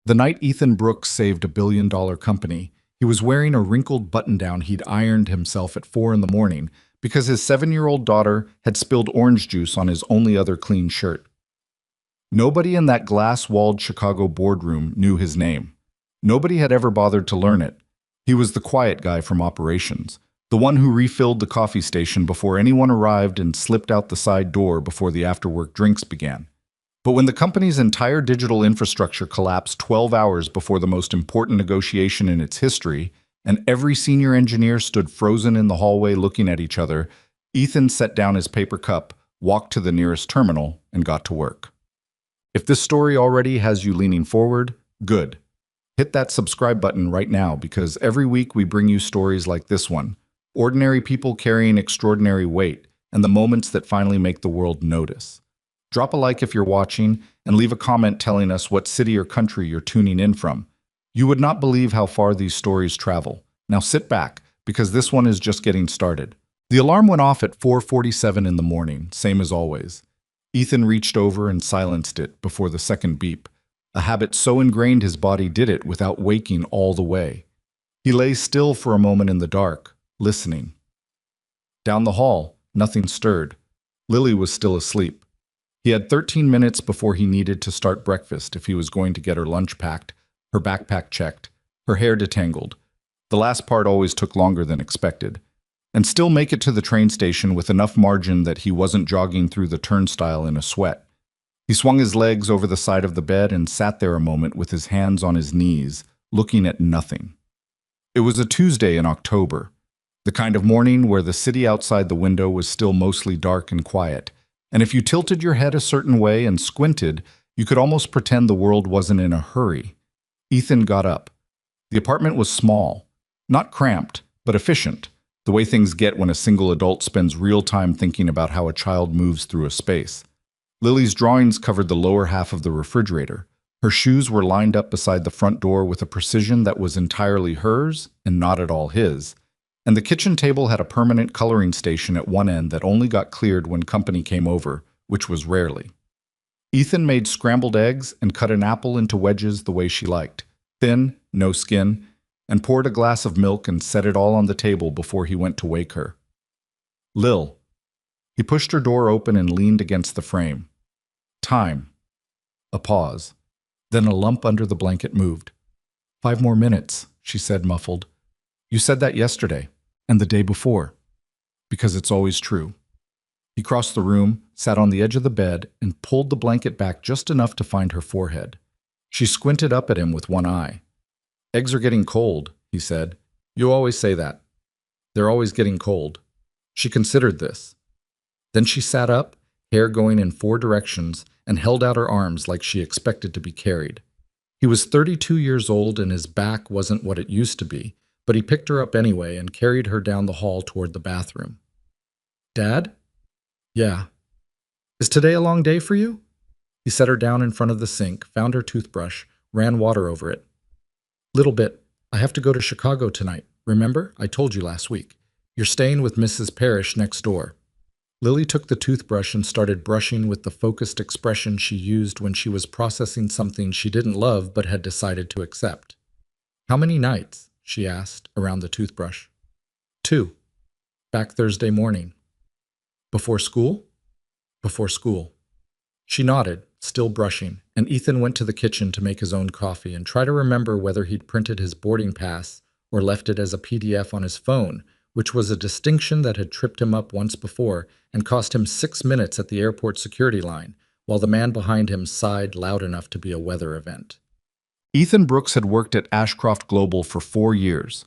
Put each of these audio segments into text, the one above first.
The night Ethan Brooks saved a billion-dollar company, he was wearing a wrinkled button-down he'd ironed himself at 4 in the morning because his 7-year-old daughter had spilled orange juice on his only other clean shirt. Nobody in that glass-walled Chicago boardroom knew his name. Nobody had ever bothered to learn it. He was the quiet guy from operations, the one who refilled the coffee station before anyone arrived and slipped out the side door before the after-work drinks began. But when the company's entire digital infrastructure collapsed 12 hours before the most important negotiation in its history, and every senior engineer stood frozen in the hallway looking at each other, Ethan set down his paper cup, walked to the nearest terminal, and got to work. If this story already has you leaning forward, good. Hit that subscribe button right now because every week we bring you stories like this one, ordinary people carrying extraordinary weight, and the moments that finally make the world notice. Drop a like if you're watching, and leave a comment telling us what city or country you're tuning in from. You would not believe how far these stories travel. Now sit back, because this one is just getting started. The alarm went off at 4:47 in the morning, same as always. Ethan reached over and silenced it before the second beep, a habit so ingrained his body did it without waking all the way. He lay still for a moment in the dark, listening. Down the hall, nothing stirred. Lily was still asleep. He had 13 minutes before he needed to start breakfast if he was going to get her lunch packed, her backpack checked, her hair detangled. The last part always took longer than expected. And still make it to the train station with enough margin that he wasn't jogging through the turnstile in a sweat. He swung his legs over the side of the bed and sat there a moment with his hands on his knees, looking at nothing. It was a Tuesday in October, the kind of morning where the city outside the window was still mostly dark and quiet. And if you tilted your head a certain way and squinted, you could almost pretend the world wasn't in a hurry. Ethan got up. The apartment was small, not cramped, but efficient, the way things get when a single adult spends real time thinking about how a child moves through a space. Lily's drawings covered the lower half of the refrigerator. Her shoes were lined up beside the front door with a precision that was entirely hers and not at all his. And the kitchen table had a permanent coloring station at one end that only got cleared when company came over, which was rarely. Ethan made scrambled eggs and cut an apple into wedges the way she liked, thin, no skin, and poured a glass of milk and set it all on the table before he went to wake her. Lil. He pushed her door open and leaned against the frame. Time. A pause. Then a lump under the blanket moved. 5 more minutes, she said muffled. You said that yesterday. And the day before, because it's always true. He crossed the room, sat on the edge of the bed, and pulled the blanket back just enough to find her forehead. She squinted up at him with one eye. Eggs are getting cold, he said. You always say that. They're always getting cold. She considered this. Then she sat up, hair going in 4 directions, and held out her arms like she expected to be carried. He was 32 years old and his back wasn't what it used to be, but he picked her up anyway and carried her down the hall toward the bathroom. Dad? Yeah. Is today a long day for you? He set her down in front of the sink, found her toothbrush, ran water over it. Little bit. I have to go to Chicago tonight. Remember? I told you last week. You're staying with Mrs. Parrish next door. Lily took the toothbrush and started brushing with the focused expression she used when she was processing something she didn't love but had decided to accept. How many nights? She asked, around the toothbrush. 2. Back Thursday morning. Before school? Before school. She nodded, still brushing, and Ethan went to the kitchen to make his own coffee and try to remember whether he'd printed his boarding pass or left it as a PDF on his phone, which was a distinction that had tripped him up once before and cost him 6 minutes at the airport security line, while the man behind him sighed loud enough to be a weather event. Ethan Brooks had worked at Ashcroft Global for 4 years.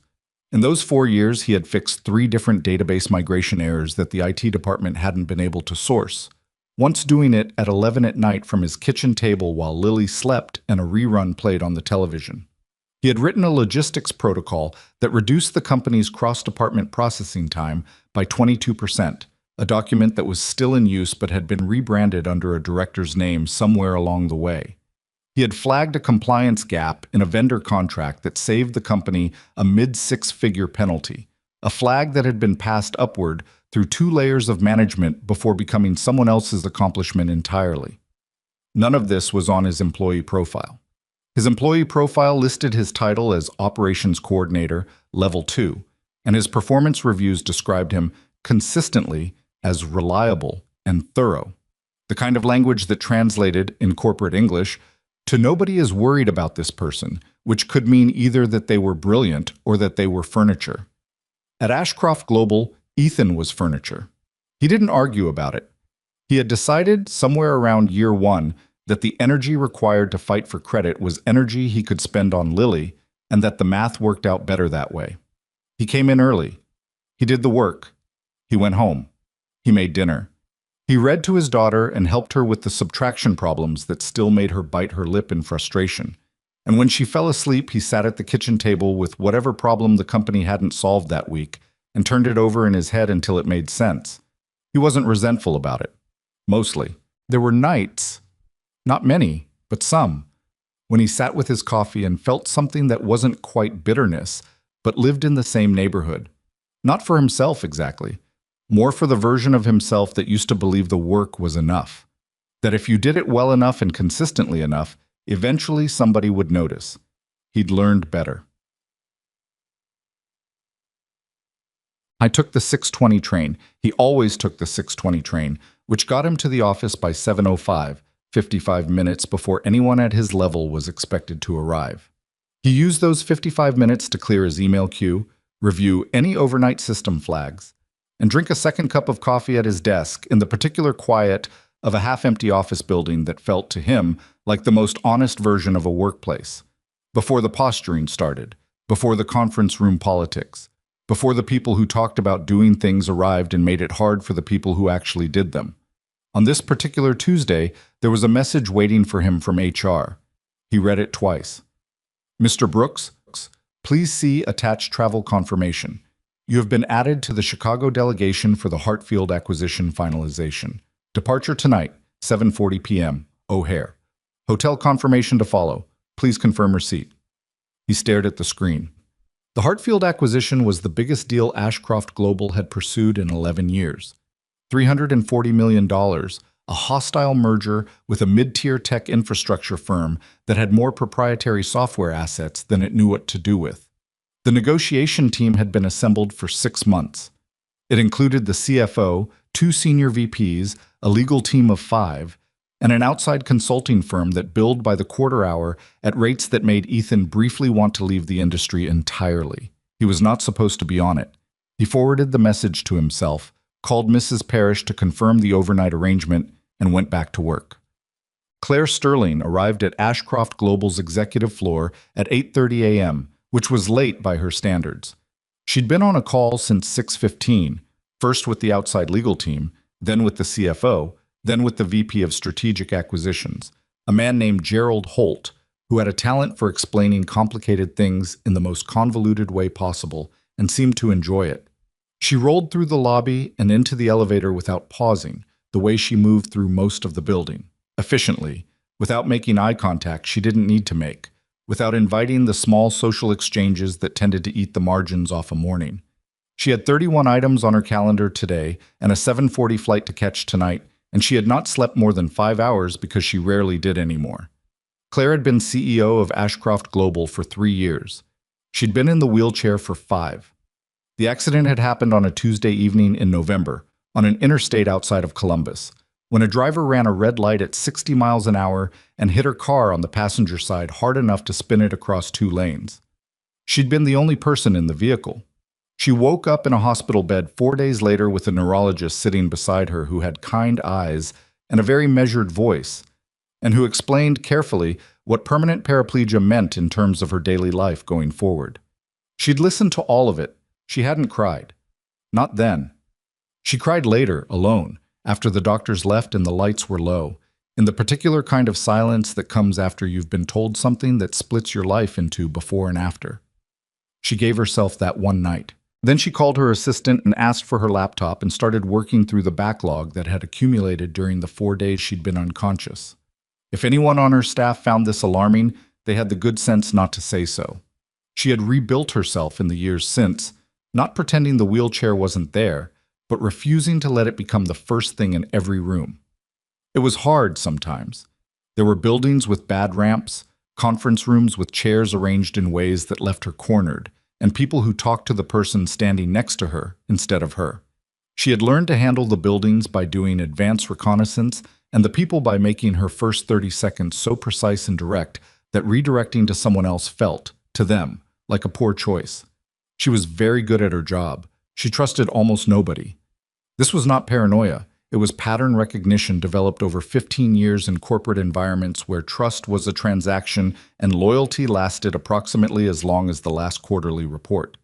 In those 4 years, he had fixed 3 different database migration errors that the IT department hadn't been able to source, once doing it at 11 at night from his kitchen table while Lily slept and a rerun played on the television. He had written a logistics protocol that reduced the company's cross-department processing time by 22%, a document that was still in use but had been rebranded under a director's name somewhere along the way. He had flagged a compliance gap in a vendor contract that saved the company a mid-6-figure penalty, a flag that had been passed upward through 2 layers of management before becoming someone else's accomplishment entirely. None of this was on his employee profile. His employee profile listed his title as Operations Coordinator, Level 2, and his performance reviews described him consistently as reliable and thorough. The kind of language that translated, in corporate English, to nobody is worried about this person, which could mean either that they were brilliant or that they were furniture. At Ashcroft Global, Ethan was furniture. He didn't argue about it. He had decided somewhere around year one that the energy required to fight for credit was energy he could spend on Lily, and that the math worked out better that way. He came in early. He did the work. He went home. He made dinner. He read to his daughter and helped her with the subtraction problems that still made her bite her lip in frustration. And when she fell asleep, he sat at the kitchen table with whatever problem the company hadn't solved that week and turned it over in his head until it made sense. He wasn't resentful about it. Mostly. There were nights, not many, but some, when he sat with his coffee and felt something that wasn't quite bitterness, but lived in the same neighborhood. Not for himself exactly, more for the version of himself that used to believe the work was enough. That if you did it well enough and consistently enough, eventually somebody would notice. He'd learned better. I took the 6:20 train. He always took the 6:20 train, which got him to the office by 7:05, 55 minutes before anyone at his level was expected to arrive. He used those 55 minutes to clear his email queue, review any overnight system flags, and drink a second cup of coffee at his desk in the particular quiet of a half-empty office building that felt to him like the most honest version of a workplace. Before the posturing started, before the conference room politics, before the people who talked about doing things arrived and made it hard for the people who actually did them. On this particular Tuesday, there was a message waiting for him from HR. He read it twice. Mr. Brooks, please see attached travel confirmation. You have been added to the Chicago delegation for the Hartfield acquisition finalization. Departure tonight, 7:40 p.m., O'Hare. Hotel confirmation to follow. Please confirm receipt. He stared at the screen. The Hartfield acquisition was the biggest deal Ashcroft Global had pursued in 11 years. $340 million, a hostile merger with a mid-tier tech infrastructure firm that had more proprietary software assets than it knew what to do with. The negotiation team had been assembled for 6 months. It included the CFO, 2 senior VPs, a legal team of 5, and an outside consulting firm that billed by the quarter hour at rates that made Ethan briefly want to leave the industry entirely. He was not supposed to be on it. He forwarded the message to himself, called Mrs. Parrish to confirm the overnight arrangement, and went back to work. Claire Sterling arrived at Ashcroft Global's executive floor at 8:30 a.m., which was late by her standards. She'd been on a call since 6:15, first with the outside legal team, then with the CFO, then with the VP of Strategic Acquisitions, a man named Gerald Holt, who had a talent for explaining complicated things in the most convoluted way possible and seemed to enjoy it. She rolled through the lobby and into the elevator without pausing, the way she moved through most of the building, efficiently, without making eye contact she didn't need to make, without inviting the small social exchanges that tended to eat the margins off a morning. She had 31 items on her calendar today and a 7:40 flight to catch tonight, and she had not slept more than 5 hours because she rarely did anymore. Claire had been CEO of Ashcroft Global for 3 years. She'd been in the wheelchair for 5. The accident had happened on a Tuesday evening in November, on an interstate outside of Columbus, when a driver ran a red light at 60 miles an hour and hit her car on the passenger side hard enough to spin it across 2 lanes. She'd been the only person in the vehicle. She woke up in a hospital bed 4 days later with a neurologist sitting beside her who had kind eyes and a very measured voice, and who explained carefully what permanent paraplegia meant in terms of her daily life going forward. She'd listened to all of it. She hadn't cried. Not then. She cried later, alone, after the doctors left and the lights were low, in the particular kind of silence that comes after you've been told something that splits your life into before and after. She gave herself that one night. Then she called her assistant and asked for her laptop and started working through the backlog that had accumulated during the 4 days she'd been unconscious. If anyone on her staff found this alarming, they had the good sense not to say so. She had rebuilt herself in the years since, not pretending the wheelchair wasn't there, but refusing to let it become the first thing in every room. It was hard sometimes. There were buildings with bad ramps, conference rooms with chairs arranged in ways that left her cornered, and people who talked to the person standing next to her instead of her. She had learned to handle the buildings by doing advanced reconnaissance and the people by making her first 30 seconds so precise and direct that redirecting to someone else felt, to them, like a poor choice. She was very good at her job. She trusted almost nobody. This was not paranoia. It was pattern recognition developed over 15 years in corporate environments where trust was a transaction and loyalty lasted approximately as long as the last quarterly report.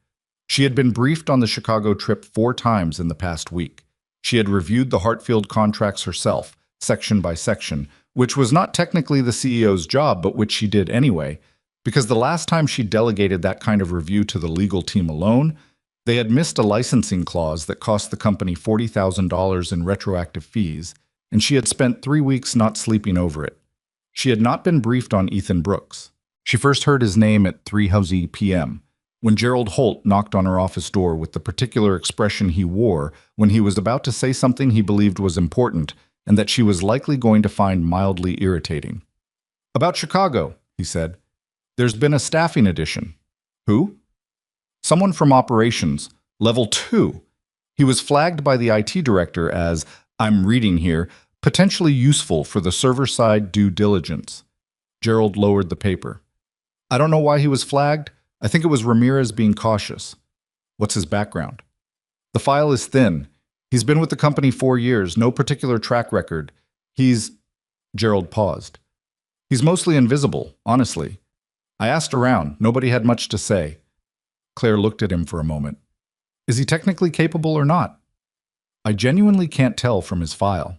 She had been briefed on the Chicago trip 4 times in the past week. She had reviewed the Hartfield contracts herself, section by section, which was not technically the CEO's job, but which she did anyway, because the last time she delegated that kind of review to the legal team alone, they had missed a licensing clause that cost the company $40,000 in retroactive fees, and she had spent 3 weeks not sleeping over it. She had not been briefed on Ethan Brooks. She first heard his name at 3:00 p.m., when Gerald Holt knocked on her office door with the particular expression he wore when he was about to say something he believed was important and that she was likely going to find mildly irritating. "About Chicago," he said. "There's been a staffing addition." "Who?" "Someone from operations, level 2. He was flagged by the IT director as, I'm reading here, potentially useful for the server-side due diligence." Gerald lowered the paper. "I don't know why he was flagged. I think it was Ramirez being cautious." "What's his background?" "The file is thin. He's been with the company 4 years, no particular track record. He's—" Gerald paused. "He's mostly invisible, honestly. I asked around. Nobody had much to say." Claire looked at him for a moment. "Is he technically capable or not?" "I genuinely can't tell from his file."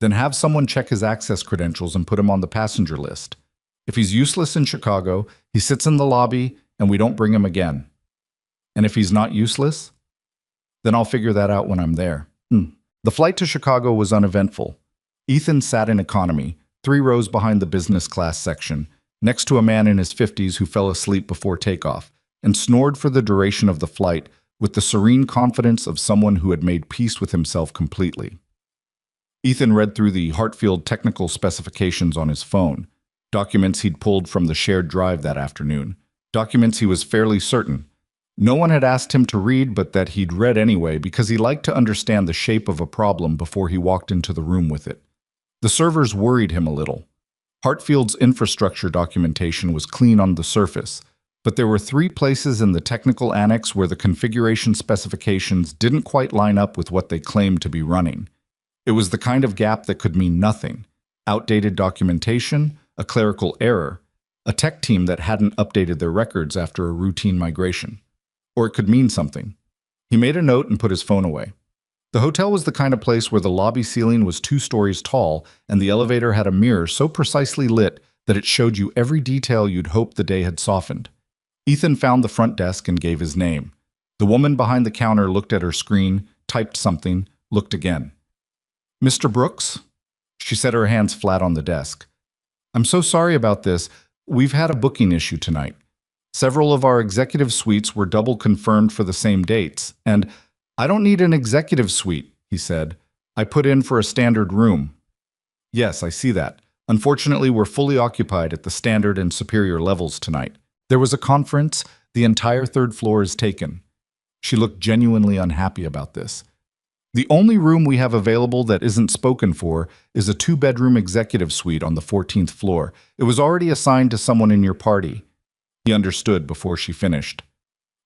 "Then have someone check his access credentials and put him on the passenger list. If he's useless in Chicago, he sits in the lobby and we don't bring him again. And if he's not useless, then I'll figure that out when I'm there." The flight to Chicago was uneventful. Ethan sat in economy, 3 rows behind the business class section, next to a man in his 50s who fell asleep before takeoff and snored for the duration of the flight with the serene confidence of someone who had made peace with himself completely. Ethan read through the Hartfield technical specifications on his phone, documents he'd pulled from the shared drive that afternoon, documents he was fairly certain no one had asked him to read, but that he'd read anyway because he liked to understand the shape of a problem before he walked into the room with it. The servers worried him a little. Hartfield's infrastructure documentation was clean on the surface, but there were 3 places in the technical annex where the configuration specifications didn't quite line up with what they claimed to be running. It was the kind of gap that could mean nothing: outdated documentation, a clerical error, a tech team that hadn't updated their records after a routine migration. Or it could mean something. He made a note and put his phone away. The hotel was the kind of place where the lobby ceiling was 2 stories tall and the elevator had a mirror so precisely lit that it showed you every detail you'd hoped the day had softened. Ethan found the front desk and gave his name. The woman behind the counter looked at her screen, typed something, looked again. "Mr. Brooks?" She set her hands flat on the desk. "I'm so sorry about this. We've had a booking issue tonight. Several of our executive suites were double confirmed for the same dates, and I don't need an executive suite," he said. "I put in for a standard room." "Yes, I see that. Unfortunately, we're fully occupied at the standard and superior levels tonight. There was a conference. The entire 3rd floor is taken." She looked genuinely unhappy about this. "The only room we have available that isn't spoken for is a 2-bedroom executive suite on the 14th floor. It was already assigned to someone in your party." He understood before she finished.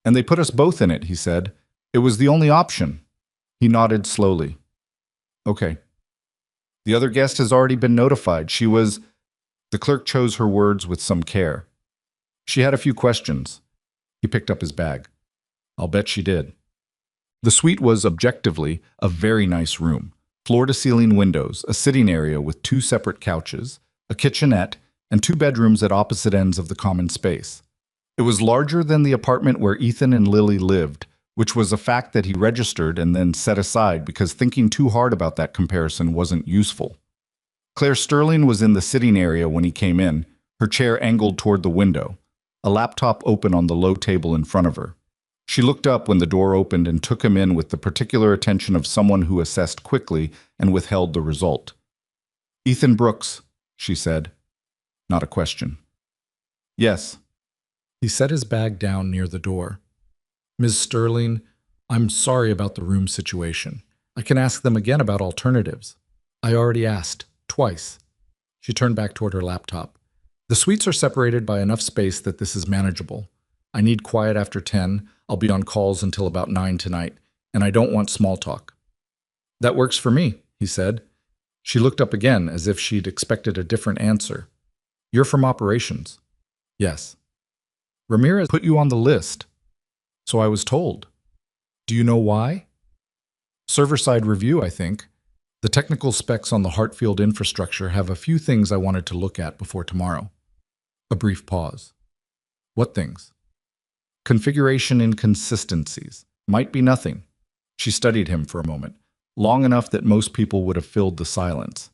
"And they put us both in it," he said. "It was the only option." He nodded slowly. "Okay. The other guest has already been notified. She was—" The clerk chose her words with some care. "She had a few questions." He picked up his bag. "I'll bet she did." The suite was, objectively, a very nice room. Floor-to-ceiling windows, a sitting area with 2 separate couches, a kitchenette, and 2 bedrooms at opposite ends of the common space. It was larger than the apartment where Ethan and Lily lived, which was a fact that he registered and then set aside because thinking too hard about that comparison wasn't useful. Claire Sterling was in the sitting area when he came in, her chair angled toward the window, a laptop open on the low table in front of her. She looked up when the door opened and took him in with the particular attention of someone who assessed quickly and withheld the result. "Ethan Brooks," she said. Not a question. Yes. He set his bag down near the door. Ms. Sterling, I'm sorry about the room situation. I can ask them again about alternatives. I already asked, twice. She turned back toward her laptop. The suites are separated by enough space that this is manageable. I need quiet after 10. I'll be on calls until about 9 tonight, and I don't want small talk. That works for me, he said. She looked up again as if she'd expected a different answer. You're from operations. Yes. Ramirez put you on the list. So I was told. Do you know why? Server-side review, I think. The technical specs on the Hartfield infrastructure have a few things I wanted to look at before tomorrow. A brief pause. What things? Configuration inconsistencies. Might be nothing. She studied him for a moment, long enough that most people would have filled the silence.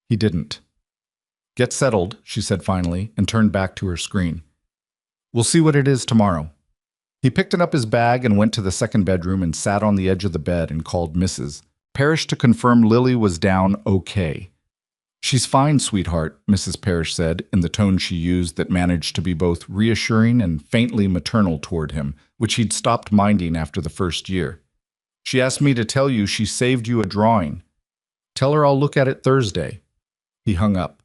He didn't. Get settled, she said finally, and turned back to her screen. We'll see what it is tomorrow. He picked up his bag and went to the second bedroom and sat on the edge of the bed and called Mrs. Parrish to confirm Lily was down okay. She's fine, sweetheart, Mrs. Parrish said, in the tone she used that managed to be both reassuring and faintly maternal toward him, which he'd stopped minding after the first year. She asked me to tell you she saved you a drawing. Tell her I'll look at it Thursday. He hung up.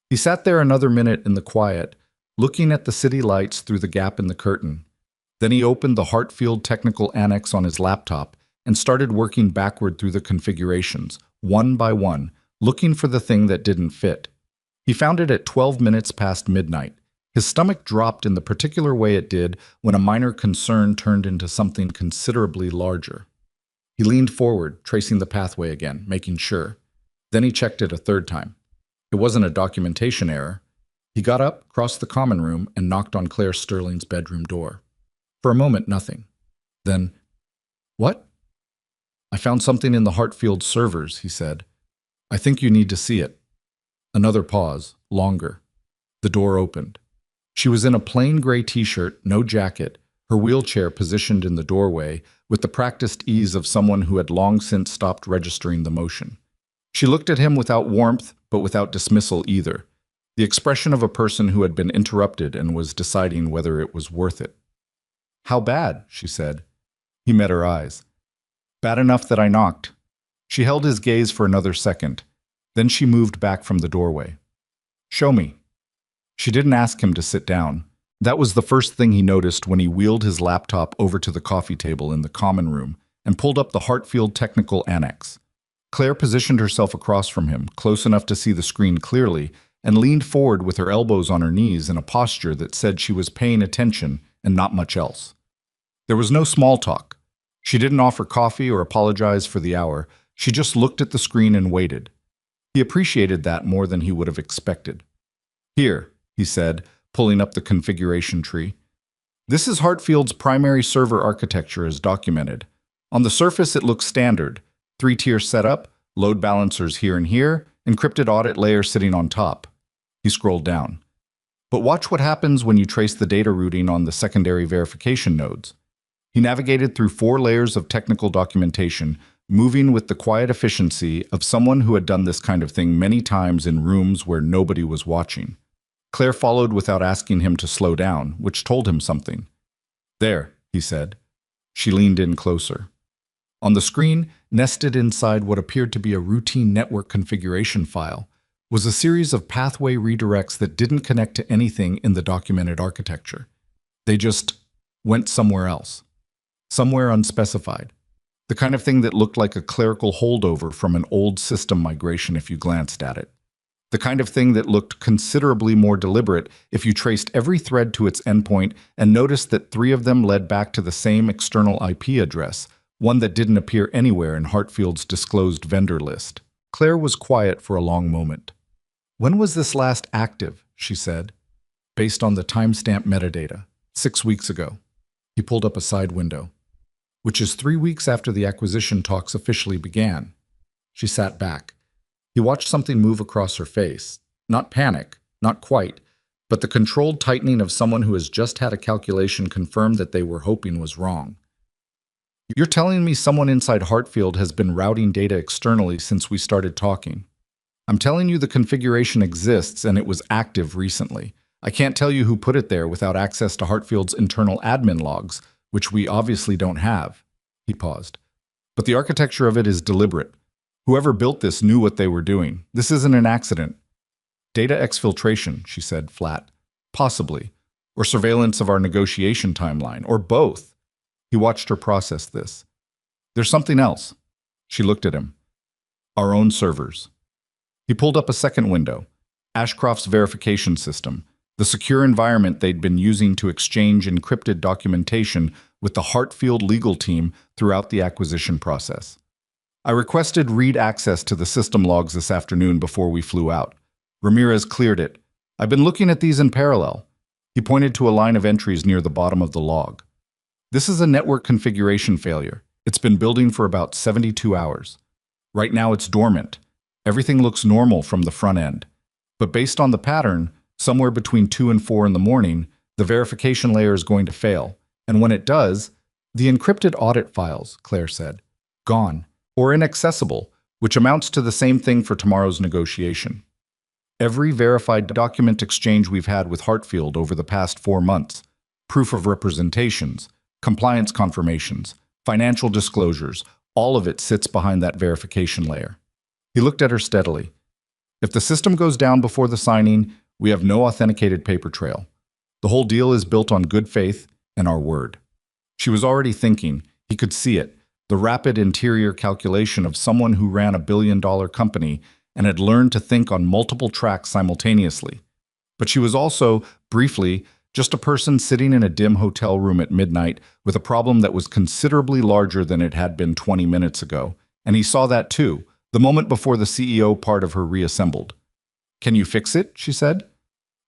He sat there another minute in the quiet, looking at the city lights through the gap in the curtain. Then he opened the Hartfield Technical Annex on his laptop and started working backward through the configurations, one by one, looking for the thing that didn't fit. He found it at 12 minutes past midnight. His stomach dropped in the particular way it did when a minor concern turned into something considerably larger. He leaned forward, tracing the pathway again, making sure. Then he checked it a third time. It wasn't a documentation error. He got up, crossed the common room, and knocked on Claire Sterling's bedroom door. For a moment, nothing. Then, what? I found something in the Hartfield servers, he said. I think you need to see it. Another pause, longer. The door opened. She was in a plain gray t-shirt, no jacket, her wheelchair positioned in the doorway, with the practiced ease of someone who had long since stopped registering the motion. She looked at him without warmth, but without dismissal either. The expression of a person who had been interrupted and was deciding whether it was worth it. How bad? She said. He met her eyes. Bad enough that I knocked. She held his gaze for another second. Then she moved back from the doorway. Show me. She didn't ask him to sit down. That was the first thing he noticed when he wheeled his laptop over to the coffee table in the common room and pulled up the Hartfield Technical Annex. Claire positioned herself across from him, close enough to see the screen clearly, and leaned forward with her elbows on her knees in a posture that said she was paying attention and not much else. There was no small talk. She didn't offer coffee or apologize for the hour. She just looked at the screen and waited. He appreciated that more than he would have expected. Here, he said, pulling up the configuration tree. This is Hartfield's primary server architecture as documented. On the surface, it looks standard. 3-tier setup, load balancers here and here, encrypted audit layer sitting on top. He scrolled down. But watch what happens when you trace the data routing on the secondary verification nodes. He navigated through 4 layers of technical documentation, moving with the quiet efficiency of someone who had done this kind of thing many times in rooms where nobody was watching. Claire followed without asking him to slow down, which told him something. There, he said. She leaned in closer. On the screen, nested inside what appeared to be a routine network configuration file, was a series of pathway redirects that didn't connect to anything in the documented architecture. They just went somewhere else. Somewhere unspecified. The kind of thing that looked like a clerical holdover from an old system migration if you glanced at it. The kind of thing that looked considerably more deliberate if you traced every thread to its endpoint and noticed that 3 of them led back to the same external IP address, one that didn't appear anywhere in Hartfield's disclosed vendor list. Claire was quiet for a long moment. When was this last active? She said. Based on the timestamp metadata, 6 weeks ago. He pulled up a side window. Which is 3 weeks after the acquisition talks officially began. She sat back. He watched something move across her face. Not panic, not quite, but the controlled tightening of someone who has just had a calculation confirm that they were hoping was wrong. You're telling me someone inside Hartfield has been routing data externally since we started talking. I'm telling you the configuration exists and it was active recently. I can't tell you who put it there without access to Hartfield's internal admin logs, which we obviously don't have." He paused. "But the architecture of it is deliberate. Whoever built this knew what they were doing. This isn't an accident." "Data exfiltration," she said flat. "Possibly. Or surveillance of our negotiation timeline. Or both." He watched her process this. "There's something else." She looked at him. "Our own servers." He pulled up a second window. Ashcroft's verification system, the secure environment they'd been using to exchange encrypted documentation with the Hartfield legal team throughout the acquisition process. "I requested read access to the system logs this afternoon before we flew out. Ramirez cleared it. I've been looking at these in parallel." He pointed to a line of entries near the bottom of the log. "This is a network configuration failure. It's been building for about 72 hours. Right now it's dormant. Everything looks normal from the front end. But based on the pattern, somewhere between 2 and 4 in the morning, the verification layer is going to fail. And when it does, the encrypted audit files," Claire said, "gone, or inaccessible, which amounts to the same thing for tomorrow's negotiation. Every verified document exchange we've had with Hartfield over the past 4 months, proof of representations, compliance confirmations, financial disclosures, all of it sits behind that verification layer." He looked at her steadily. "If the system goes down before the signing, we have no authenticated paper trail. The whole deal is built on good faith and our word." She was already thinking, he could see it, the rapid interior calculation of someone who ran a billion-dollar company and had learned to think on multiple tracks simultaneously. But she was also, briefly, just a person sitting in a dim hotel room at midnight with a problem that was considerably larger than it had been 20 minutes ago. And he saw that too, the moment before the CEO part of her reassembled. "Can you fix it?" she said.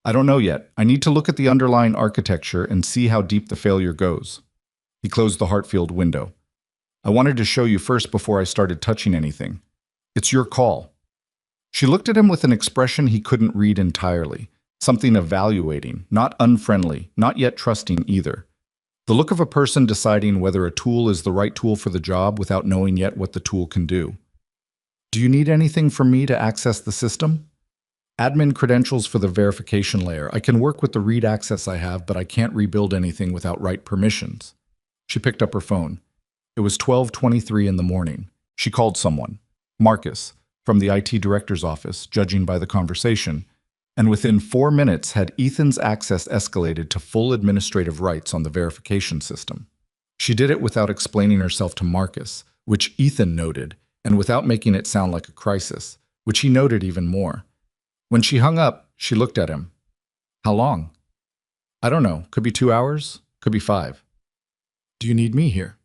"I don't know yet. I need to look at the underlying architecture and see how deep the failure goes." He closed the Hartfield window. "I wanted to show you first before I started touching anything. It's your call." She looked at him with an expression he couldn't read entirely, something evaluating, not unfriendly, not yet trusting either. The look of a person deciding whether a tool is the right tool for the job without knowing yet what the tool can do. "Do you need anything from me to access the system?" "Admin credentials for the verification layer. I can work with the read access I have, but I can't rebuild anything without right permissions." She picked up her phone. It was 12:23 in the morning. She called someone, Marcus, from the IT director's office, judging by the conversation, and within 4 minutes had Ethan's access escalated to full administrative rights on the verification system. She did it without explaining herself to Marcus, which Ethan noted, and without making it sound like a crisis, which he noted even more. When she hung up, she looked at him. "How long?" "I don't know. Could be 2 hours. Could be 5. "Do you need me here?"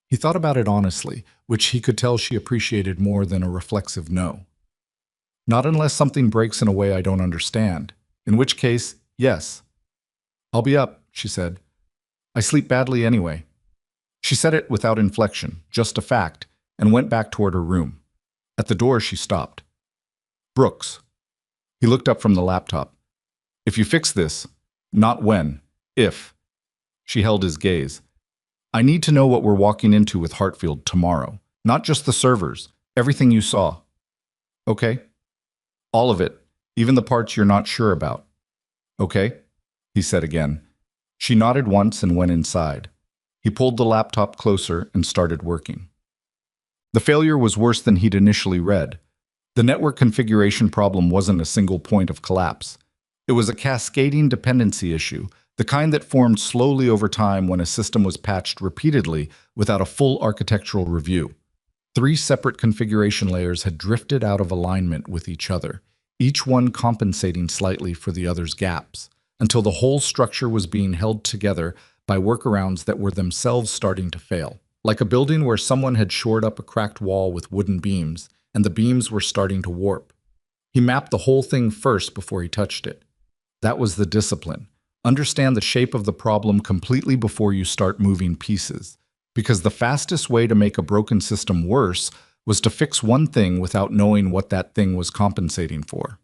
He thought about it honestly, which he could tell she appreciated more than a reflexive no. "Not unless something breaks in a way I don't understand. In which case, yes." "I'll be up," she said. "I sleep badly anyway." She said it without inflection, just a fact, and went back toward her room. At the door, she stopped. "Brooks." He looked up from the laptop. "If you fix this, not when, if." She held his gaze. "I need to know what we're walking into with Hartfield tomorrow. Not just the servers, everything you saw." "Okay." "All of it, even the parts you're not sure about." "Okay," he said again. She nodded once and went inside. He pulled the laptop closer and started working. The failure was worse than he'd initially read. The network configuration problem wasn't a single point of collapse. It was a cascading dependency issue, the kind that formed slowly over time when a system was patched repeatedly without a full architectural review. 3 separate configuration layers had drifted out of alignment with each other, each one compensating slightly for the other's gaps, until the whole structure was being held together by workarounds that were themselves starting to fail. Like a building where someone had shored up a cracked wall with wooden beams, and the beams were starting to warp. He mapped the whole thing first before he touched it. That was the discipline. Understand the shape of the problem completely before you start moving pieces, because the fastest way to make a broken system worse was to fix one thing without knowing what that thing was compensating for.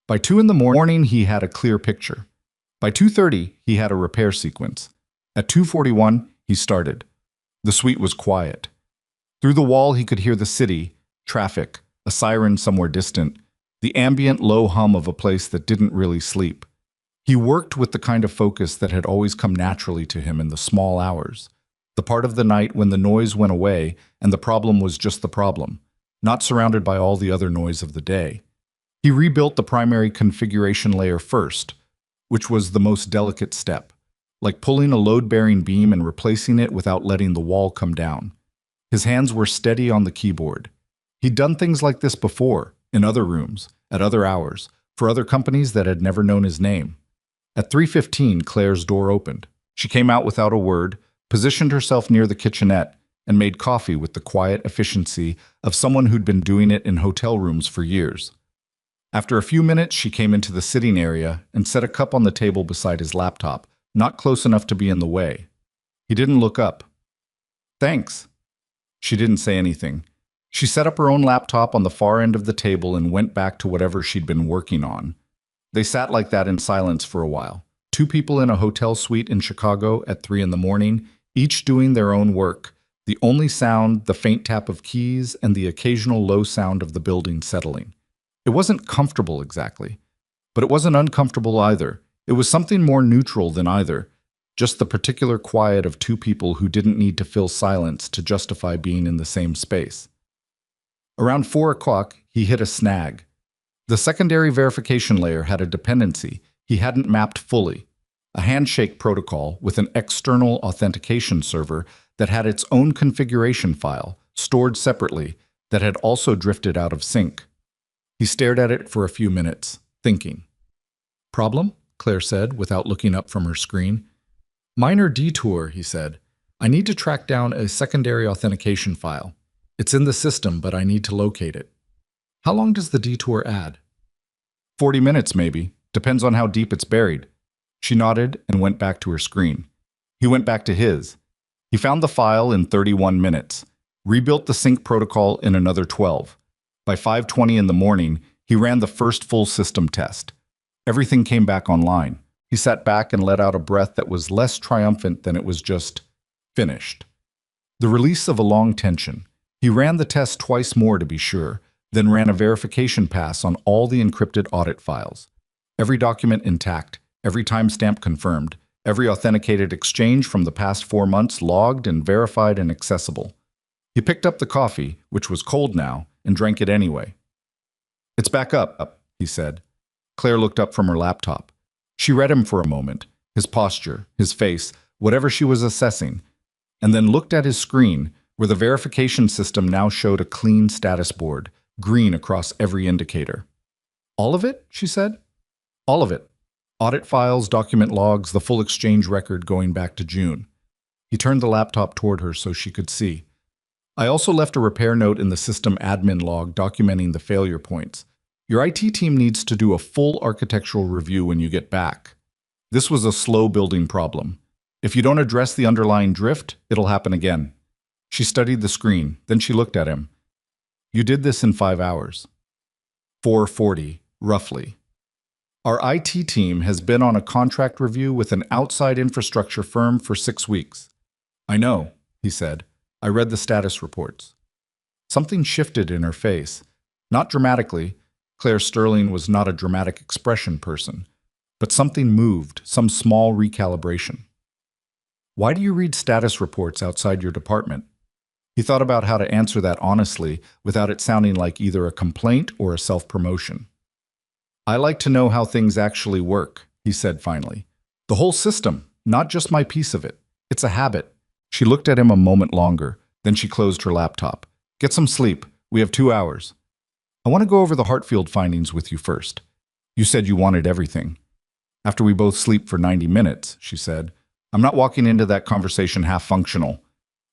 By 2 in the morning, he had a clear picture. By 2:30, he had a repair sequence. At 2:41, he started. The suite was quiet. Through the wall, he could hear the city, traffic, a siren somewhere distant, the ambient low hum of a place that didn't really sleep. He worked with the kind of focus that had always come naturally to him in the small hours, the part of the night when the noise went away and the problem was just the problem, not surrounded by all the other noise of the day. He rebuilt the primary configuration layer first, which was the most delicate step, like pulling a load-bearing beam and replacing it without letting the wall come down. His hands were steady on the keyboard. He'd done things like this before, in other rooms, at other hours, for other companies that had never known his name. At 3:15, Claire's door opened. She came out without a word, positioned herself near the kitchenette, and made coffee with the quiet efficiency of someone who'd been doing it in hotel rooms for years. After a few minutes, she came into the sitting area and set a cup on the table beside his laptop, not close enough to be in the way. He didn't look up. "Thanks." She didn't say anything. She set up her own laptop on the far end of the table and went back to whatever she'd been working on. They sat like that in silence for a while. Two people in a hotel suite in Chicago at 3 in the morning, each doing their own work. The only sound, the faint tap of keys, and the occasional low sound of the building settling. It wasn't comfortable exactly, but it wasn't uncomfortable either. It was something more neutral than either, just the particular quiet of two people who didn't need to fill silence to justify being in the same space. Around 4 o'clock, he hit a snag. The secondary verification layer had a dependency he hadn't mapped fully, a handshake protocol with an external authentication server that had its own configuration file, stored separately, that had also drifted out of sync. He stared at it for a few minutes, thinking. "Problem?" Claire said, without looking up from her screen. "Minor detour," he said. "I need to track down a secondary authentication file. It's in the system, but I need to locate it." "How long does the detour add?" 40 minutes, maybe. Depends on how deep it's buried." She nodded and went back to her screen. He went back to his. He found the file in 31 minutes, rebuilt the sync protocol in another 12. By 5:20 in the morning, he ran the first full system test. Everything came back online. He sat back and let out a breath that was less triumphant than it was just finished. The release of a long tension. He ran the test twice more to be sure, then ran a verification pass on all the encrypted audit files. Every document intact, every timestamp confirmed, every authenticated exchange from the past 4 months logged and verified and accessible. He picked up the coffee, which was cold now, and drank it anyway. "It's back up," he said. Claire looked up from her laptop. She read him for a moment, his posture, his face, whatever she was assessing, and then looked at his screen, where the verification system now showed a clean status board, green across every indicator. "All of it?" she said. "All of it. Audit files, document logs, the full exchange record going back to June." He turned the laptop toward her so she could see. "I also left a repair note in the system admin log documenting the failure points. Your IT team needs to do a full architectural review when you get back. This was a slow-building problem. If you don't address the underlying drift, it'll happen again." She studied the screen, then she looked at him. "You did this in 5 hours." 4:40, roughly. "Our IT team has been on a contract review with an outside infrastructure firm for 6 weeks. "I know," he said. "I read the status reports." Something shifted in her face. Not dramatically. Claire Sterling was not a dramatic expression person. But something moved, some small recalibration. "Why do you read status reports outside your department?" He thought about how to answer that honestly without it sounding like either a complaint or a self-promotion. "I like to know how things actually work," he said finally. "The whole system, not just my piece of it. It's a habit." She looked at him a moment longer, then she closed her laptop. "Get some sleep. We have 2 hours. I want to go over the Hartfield findings with you first. You said you wanted everything. After we both sleep for 90 minutes, she said. I'm not walking into that conversation half-functional."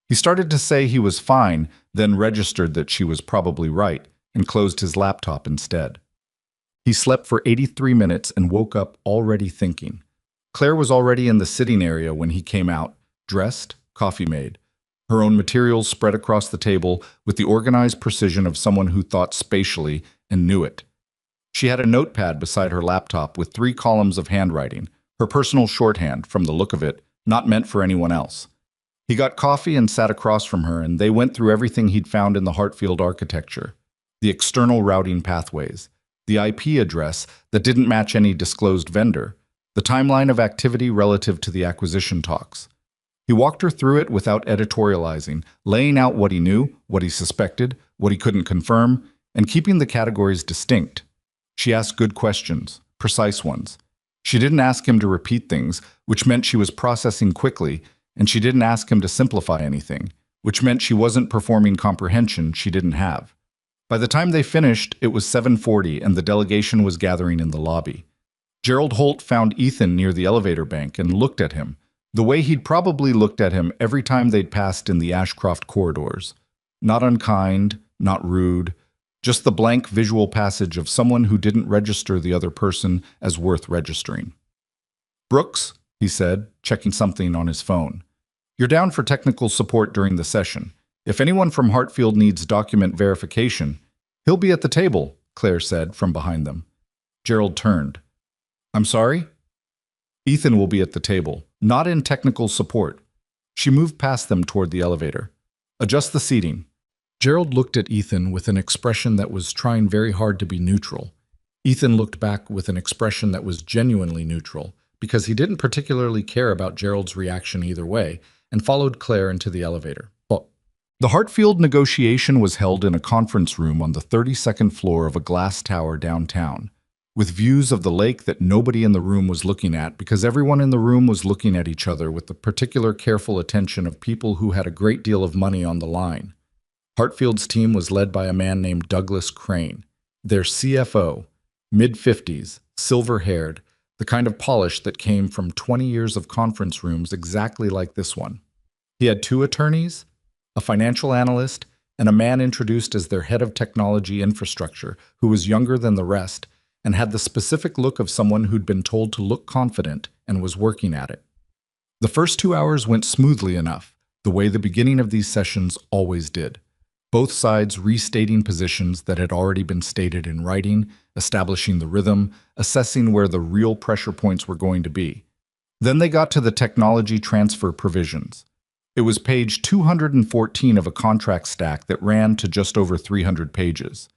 He started to say he was fine, then registered that she was probably right, and closed his laptop instead. He slept for 83 minutes and woke up already thinking. Claire was already in the sitting area when he came out, dressed, coffee made. Her own materials spread across the table with the organized precision of someone who thought spatially and knew it. She had a notepad beside her laptop with 3 columns of handwriting, her personal shorthand, from the look of it, not meant for anyone else. He got coffee and sat across from her, and they went through everything he'd found in the Hartfield architecture. The external routing pathways, the IP address that didn't match any disclosed vendor, the timeline of activity relative to the acquisition talks. He walked her through it without editorializing, laying out what he knew, what he suspected, what he couldn't confirm, and keeping the categories distinct. She asked good questions, precise ones. She didn't ask him to repeat things, which meant she was processing quickly, and she didn't ask him to simplify anything, which meant she wasn't performing comprehension she didn't have. By the time they finished, it was 7:40 and the delegation was gathering in the lobby. Gerald Holt found Ethan near the elevator bank and looked at him, the way he'd probably looked at him every time they'd passed in the Ashcroft corridors. Not unkind, not rude, just the blank visual passage of someone who didn't register the other person as worth registering. "Brooks," he said, checking something on his phone. "You're down for technical support during the session. If anyone from Hartfield needs document verification, he'll be at the table," Claire said from behind them. Gerald turned. "I'm sorry?" "Ethan will be at the table, not in technical support." She moved past them toward the elevator. "Adjust the seating." Gerald looked at Ethan with an expression that was trying very hard to be neutral. Ethan looked back with an expression that was genuinely neutral, because he didn't particularly care about Gerald's reaction either way, and followed Claire into the elevator. The Hartfield negotiation was held in a conference room on the 32nd floor of a glass tower downtown, with views of the lake that nobody in the room was looking at because everyone in the room was looking at each other with the particular careful attention of people who had a great deal of money on the line. Hartfield's team was led by a man named Douglas Crane, their CFO, mid-50s, silver-haired, the kind of polish that came from 20 years of conference rooms exactly like this one. He had 2 attorneys, a financial analyst, and a man introduced as their head of technology infrastructure who was younger than the rest and had the specific look of someone who'd been told to look confident and was working at it. The first 2 hours went smoothly enough, the way the beginning of these sessions always did. Both sides restating positions that had already been stated in writing, establishing the rhythm, assessing where the real pressure points were going to be. Then they got to the technology transfer provisions. It was page 214 of a contract stack that ran to just over 300 pages.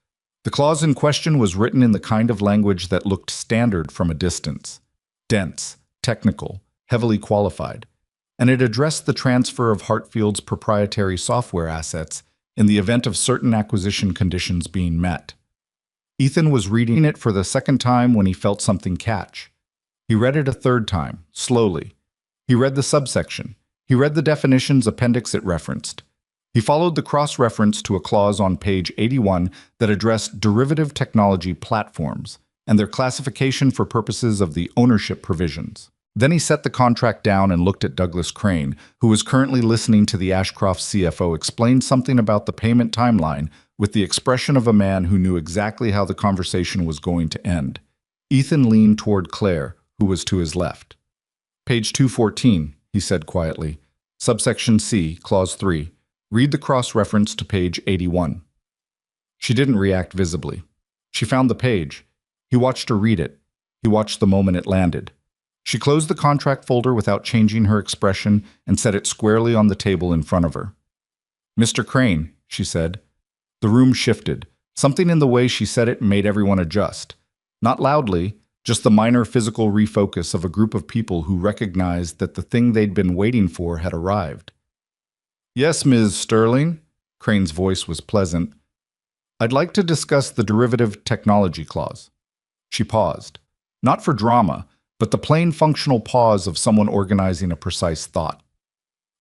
The clause in question was written in the kind of language that looked standard from a distance. Dense, technical, heavily qualified. And it addressed the transfer of Hartfield's proprietary software assets in the event of certain acquisition conditions being met. Ethan was reading it for the second time when he felt something catch. He read it a third time, slowly. He read the subsection. He read the definitions appendix it referenced. He followed the cross-reference to a clause on page 81 that addressed derivative technology platforms and their classification for purposes of the ownership provisions. Then he set the contract down and looked at Douglas Crane, who was currently listening to the Ashcroft CFO explain something about the payment timeline with the expression of a man who knew exactly how the conversation was going to end. Ethan leaned toward Claire, who was to his left. "Page 214, he said quietly. "Subsection C, Clause 3. Read the cross-reference to page 81. She didn't react visibly. She found the page. He watched her read it. He watched the moment it landed. She closed the contract folder without changing her expression and set it squarely on the table in front of her. "Mr. Crane," she said. The room shifted. Something in the way she said it made everyone adjust. Not loudly, just the minor physical refocus of a group of people who recognized that the thing they'd been waiting for had arrived. "Yes, Ms. Sterling." Crane's voice was pleasant. "I'd like to discuss the derivative technology clause." She paused. Not for drama, but the plain functional pause of someone organizing a precise thought.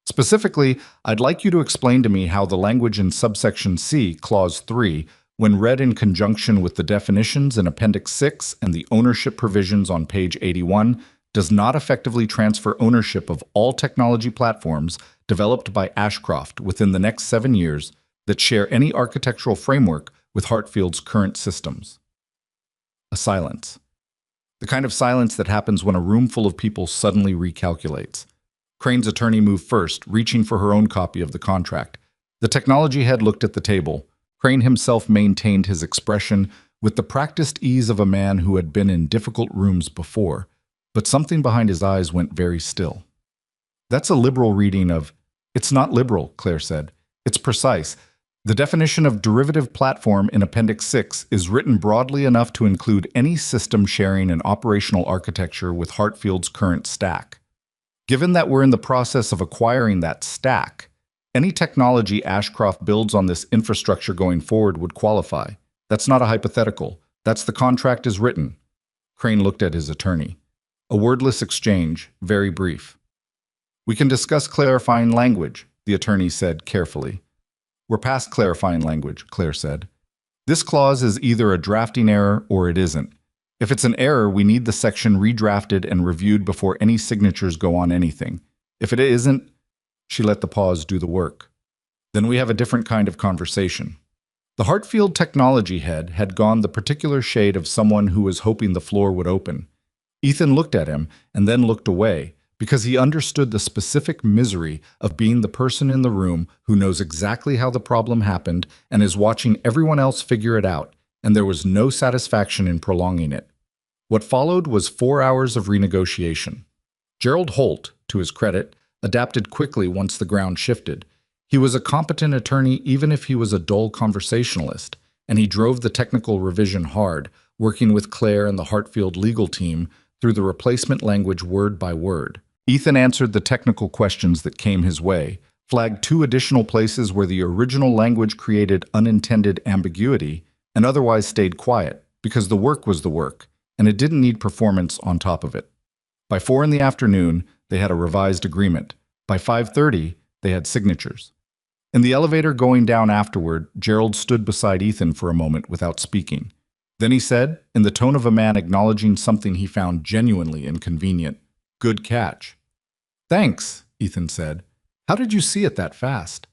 "Specifically, I'd like you to explain to me how the language in subsection C, Clause 3, when read in conjunction with the definitions in Appendix 6 and the ownership provisions on page 81, does not effectively transfer ownership of all technology platforms developed by Ashcroft within the next 7 years that share any architectural framework with Hartfield's current systems." A silence. The kind of silence that happens when a room full of people suddenly recalculates. Crane's attorney moved first, reaching for her own copy of the contract. The technology head looked at the table. Crane himself maintained his expression with the practiced ease of a man who had been in difficult rooms before, but something behind his eyes went very still. "That's a liberal reading of—" "It's not liberal," Claire said. "It's precise. The definition of derivative platform in Appendix 6 is written broadly enough to include any system sharing an operational architecture with Hartfield's current stack. Given that we're in the process of acquiring that stack, any technology Ashcroft builds on this infrastructure going forward would qualify. That's not a hypothetical. That's the contract as written. Crane looked at his attorney. A wordless exchange, very brief. We can discuss clarifying language, the attorney said carefully. We're past clarifying language, Claire said. This clause is either a drafting error or it isn't. If it's an error, we need the section redrafted and reviewed before any signatures go on anything. If it isn't, she let the pause do the work. Then we have a different kind of conversation. The Hartfield technology head had gone the particular shade of someone who was hoping the floor would open. Ethan looked at him and then looked away, because he understood the specific misery of being the person in the room who knows exactly how the problem happened and is watching everyone else figure it out, and there was no satisfaction in prolonging it. What followed was 4 hours of renegotiation. Gerald Holt, to his credit, adapted quickly once the ground shifted. He was a competent attorney even if he was a dull conversationalist, and he drove the technical revision hard, working with Claire and the Hartfield legal team through the replacement language word by word. Ethan answered the technical questions that came his way, flagged 2 additional places where the original language created unintended ambiguity, and otherwise stayed quiet, because the work was the work, and it didn't need performance on top of it. By 4 in the afternoon, they had a revised agreement. By 5:30, they had signatures. In the elevator going down afterward, Gerald stood beside Ethan for a moment without speaking. Then he said, in the tone of a man acknowledging something he found genuinely inconvenient, "Good catch." "Thanks," Ethan said. "How did you see it that fast?"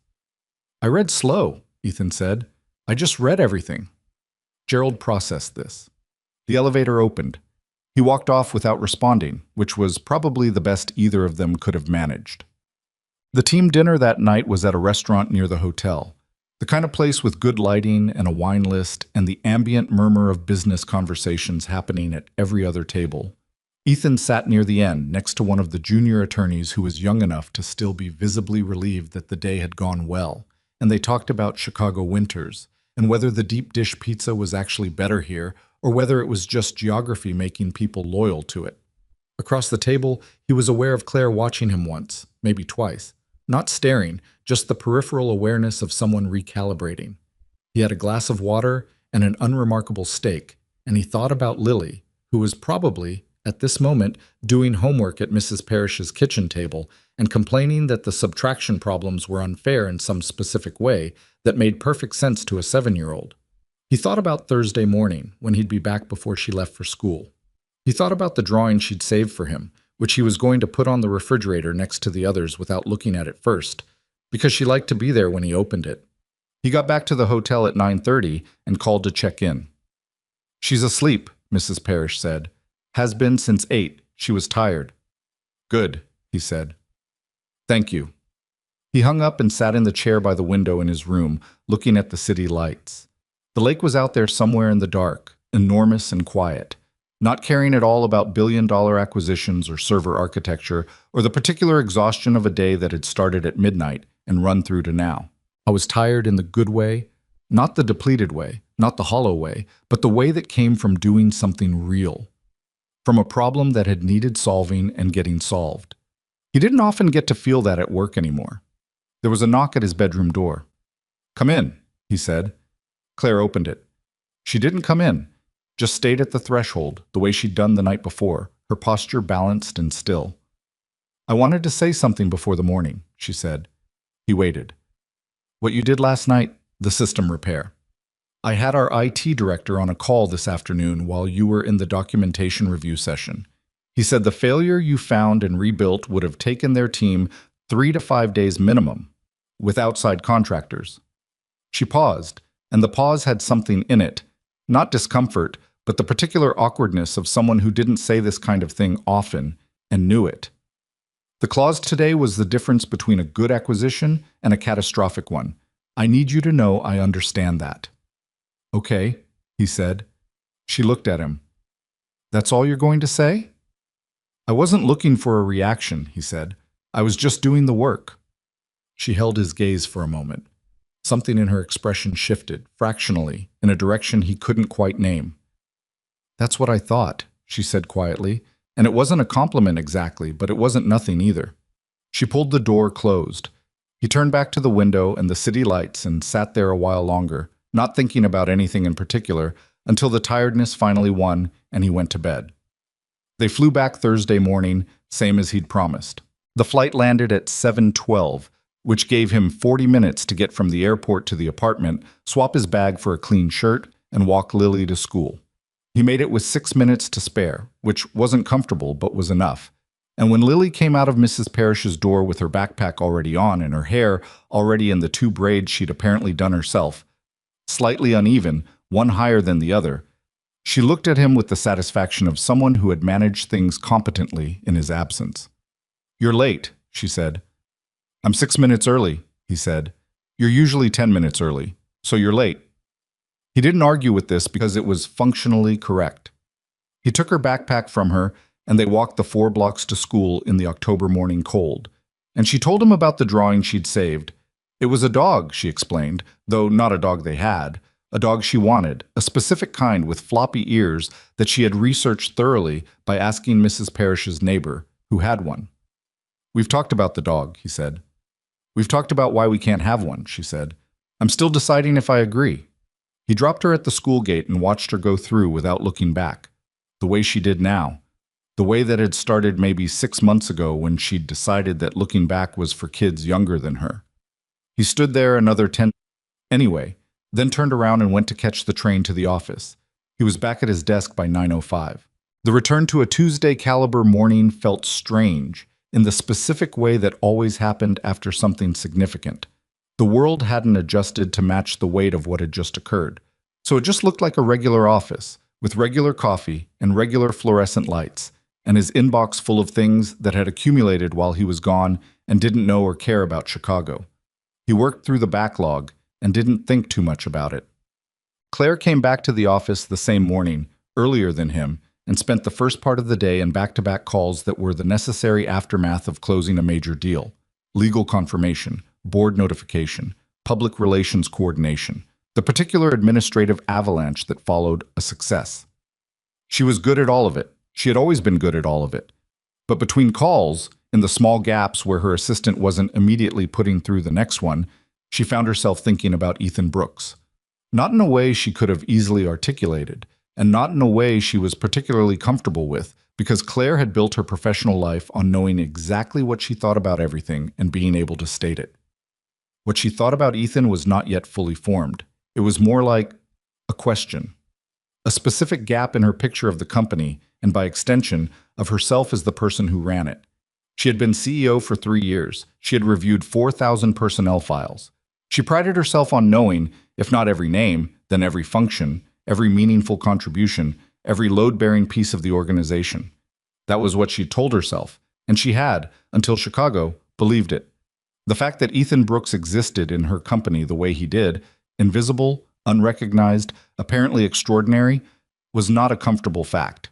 "I read slow," Ethan said. "I just read everything." Gerald processed this. The elevator opened. He walked off without responding, which was probably the best either of them could have managed. The team dinner that night was at a restaurant near the hotel, the kind of place with good lighting and a wine list and the ambient murmur of business conversations happening at every other table. Ethan sat near the end, next to one of the junior attorneys who was young enough to still be visibly relieved that the day had gone well, and they talked about Chicago winters, and whether the deep dish pizza was actually better here, or whether it was just geography making people loyal to it. Across the table, he was aware of Claire watching him once, maybe twice. Not staring, just the peripheral awareness of someone recalibrating. He had a glass of water and an unremarkable steak, and he thought about Lily, who was probably, at this moment, doing homework at Mrs. Parrish's kitchen table and complaining that the subtraction problems were unfair in some specific way that made perfect sense to a 7-year-old. He thought about Thursday morning, when he'd be back before she left for school. He thought about the drawing she'd saved for him, which he was going to put on the refrigerator next to the others without looking at it first, because she liked to be there when he opened it. He got back to the hotel at 9:30 and called to check in. "She's asleep," Mrs. Parrish said. "Has been since 8. She was tired." "Good," he said. "Thank you." He hung up and sat in the chair by the window in his room, looking at the city lights. The lake was out there somewhere in the dark, enormous and quiet, not caring at all about billion-dollar acquisitions or server architecture or the particular exhaustion of a day that had started at midnight and run through to now. I was tired in the good way, not the depleted way, not the hollow way, but the way that came from doing something real, from a problem that had needed solving and getting solved. He didn't often get to feel that at work anymore. There was a knock at his bedroom door. "Come in," he said. Claire opened it. She didn't come in, just stayed at the threshold, the way she'd done the night before, her posture balanced and still. "I wanted to say something before the morning," she said. He waited. "What you did last night, the system repair. I had our IT director on a call this afternoon while you were in the documentation review session. He said the failure you found and rebuilt would have taken their team 3 to 5 days minimum, with outside contractors." She paused, and the pause had something in it, not discomfort, but the particular awkwardness of someone who didn't say this kind of thing often and knew it. "The clause today was the difference between a good acquisition and a catastrophic one. I need you to know I understand that." "Okay," he said. She looked at him. "That's all you're going to say?" "I wasn't looking for a reaction," he said. "I was just doing the work." She held his gaze for a moment. Something in her expression shifted, fractionally, in a direction he couldn't quite name. "That's what I thought," she said quietly, and it wasn't a compliment exactly, but it wasn't nothing either. She pulled the door closed. He turned back to the window and the city lights and sat there a while longer, not thinking about anything in particular, until the tiredness finally won and he went to bed. They flew back Thursday morning, same as he'd promised. The flight landed at 7:12, which gave him 40 minutes to get from the airport to the apartment, swap his bag for a clean shirt, and walk Lily to school. He made it with 6 minutes to spare, which wasn't comfortable but was enough. And when Lily came out of Mrs. Parrish's door with her backpack already on and her hair already in the 2 braids she'd apparently done herself, slightly uneven, one higher than the other, she looked at him with the satisfaction of someone who had managed things competently in his absence. "You're late," she said. "I'm 6 minutes early," he said. "You're usually 10 minutes early, so you're late." He didn't argue with this because it was functionally correct. He took her backpack from her, and they walked the 4 blocks to school in the October morning cold. And she told him about the drawing she'd saved. It was a dog, she explained, though not a dog they had. A dog she wanted, a specific kind with floppy ears that she had researched thoroughly by asking Mrs. Parrish's neighbor, who had one. "We've talked about the dog," he said. "We've talked about why we can't have one," she said. "I'm still deciding if I agree." He dropped her at the school gate and watched her go through without looking back, the way she did now, the way that had started maybe 6 months ago when she'd decided that looking back was for kids younger than her. He stood there another 10 anyway, then turned around and went to catch the train to the office. He was back at his desk by 9:05. The return to a Tuesday caliber morning felt strange, in the specific way that always happened after something significant. The world hadn't adjusted to match the weight of what had just occurred, so it just looked like a regular office, with regular coffee and regular fluorescent lights, and his inbox full of things that had accumulated while he was gone and didn't know or care about Chicago. He worked through the backlog and didn't think too much about it. Claire came back to the office the same morning, earlier than him, and spent the first part of the day in back-to-back calls that were the necessary aftermath of closing a major deal: legal confirmation, board notification, public relations coordination, the particular administrative avalanche that followed a success. She was good at all of it. She had always been good at all of it. But between calls, in the small gaps where her assistant wasn't immediately putting through the next one, she found herself thinking about Ethan Brooks. Not in a way she could have easily articulated, and not in a way she was particularly comfortable with, because Claire had built her professional life on knowing exactly what she thought about everything and being able to state it. What she thought about Ethan was not yet fully formed. It was more like a question. A specific gap in her picture of the company, and by extension, of herself as the person who ran it. She had been CEO for 3 years. She had reviewed 4,000 personnel files. She prided herself on knowing, if not every name, then every function, every meaningful contribution, every load-bearing piece of the organization. That was what she told herself, and she had, until Chicago, believed it. The fact that Ethan Brooks existed in her company the way he did, invisible, unrecognized, apparently extraordinary, was not a comfortable fact.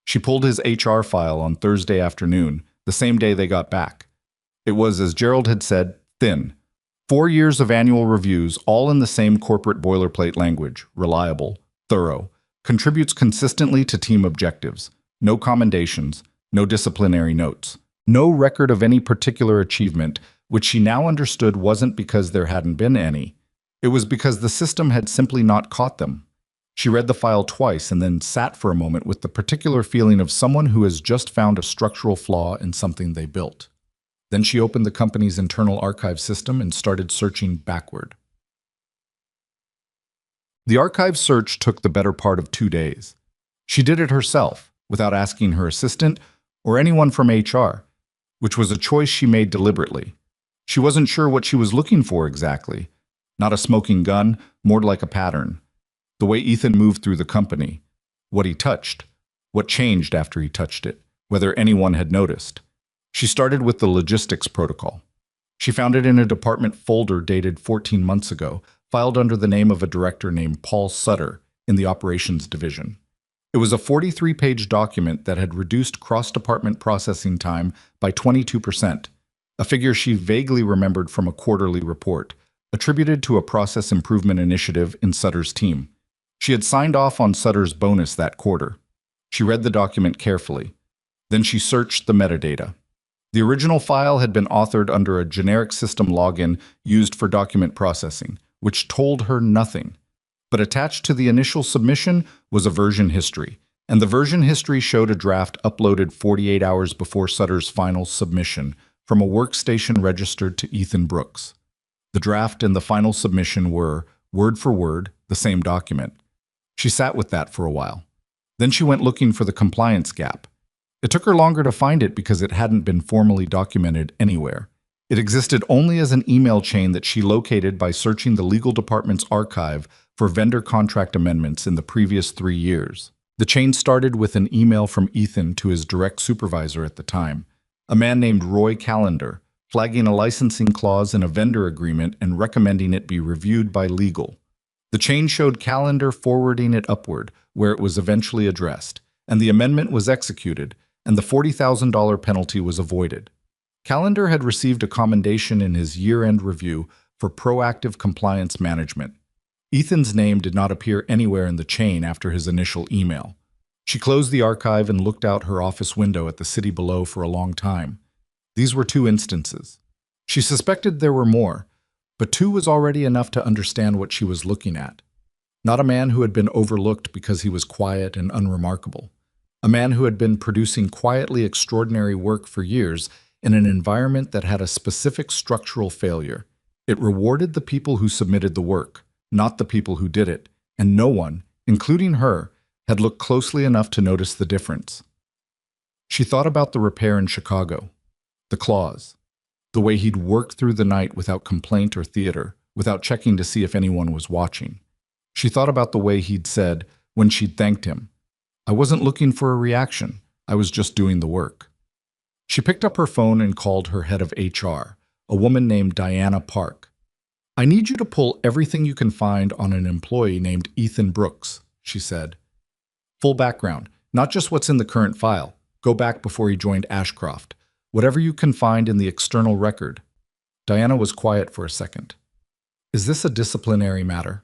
She pulled his HR file on Thursday afternoon, the same day they got back. It was, as Gerald had said, thin. 4 years of annual reviews, all in the same corporate boilerplate language, reliable, thorough, contributes consistently to team objectives, no commendations, no disciplinary notes, no record of any particular achievement, which she now understood wasn't because there hadn't been any. It was because the system had simply not caught them. She read the file twice and then sat for a moment with the particular feeling of someone who has just found a structural flaw in something they built. Then she opened the company's internal archive system and started searching backward. The archive search took the better part of 2 days. She did it herself, without asking her assistant or anyone from HR, which was a choice she made deliberately. She wasn't sure what she was looking for exactly. Not a smoking gun, more like a pattern. The way Ethan moved through the company, what he touched, what changed after he touched it, whether anyone had noticed. She started with the logistics protocol. She found it in a department folder dated 14 months ago, filed under the name of a director named Paul Sutter in the operations division. It was a 43-page document that had reduced cross-department processing time by 22%, a figure she vaguely remembered from a quarterly report, attributed to a process improvement initiative in Sutter's team. She had signed off on Sutter's bonus that quarter. She read the document carefully. Then she searched the metadata. The original file had been authored under a generic system login used for document processing, which told her nothing. But attached to the initial submission was a version history, and the version history showed a draft uploaded 48 hours before Sutter's final submission from a workstation registered to Ethan Brooks. The draft and the final submission were, word for word, the same document. She sat with that for a while. Then she went looking for the compliance gap. It took her longer to find it because it hadn't been formally documented anywhere. It existed only as an email chain that she located by searching the legal department's archive for vendor contract amendments in the previous 3 years. The chain started with an email from Ethan to his direct supervisor at the time, a man named Roy Callender, flagging a licensing clause in a vendor agreement and recommending it be reviewed by legal. The chain showed Callender forwarding it upward, where it was eventually addressed, and the amendment was executed, and the $40,000 penalty was avoided. Callender had received a commendation in his year-end review for proactive compliance management. Ethan's name did not appear anywhere in the chain after his initial email. She closed the archive and looked out her office window at the city below for a long time. These were 2 instances. She suspected there were more, but 2 was already enough to understand what she was looking at. Not a man who had been overlooked because he was quiet and unremarkable. A man who had been producing quietly extraordinary work for years in an environment that had a specific structural failure. It rewarded the people who submitted the work, not the people who did it, and no one, including her, had looked closely enough to notice the difference. She thought about the repair in Chicago, the clause, the way he'd worked through the night without complaint or theater, without checking to see if anyone was watching. She thought about the way he'd said, when she'd thanked him, "I wasn't looking for a reaction, I was just doing the work." She picked up her phone and called her head of HR, a woman named Diana Park. "I need you to pull everything you can find on an employee named Ethan Brooks," she said. "Full background, not just what's in the current file. Go back before he joined Ashcroft. Whatever you can find in the external record." Diana was quiet for a second. "Is this a disciplinary matter?"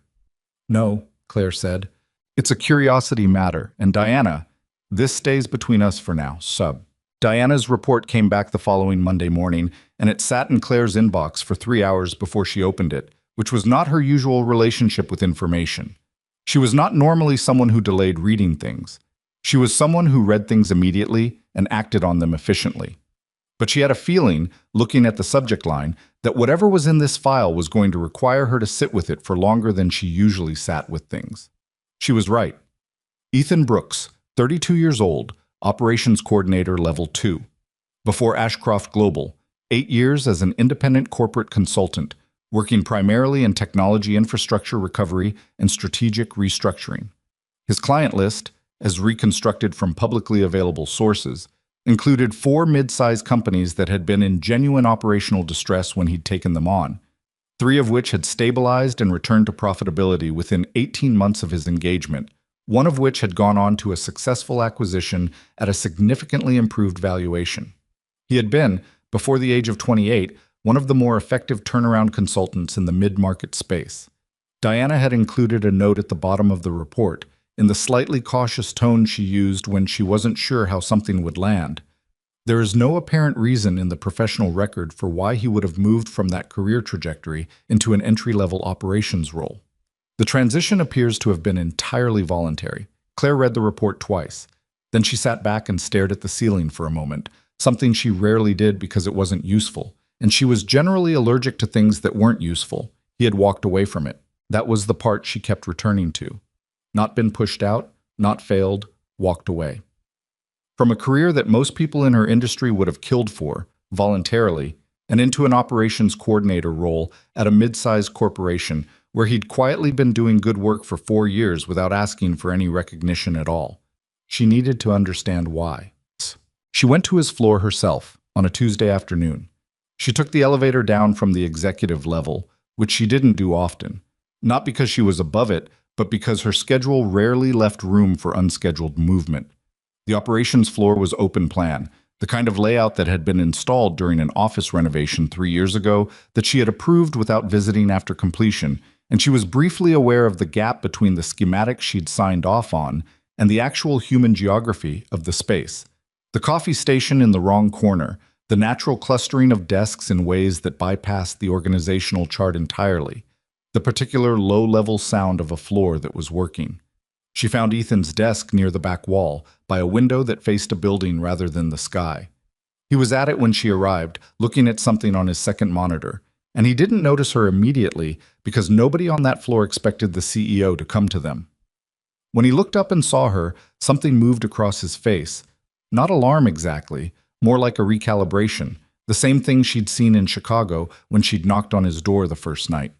"No," Claire said. "It's a curiosity matter, and Diana, this stays between us for now, sub." Diana's report came back the following Monday morning, and it sat in Claire's inbox for 3 hours before she opened it, which was not her usual relationship with information. She was not normally someone who delayed reading things. She was someone who read things immediately and acted on them efficiently. But she had a feeling, looking at the subject line, that whatever was in this file was going to require her to sit with it for longer than she usually sat with things. She was right. Ethan Brooks, 32 years old, Operations Coordinator Level 2. Before Ashcroft Global, 8 years as an independent corporate consultant, working primarily in technology infrastructure recovery and strategic restructuring. His client list, as reconstructed from publicly available sources, included 4 mid-sized companies that had been in genuine operational distress when he'd taken them on, 3 of which had stabilized and returned to profitability within 18 months of his engagement, one of which had gone on to a successful acquisition at a significantly improved valuation. He had been, before the age of 28, one of the more effective turnaround consultants in the mid-market space. Diana had included a note at the bottom of the report, in the slightly cautious tone she used when she wasn't sure how something would land. There is no apparent reason in the professional record for why he would have moved from that career trajectory into an entry-level operations role. The transition appears to have been entirely voluntary. Claire read the report twice. Then she sat back and stared at the ceiling for a moment, something she rarely did because it wasn't useful, and she was generally allergic to things that weren't useful. He had walked away from it. That was the part she kept returning to. Not been pushed out, not failed, walked away. From a career that most people in her industry would have killed for, voluntarily, and into an operations coordinator role at a mid-sized corporation where he'd quietly been doing good work for 4 years without asking for any recognition at all. She needed to understand why. She went to his floor herself on a Tuesday afternoon. She took the elevator down from the executive level, which she didn't do often, not because she was above it, but because her schedule rarely left room for unscheduled movement. The operations floor was open plan, the kind of layout that had been installed during an office renovation 3 years ago that she had approved without visiting after completion, and she was briefly aware of the gap between the schematic she'd signed off on and the actual human geography of the space. The coffee station in the wrong corner, the natural clustering of desks in ways that bypassed the organizational chart entirely, the particular low-level sound of a floor that was working. She found Ethan's desk near the back wall, by a window that faced a building rather than the sky. He was at it when she arrived, looking at something on his second monitor, and he didn't notice her immediately because nobody on that floor expected the CEO to come to them. When he looked up and saw her, something moved across his face. Not alarm exactly, more like a recalibration, the same thing she'd seen in Chicago when she'd knocked on his door the first night.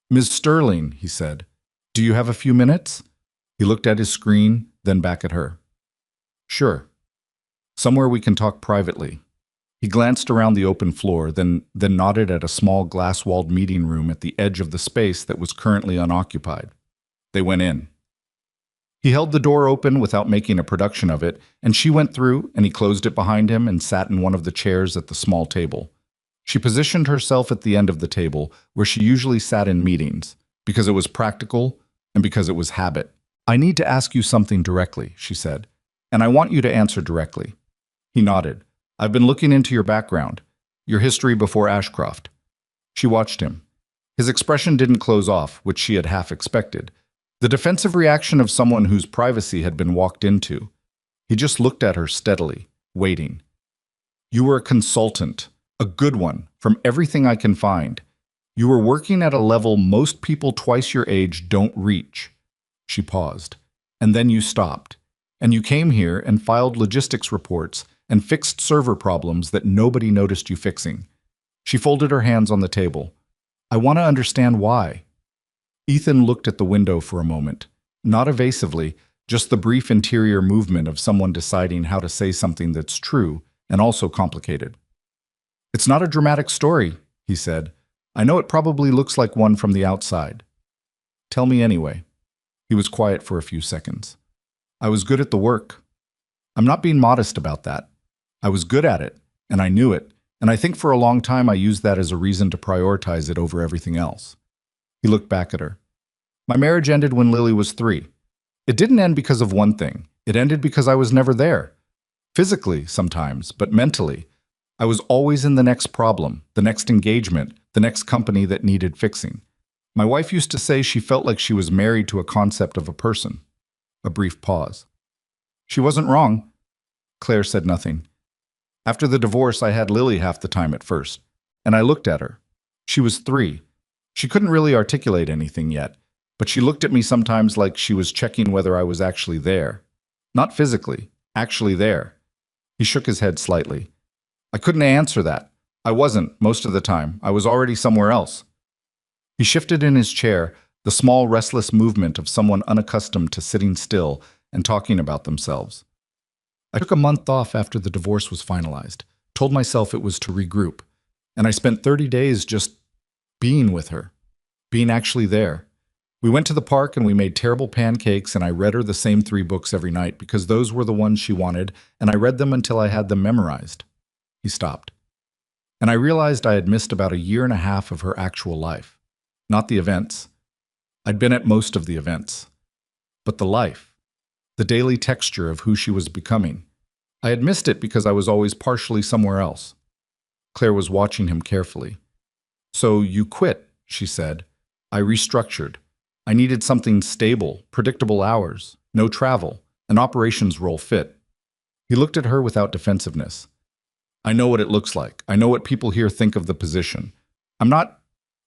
"Ms. Sterling," he said, "do you have a few minutes?" He looked at his screen, then back at her. "Sure. Somewhere we can talk privately." He glanced around the open floor, then nodded at a small glass-walled meeting room at the edge of the space that was currently unoccupied. They went in. He held the door open without making a production of it, and she went through, and he closed it behind him and sat in one of the chairs at the small table. She positioned herself at the end of the table, where she usually sat in meetings, because it was practical and because it was habit. "I need to ask you something directly," she said, "and I want you to answer directly." He nodded. "I've been looking into your background, your history before Ashcroft." She watched him. His expression didn't close off, which she had half expected. The defensive reaction of someone whose privacy had been walked into. He just looked at her steadily, waiting. "You were a consultant, a good one, from everything I can find. You were working at a level most people twice your age don't reach." She paused. "And then you stopped. And you came here and filed logistics reports and fixed server problems that nobody noticed you fixing." She folded her hands on the table. "I want to understand why." Ethan looked at the window for a moment. Not evasively, just the brief interior movement of someone deciding how to say something that's true and also complicated. "It's not a dramatic story," he said. "I know it probably looks like one from the outside. Tell me anyway." He was quiet for a few seconds. "I was good at the work. I'm not being modest about that. I was good at it, and I knew it, and I think for a long time I used that as a reason to prioritize it over everything else." He looked back at her. "My marriage ended when Lily was 3. It didn't end because of one thing. It ended because I was never there. Physically, sometimes, but mentally. I was always in the next problem, the next engagement, the next company that needed fixing. My wife used to say she felt like she was married to a concept of a person." A brief pause. "She wasn't wrong." Claire said nothing. "After the divorce, I had Lily half the time at first, and I looked at her. She was 3. She couldn't really articulate anything yet, but she looked at me sometimes like she was checking whether I was actually there. Not physically, actually there." He shook his head slightly. "I couldn't answer that. I wasn't, most of the time. I was already somewhere else." He shifted in his chair, the small, restless movement of someone unaccustomed to sitting still and talking about themselves. "I took a month off after the divorce was finalized, told myself it was to regroup, and I spent 30 days just being with her, being actually there. We went to the park and we made terrible pancakes, and I read her the same 3 books every night because those were the ones she wanted, and I read them until I had them memorized." He stopped. "And I realized I had missed about a year and a half of her actual life. Not the events. I'd been at most of the events. But the life. The daily texture of who she was becoming. I had missed it because I was always partially somewhere else." Claire was watching him carefully. "So you quit," she said. "I restructured. I needed something stable, predictable hours, no travel, an operations role fit." He looked at her without defensiveness. "I know what it looks like. I know what people here think of the position. I'm not...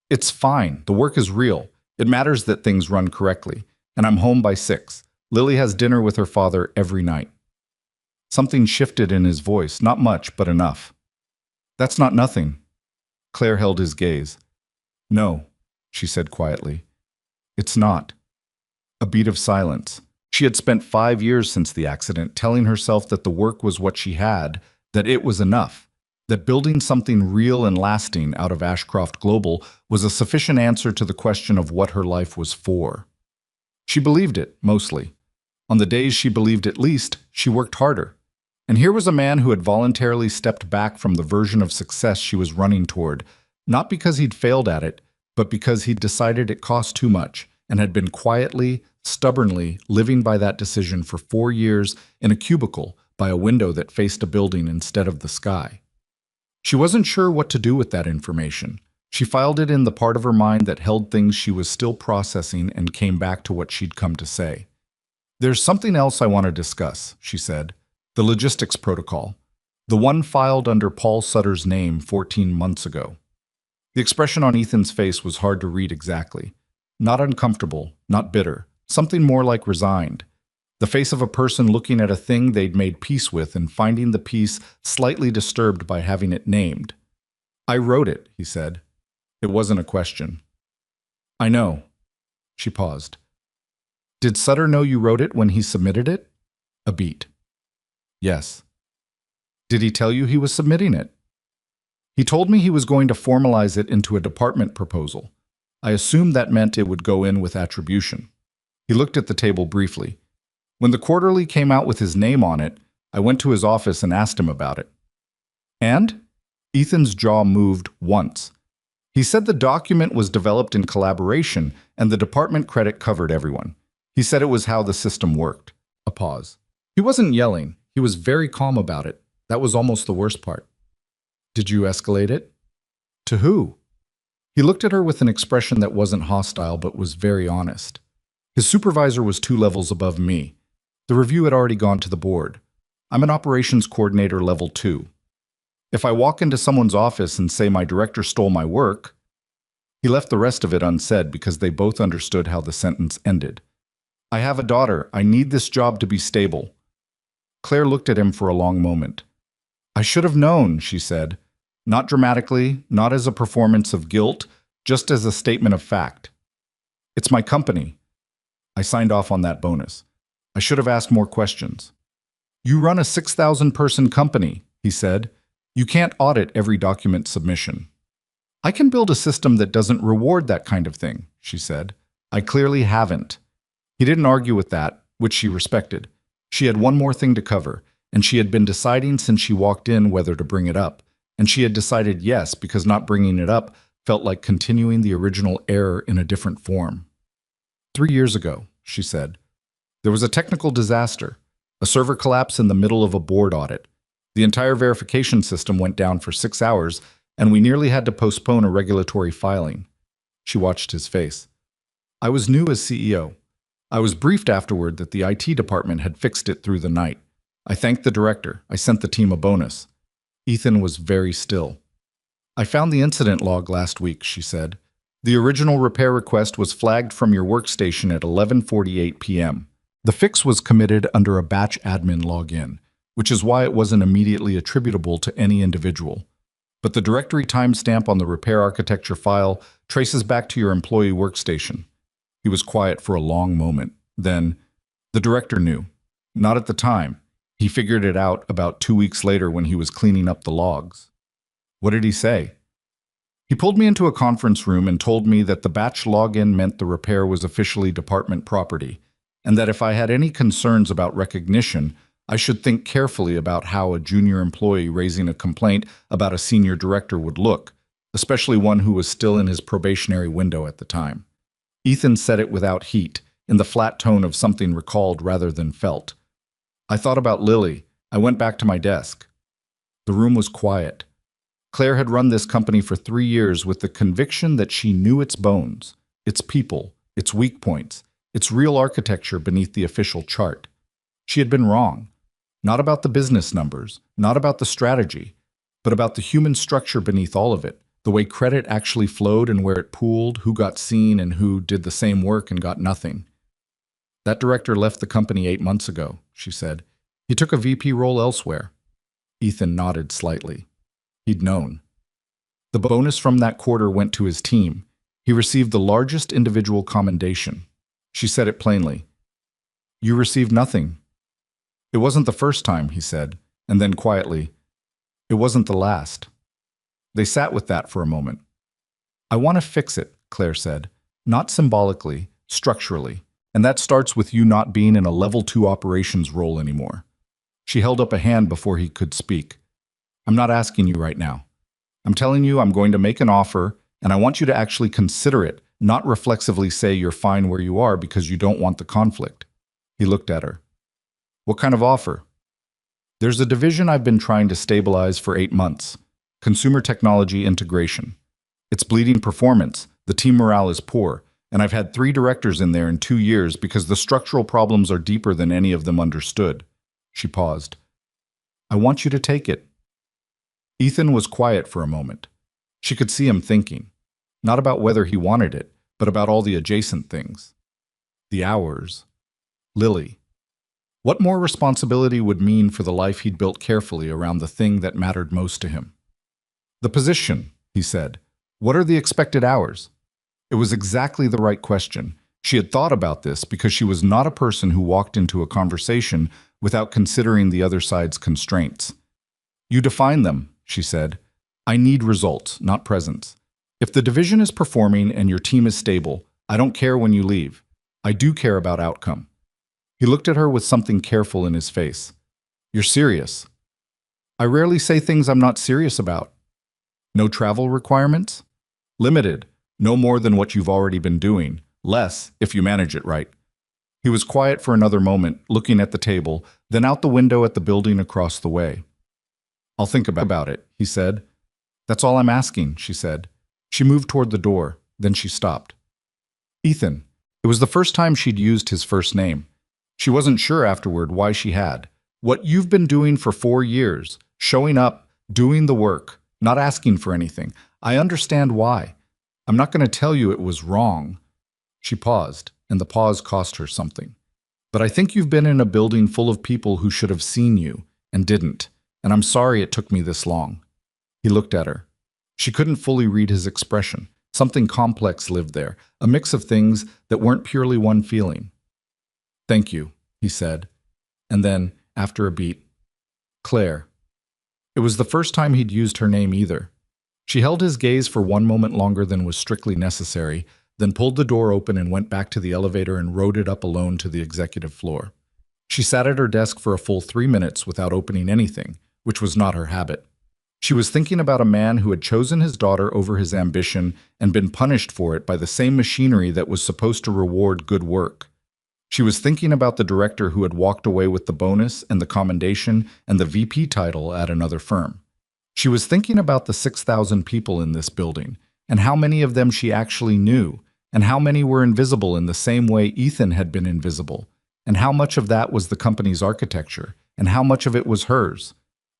It's fine. The work is real. It matters that things run correctly. And I'm home by 6. Lily has dinner with her father every night." Something shifted in his voice, not much, but enough. "That's not nothing." Claire held his gaze. "No," she said quietly. "It's not." A beat of silence. She had spent 5 years since the accident telling herself that the work was what she had, that it was enough, that building something real and lasting out of Ashcroft Global was a sufficient answer to the question of what her life was for. She believed it, mostly. On the days she believed it least, she worked harder. And here was a man who had voluntarily stepped back from the version of success she was running toward, not because he'd failed at it, but because he'd decided it cost too much and had been quietly, stubbornly living by that decision for 4 years in a cubicle by a window that faced a building instead of the sky. She wasn't sure what to do with that information. She filed it in the part of her mind that held things she was still processing and came back to what she'd come to say. "There's something else I want to discuss," she said. "The logistics protocol. The one filed under Paul Sutter's name 14 months ago." The expression on Ethan's face was hard to read exactly. Not uncomfortable, not bitter, something more like resigned. The face of a person looking at a thing they'd made peace with and finding the peace slightly disturbed by having it named. "I wrote it," he said. It wasn't a question. "I know." She paused. "Did Sutter know you wrote it when he submitted it?" A beat. "Yes." "Did he tell you he was submitting it?" "He told me he was going to formalize it into a department proposal. I assumed that meant it would go in with attribution." He looked at the table briefly. "When the quarterly came out with his name on it, I went to his office and asked him about it." "And?" Ethan's jaw moved once. "He said the document was developed in collaboration and the department credit covered everyone. He said it was how the system worked." A pause. He wasn't yelling. He was very calm about it. That was almost the worst part. "Did you escalate it?" "To who?" He looked at her with an expression that wasn't hostile but was very honest. "His supervisor was 2 levels above me. The review had already gone to the board. I'm an operations coordinator level 2. If I walk into someone's office and say my director stole my work..." He left the rest of it unsaid because they both understood how the sentence ended. "I have a daughter. I need this job to be stable." Claire looked at him for a long moment. "I should have known," she said. Not dramatically, not as a performance of guilt, just as a statement of fact. "It's my company. I signed off on that bonus. I should have asked more questions." "You run a 6,000-person company," he said. "You can't audit every document submission." "I can build a system that doesn't reward that kind of thing," she said. "I clearly haven't." He didn't argue with that, which she respected. She had one more thing to cover, and she had been deciding since she walked in whether to bring it up. And she had decided yes, because not bringing it up felt like continuing the original error in a different form. 3 years ago," she said, "there was a technical disaster, a server collapse in the middle of a board audit. The entire verification system went down for 6 hours, and we nearly had to postpone a regulatory filing." She watched his face. "I was new as CEO. I was briefed afterward that the IT department had fixed it through the night. I thanked the director. I sent the team a bonus." Ethan was very still. "I found the incident log last week," she said. "The original repair request was flagged from your workstation at 11:48 p.m. The fix was committed under a batch admin login, which is why it wasn't immediately attributable to any individual. But the directory timestamp on the repair architecture file traces back to your employee workstation." He was quiet for a long moment. Then, "The director knew. Not at the time. He figured it out about 2 weeks later when he was cleaning up the logs." "What did he say?" "He pulled me into a conference room and told me that the batch login meant the repair was officially department property, and that if I had any concerns about recognition, I should think carefully about how a junior employee raising a complaint about a senior director would look, especially one who was still in his probationary window at the time." Ethan said it without heat, in the flat tone of something recalled rather than felt. "I thought about Lily. I went back to my desk." The room was quiet. Claire had run this company for 3 years with the conviction that she knew its bones, its people, its weak points, its real architecture beneath the official chart. She had been wrong. Not about the business numbers, not about the strategy, but about the human structure beneath all of it, the way credit actually flowed and where it pooled, who got seen and who did the same work and got nothing. "That director left the company 8 months ago," she said. "He took a VP role elsewhere." Ethan nodded slightly. He'd known. The bonus from that quarter went to his team. He received the largest individual commendation. She said it plainly. "You received nothing." "It wasn't the first time," he said, and then quietly, "It wasn't the last." They sat with that for a moment. "I want to fix it," Claire said. "Not symbolically, structurally. And that starts with you not being in a level 2 operations role anymore." She held up a hand before he could speak. I'm not asking you right now. I'm telling you I'm going to make an offer, and I want you to actually consider it, not reflexively say you're fine where you are because you don't want the conflict. He looked at her. What kind of offer? There's a division I've been trying to stabilize for 8 months. Consumer technology integration. It's bleeding performance. The team morale is poor, and I've had 3 directors in there in 2 years because the structural problems are deeper than any of them understood. She paused. I want you to take it. Ethan was quiet for a moment. She could see him thinking, not about whether he wanted it, but about all the adjacent things. The hours. Lily. What more responsibility would mean for the life he'd built carefully around the thing that mattered most to him? The position, he said. What are the expected hours? It was exactly the right question. She had thought about this because she was not a person who walked into a conversation without considering the other side's constraints. You define them, she said. I need results, not presence. If the division is performing and your team is stable, I don't care when you leave. I do care about outcome. He looked at her with something careful in his face. You're serious. I rarely say things I'm not serious about. No travel requirements? Limited. No more than what you've already been doing. Less, if you manage it right. He was quiet for another moment, looking at the table, then out the window at the building across the way. I'll think about it, he said. That's all I'm asking, she said. She moved toward the door, then she stopped. Ethan. It was the first time she'd used his first name. She wasn't sure afterward why she had. What you've been doing for 4 years, showing up, doing the work, not asking for anything. I understand why. I'm not going to tell you it was wrong. She paused, and the pause cost her something. But I think you've been in a building full of people who should have seen you, and didn't, and I'm sorry it took me this long. He looked at her. She couldn't fully read his expression. Something complex lived there, a mix of things that weren't purely one feeling. Thank you, he said. And then, after a beat, Claire. It was the first time he'd used her name either. She held his gaze for 1 moment longer than was strictly necessary, then pulled the door open and went back to the elevator and rode it up alone to the executive floor. She sat at her desk for a full 3 minutes without opening anything, which was not her habit. She was thinking about a man who had chosen his daughter over his ambition and been punished for it by the same machinery that was supposed to reward good work. She was thinking about the director who had walked away with the bonus and the commendation and the VP title at another firm. She was thinking about the 6,000 people in this building, and how many of them she actually knew, and how many were invisible in the same way Ethan had been invisible, and how much of that was the company's architecture, and how much of it was hers.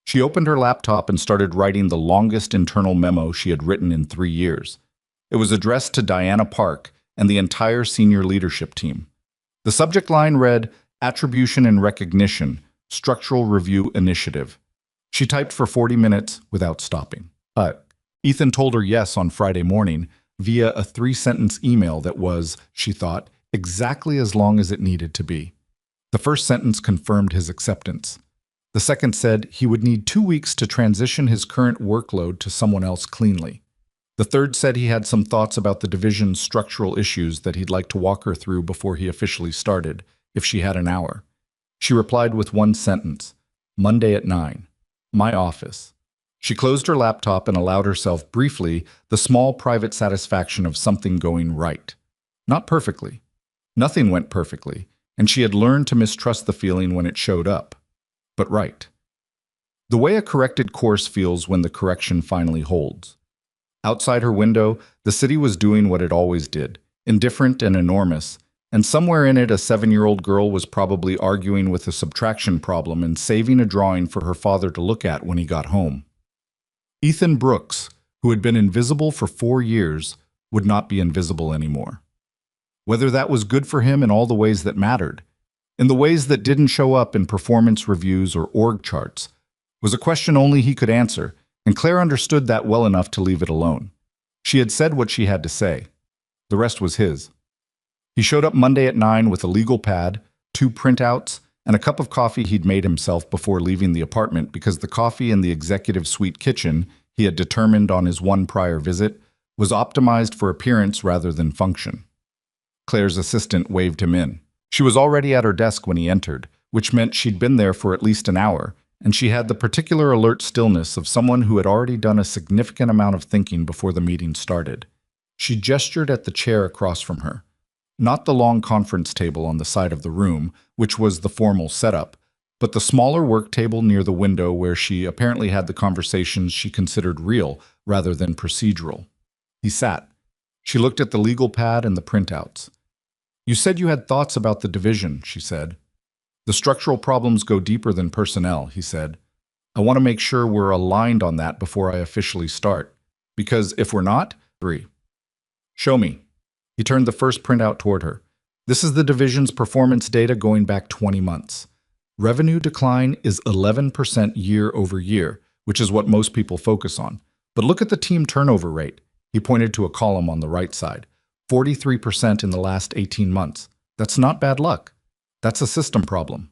She opened her laptop and started writing the longest internal memo she had written in 3 years. It was addressed to Diana Park and the entire senior leadership team. The subject line read, Attribution and Recognition, Structural Review Initiative. She typed for 40 minutes without stopping. Ethan told her yes on Friday morning via a 3-sentence email that was, she thought, exactly as long as it needed to be. The first sentence confirmed his acceptance. The second said he would need 2 weeks to transition his current workload to someone else cleanly. The third said he had some thoughts about the division's structural issues that he'd like to walk her through before he officially started, if she had an hour. She replied with 1 sentence, Monday at 9. My office. She closed her laptop and allowed herself briefly the small private satisfaction of something going right. Not perfectly. Nothing went perfectly, and she had learned to mistrust the feeling when it showed up. But right. The way a corrected course feels when the correction finally holds. Outside her window, the city was doing what it always did, indifferent and enormous, and somewhere in it a 7-year-old girl was probably arguing with a subtraction problem and saving a drawing for her father to look at when he got home. Ethan Brooks, who had been invisible for 4 years, would not be invisible anymore. Whether that was good for him in all the ways that mattered, in the ways that didn't show up in performance reviews or org charts, was a question only he could answer, and Claire understood that well enough to leave it alone. She had said what she had to say. The rest was his. He showed up Monday at 9 with a legal pad, 2 printouts, and a cup of coffee he'd made himself before leaving the apartment because the coffee in the executive suite kitchen, he had determined on his one prior visit, was optimized for appearance rather than function. Claire's assistant waved him in. She was already at her desk when he entered, which meant she'd been there for at least an hour, and she had the particular alert stillness of someone who had already done a significant amount of thinking before the meeting started. She gestured at the chair across from her. Not the long conference table on the side of the room, which was the formal setup, but the smaller work table near the window where she apparently had the conversations she considered real rather than procedural. He sat. She looked at the legal pad and the printouts. "You said you had thoughts about the division," she said. "The structural problems go deeper than personnel," he said. "I want to make sure we're aligned on that before I officially start. Because if we're not, 3. Show me." He turned the first printout toward her. "This is the division's performance data going back 20 months. Revenue decline is 11% year over year, which is what most people focus on. But look at the team turnover rate." He pointed to a column on the right side. 43% in the last 18 months. That's not bad luck. That's a system problem.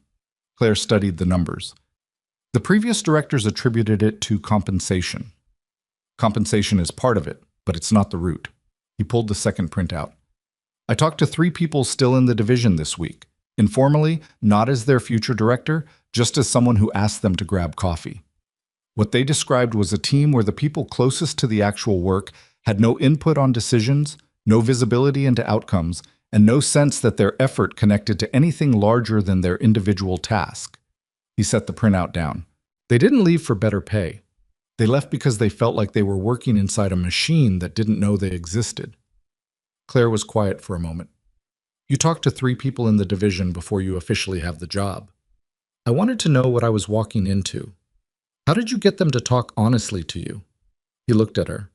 Claire studied the numbers. The previous directors attributed it to compensation. Compensation is part of it, but it's not the root. He pulled the second printout. "I talked to 3 people still in the division this week. Informally, not as their future director, just as someone who asked them to grab coffee. What they described was a team where the people closest to the actual work had no input on decisions, no visibility into outcomes, and no sense that their effort connected to anything larger than their individual task." He set the printout down. "They didn't leave for better pay. They left because they felt like they were working inside a machine that didn't know they existed." Claire was quiet for a moment. "You talked to 3 people in the division before you officially have the job. I wanted to know what I was walking into. How did you get them to talk honestly to you?" He looked at her.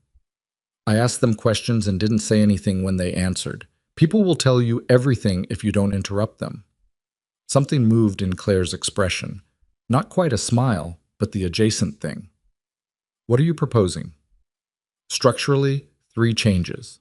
"I asked them questions and didn't say anything when they answered. People will tell you everything if you don't interrupt them." Something moved in Claire's expression. Not quite a smile, but the adjacent thing. "What are you proposing?" "Structurally, 3 changes."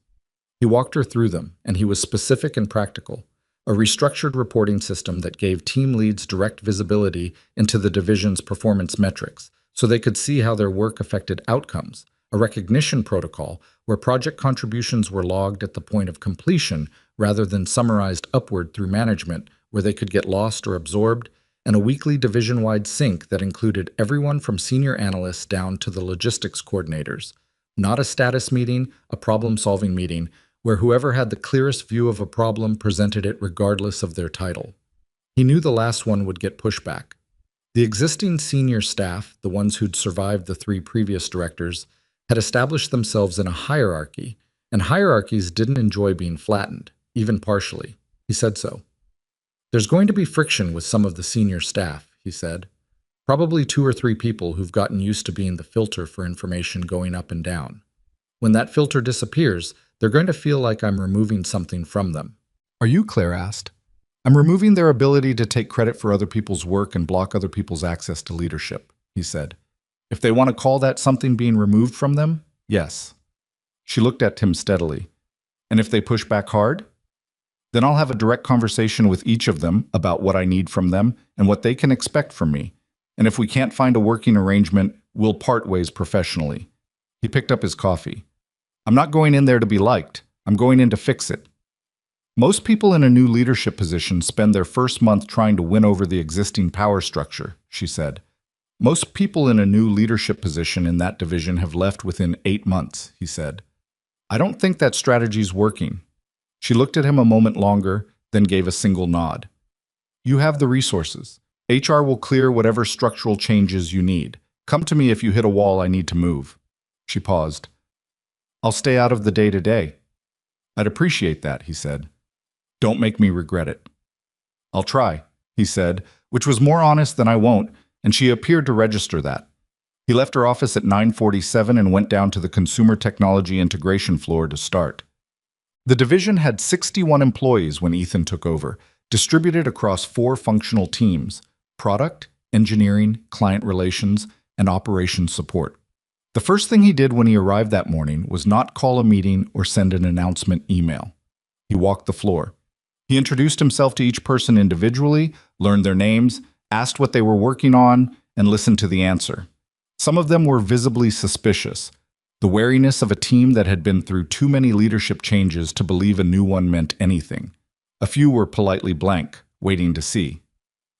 He walked her through them, and he was specific and practical. A restructured reporting system that gave team leads direct visibility into the division's performance metrics, so they could see how their work affected outcomes. A recognition protocol where project contributions were logged at the point of completion rather than summarized upward through management where they could get lost or absorbed, and a weekly division-wide sync that included everyone from senior analysts down to the logistics coordinators. Not a status meeting, a problem-solving meeting, where whoever had the clearest view of a problem presented it regardless of their title. He knew the last one would get pushback. The existing senior staff, the ones who'd survived the 3 previous directors, had established themselves in a hierarchy, and hierarchies didn't enjoy being flattened, even partially. He said so. "There's going to be friction with some of the senior staff," he said. "Probably 2 or 3 people who've gotten used to being the filter for information going up and down. When that filter disappears, they're going to feel like I'm removing something from them." "Are you?" Claire asked. "I'm removing their ability to take credit for other people's work and block other people's access to leadership," he said. "If they want to call that something being removed from them, yes." She looked at Tim steadily. "And if they push back hard? Then I'll have a direct conversation with each of them about what I need from them and what they can expect from me. And if we can't find a working arrangement, we'll part ways professionally." He picked up his coffee. "I'm not going in there to be liked. I'm going in to fix it." Most people in a new leadership position spend their first month trying to win over the existing power structure, she said. "Most people in a new leadership position in that division have left within 8 months," he said. "I don't think that strategy's working." She looked at him a moment longer, then gave a single nod. "You have the resources. HR will clear whatever structural changes you need. Come to me if you hit a wall I need to move." She paused. "I'll stay out of the day-to-day." "I'd appreciate that," he said. "Don't make me regret it." "I'll try," he said, which was more honest than "I won't," and she appeared to register that. He left her office at 9:47 and went down to the consumer technology integration floor to start. The division had 61 employees when Ethan took over, distributed across 4 functional teams: product, engineering, client relations, and operations support. The first thing he did when he arrived that morning was not call a meeting or send an announcement email. He walked the floor. He introduced himself to each person individually, learned their names, asked what they were working on, and listened to the answer. Some of them were visibly suspicious, the wariness of a team that had been through too many leadership changes to believe a new one meant anything. A few were politely blank, waiting to see.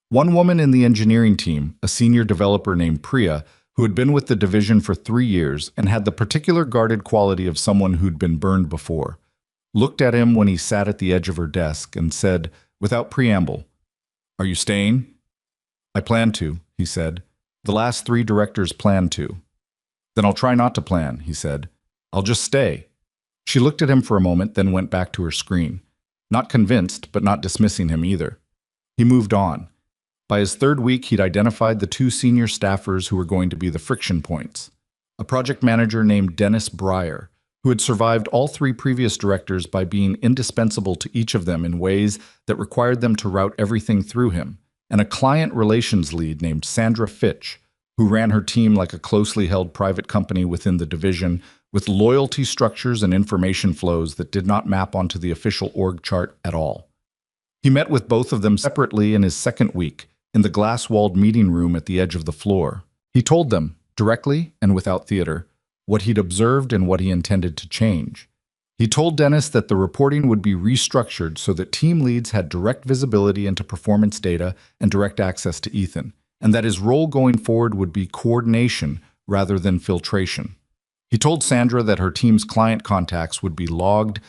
One woman in the engineering team, a senior developer named Priya, who had been with the division for 3 years and had the particular guarded quality of someone who'd been burned before, looked at him when he sat at the edge of her desk and said, without preamble, "Are you staying?" "I plan to," he said. "The last 3 directors planned to." "Then I'll try not to plan," he said. "I'll just stay." She looked at him for a moment, then went back to her screen. Not convinced, but not dismissing him either. He moved on. By his 3rd week, he'd identified the 2 senior staffers who were going to be the friction points. A project manager named Dennis Breyer, who had survived all 3 previous directors by being indispensable to each of them in ways that required them to route everything through him, and a client relations lead named Sandra Fitch, who ran her team like a closely held private company within the division, with loyalty structures and information flows that did not map onto the official org chart at all. He met with both of them separately in his 2nd week, in the glass-walled meeting room at the edge of the floor. He told them, directly and without theater, what he'd observed and what he intended to change. He told Dennis that the reporting would be restructured so that team leads had direct visibility into performance data and direct access to Ethan, and that his role going forward would be coordination rather than filtration. He told Sandra that her team's client contacts would be logged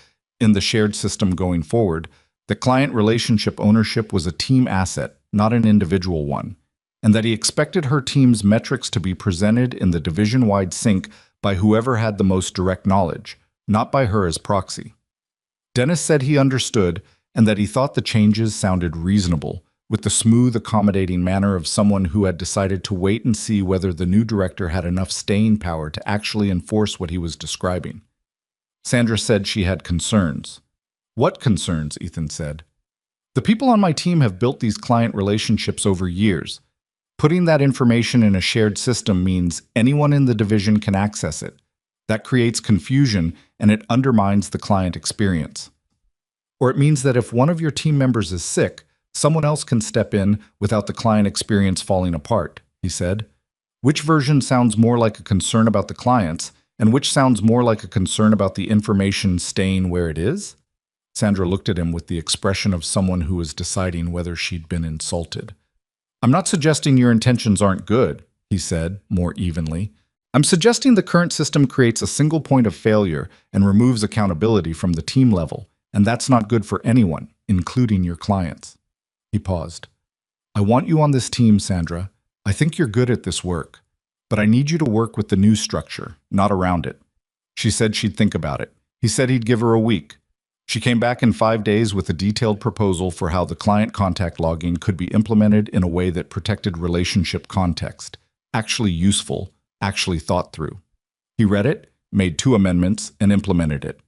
in the shared system going forward, that client relationship ownership was a team asset, not an individual one, and that he expected her team's metrics to be presented in the division-wide sync by whoever had the most direct knowledge, not by her as proxy. Dennis said he understood and that he thought the changes sounded reasonable, with the smooth, accommodating manner of someone who had decided to wait and see whether the new director had enough staying power to actually enforce what he was describing. Sandra said she had concerns. "What concerns?" Ethan said. "The people on my team have built these client relationships over years. Putting that information in a shared system means anyone in the division can access it. That creates confusion and it undermines the client experience. Or it means that if one of your team members is sick, someone else can step in without the client experience falling apart," he said. "Which version sounds more like a concern about the clients, and which sounds more like a concern about the information staying where it is?" Sandra looked at him with the expression of someone who was deciding whether she'd been insulted. "I'm not suggesting your intentions aren't good," he said, more evenly. "I'm suggesting the current system creates a single point of failure and removes accountability from the team level, and that's not good for anyone, including your clients." He paused. "I want you on this team, Sandra. I think you're good at this work. But I need you to work with the new structure, not around it." She said she'd think about it. He said he'd give her a week. She came back in 5 days with a detailed proposal for how the client contact logging could be implemented in a way that protected relationship context, actually useful, actually thought through. He read it, made 2 amendments, and implemented it.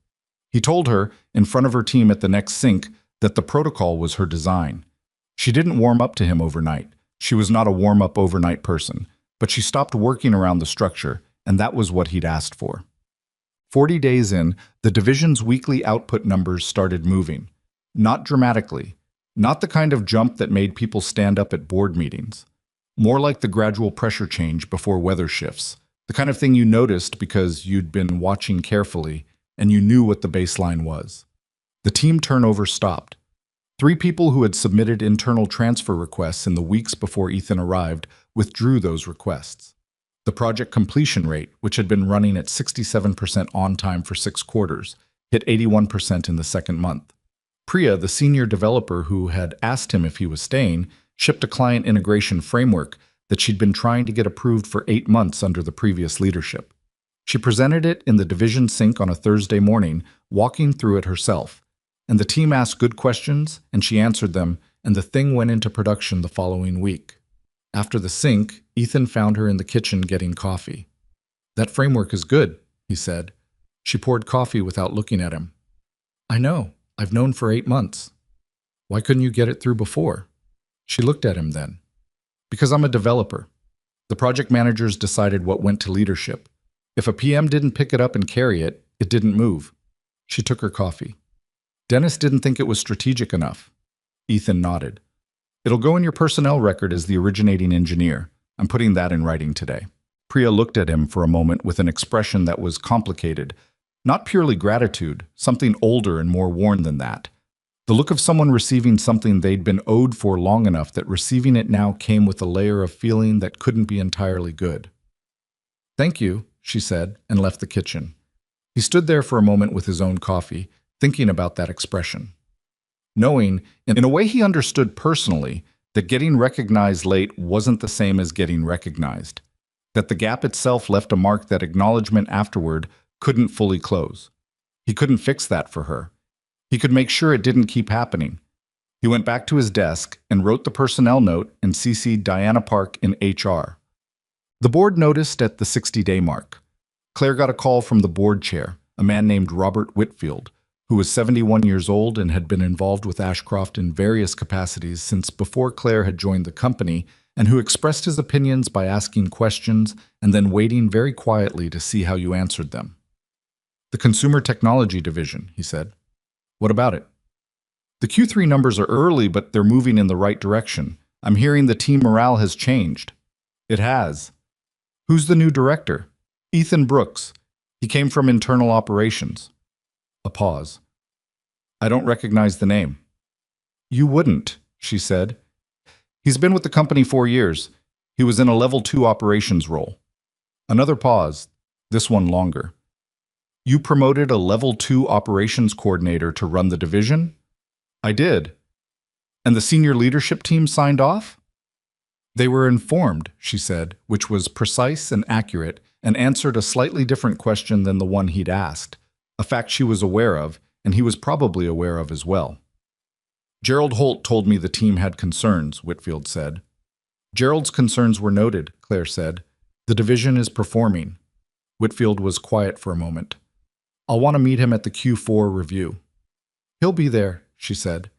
He told her, in front of her team at the next sync, that the protocol was her design. She didn't warm up to him overnight. She was not a warm-up overnight person, but she stopped working around the structure, and that was what he'd asked for. 40 days in, the division's weekly output numbers started moving. Not dramatically. Not the kind of jump that made people stand up at board meetings. More like the gradual pressure change before weather shifts. The kind of thing you noticed because you'd been watching carefully and you knew what the baseline was. The team turnover stopped. 3 people who had submitted internal transfer requests in the weeks before Ethan arrived withdrew those requests. The project completion rate, which had been running at 67% on time for 6 quarters, hit 81% in the 2nd month. Priya, the senior developer who had asked him if he was staying, shipped a client integration framework that she'd been trying to get approved for 8 months under the previous leadership. She presented it in the division sync on a Thursday morning, walking through it herself. And the team asked good questions, and she answered them, and the thing went into production the following week. After the sync, Ethan found her in the kitchen getting coffee. "That framework is good," he said. She poured coffee without looking at him. "I know. I've known for 8 months. Why couldn't you get it through before?" She looked at him then. "Because I'm a developer. The project managers decided what went to leadership. If a PM didn't pick it up and carry it, it didn't move." She took her coffee. "Dennis didn't think it was strategic enough." Ethan nodded. "It'll go in your personnel record as the originating engineer. I'm putting that in writing today." Priya looked at him for a moment with an expression that was complicated. Not purely gratitude, something older and more worn than that. The look of someone receiving something they'd been owed for long enough that receiving it now came with a layer of feeling that couldn't be entirely good. "Thank you," she said, and left the kitchen. He stood there for a moment with his own coffee, thinking about that expression. Knowing, in a way he understood personally, that getting recognized late wasn't the same as getting recognized. That the gap itself left a mark that acknowledgement afterward couldn't fully close. He couldn't fix that for her. He could make sure it didn't keep happening. He went back to his desk and wrote the personnel note and CC'd Diana Park in HR. The board noticed at the 60-day mark. Claire got a call from the board chair, a man named Robert Whitfield, who was 71 years old and had been involved with Ashcroft in various capacities since before Claire had joined the company, and who expressed his opinions by asking questions and then waiting very quietly to see how you answered them. "The Consumer Technology Division," he said. "What about it?" "The Q3 numbers are early, but they're moving in the right direction. I'm hearing the team morale has changed." "It has." "Who's the new director?" "Ethan Brooks. He came from internal operations." A pause. "I don't recognize the name." "You wouldn't," she said. "He's been with the company 4 years. He was in a level 2 operations role." Another pause, this one longer. "You promoted a level 2 operations coordinator to run the division?" "I did." "And the senior leadership team signed off?" "They were informed," she said, which was precise and accurate, and answered a slightly different question than the one he'd asked, a fact she was aware of, and he was probably aware of as well. "Gerald Holt told me the team had concerns," Whitfield said. "Gerald's concerns were noted," Claire said. "The division is performing." Whitfield was quiet for a moment. "I'll want to meet him at the Q4 review." "He'll be there," she said.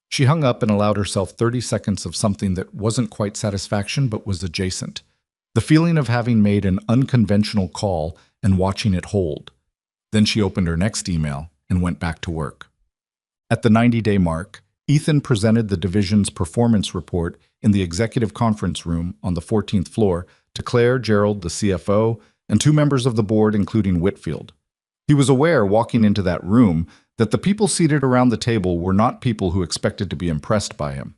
She hung up and allowed herself 30 seconds of something that wasn't quite satisfaction but was adjacent. The feeling of having made an unconventional call and watching it hold. Then she opened her next email and went back to work. At the 90-day mark, Ethan presented the division's performance report in the executive conference room on the 14th floor to Claire, Gerald, the CFO, and 2 members of the board, including Whitfield. He was aware, walking into that room, that the people seated around the table were not people who expected to be impressed by him.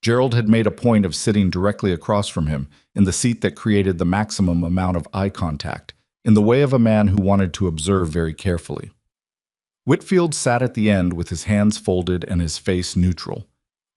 Gerald had made a point of sitting directly across from him, in the seat that created the maximum amount of eye contact, in the way of a man who wanted to observe very carefully. Whitfield sat at the end with his hands folded and his face neutral.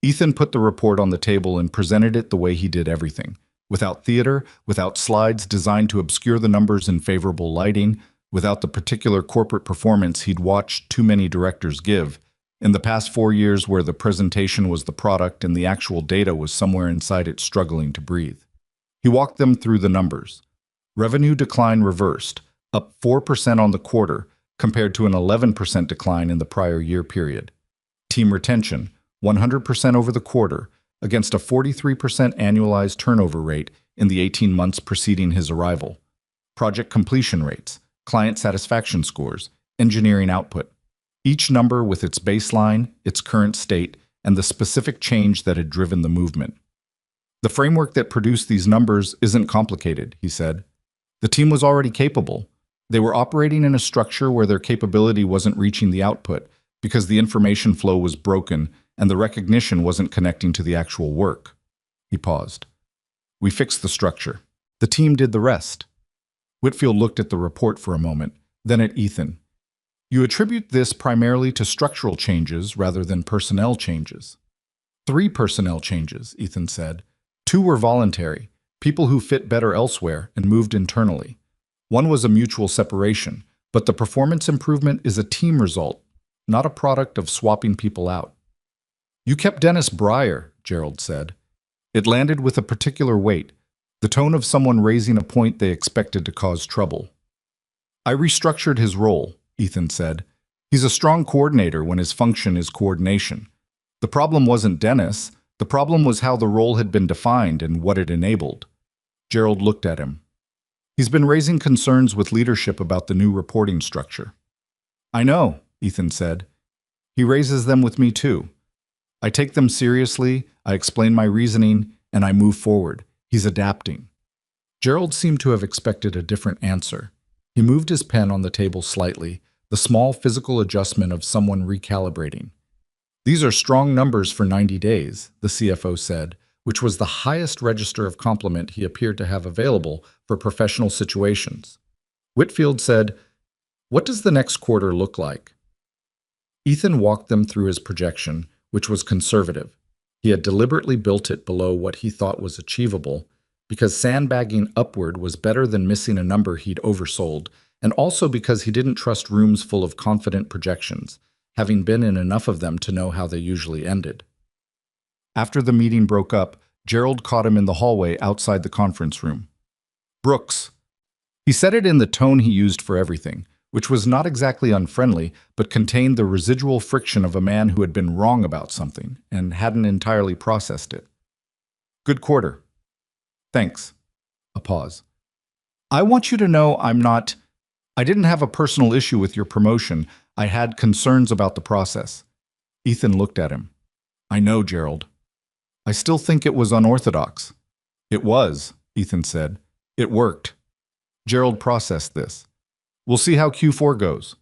Ethan put the report on the table and presented it the way he did everything, without theater, without slides designed to obscure the numbers in favorable lighting, without the particular corporate performance he'd watched too many directors give, in the past 4 years where the presentation was the product and the actual data was somewhere inside it struggling to breathe. He walked them through the numbers. Revenue decline reversed, up 4% on the quarter, compared to an 11% decline in the prior year period. Team retention, 100% over the quarter, against a 43% annualized turnover rate in the 18 months preceding his arrival. Project completion rates, client satisfaction scores, engineering output. Each number with its baseline, its current state, and the specific change that had driven the movement. "The framework that produced these numbers isn't complicated," he said. "The team was already capable. They were operating in a structure where their capability wasn't reaching the output because the information flow was broken and the recognition wasn't connecting to the actual work." He paused. "We fixed the structure. The team did the rest." Whitfield looked at the report for a moment, then at Ethan. "You attribute this primarily to structural changes rather than personnel changes." 3 personnel changes, Ethan said. 2 were voluntary, people who fit better elsewhere and moved internally. 1 was a mutual separation, but the performance improvement is a team result, not a product of swapping people out. "You kept Dennis Breyer," Gerald said. It landed with a particular weight, the tone of someone raising a point they expected to cause trouble. "I restructured his role," Ethan said. "He's a strong coordinator when his function is coordination. The problem wasn't Dennis. The problem was how the role had been defined and what it enabled." Gerald looked at him. "He's been raising concerns with leadership about the new reporting structure." "I know," Ethan said. "He raises them with me too. I take them seriously, I explain my reasoning, and I move forward. He's adapting." Gerald seemed to have expected a different answer. He moved his pen on the table slightly, the small physical adjustment of someone recalibrating. These are strong numbers for 90 days, the CFO said, which was the highest register of compliment he appeared to have available for professional situations. Whitfield said, "What does the next quarter look like?" Ethan walked them through his projection, which was conservative. He had deliberately built it below what he thought was achievable, because sandbagging upward was better than missing a number he'd oversold, and also because he didn't trust rooms full of confident projections, having been in enough of them to know how they usually ended. After the meeting broke up, Gerald caught him in the hallway outside the conference room. "Brooks." He said it in the tone he used for everything, which was not exactly unfriendly, but contained the residual friction of a man who had been wrong about something and hadn't entirely processed it. "Good quarter." "Thanks." A pause. "I want you to know I didn't have a personal issue with your promotion. I had concerns about the process." Ethan looked at him. "I know, Gerald. I still think it was unorthodox." "It was," Ethan said. "It worked." Gerald processed this. "We'll see how Q4 goes."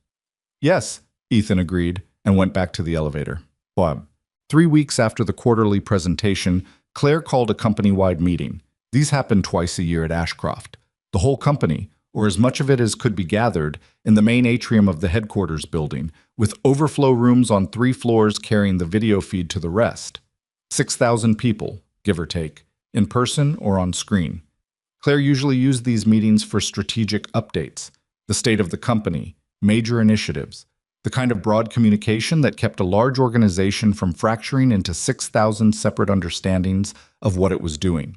"Yes," Ethan agreed and went back to the elevator. Bob. 3 weeks after the quarterly presentation, Claire called a company-wide meeting. These happened twice a year at Ashcroft. The whole company, or as much of it as could be gathered, in the main atrium of the headquarters building, with overflow rooms on 3 floors carrying the video feed to the rest. 6,000 people, give or take, in person or on screen. Claire usually used these meetings for strategic updates, the state of the company, major initiatives, the kind of broad communication that kept a large organization from fracturing into 6,000 separate understandings of what it was doing.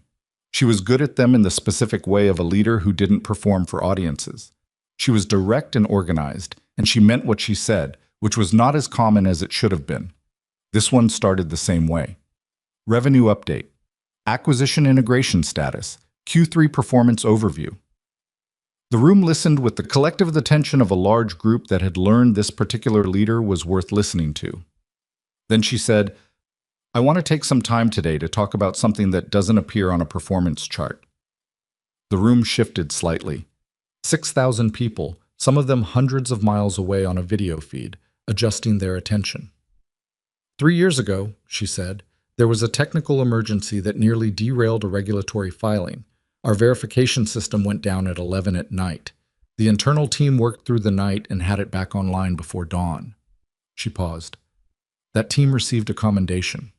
She was good at them in the specific way of a leader who didn't perform for audiences. She was direct and organized, and she meant what she said, which was not as common as it should have been. This one started the same way. Revenue update. Acquisition integration status. Q3 performance overview. The room listened with the collective attention of a large group that had learned this particular leader was worth listening to. Then she said, "I want to take some time today to talk about something that doesn't appear on a performance chart." The room shifted slightly. 6,000 people, some of them hundreds of miles away on a video feed, adjusting their attention. 3 years ago, she said, there was a technical emergency that nearly derailed a regulatory filing. Our verification system went down at 11 at night. The internal team worked through the night and had it back online before dawn. She paused. That team received a commendation.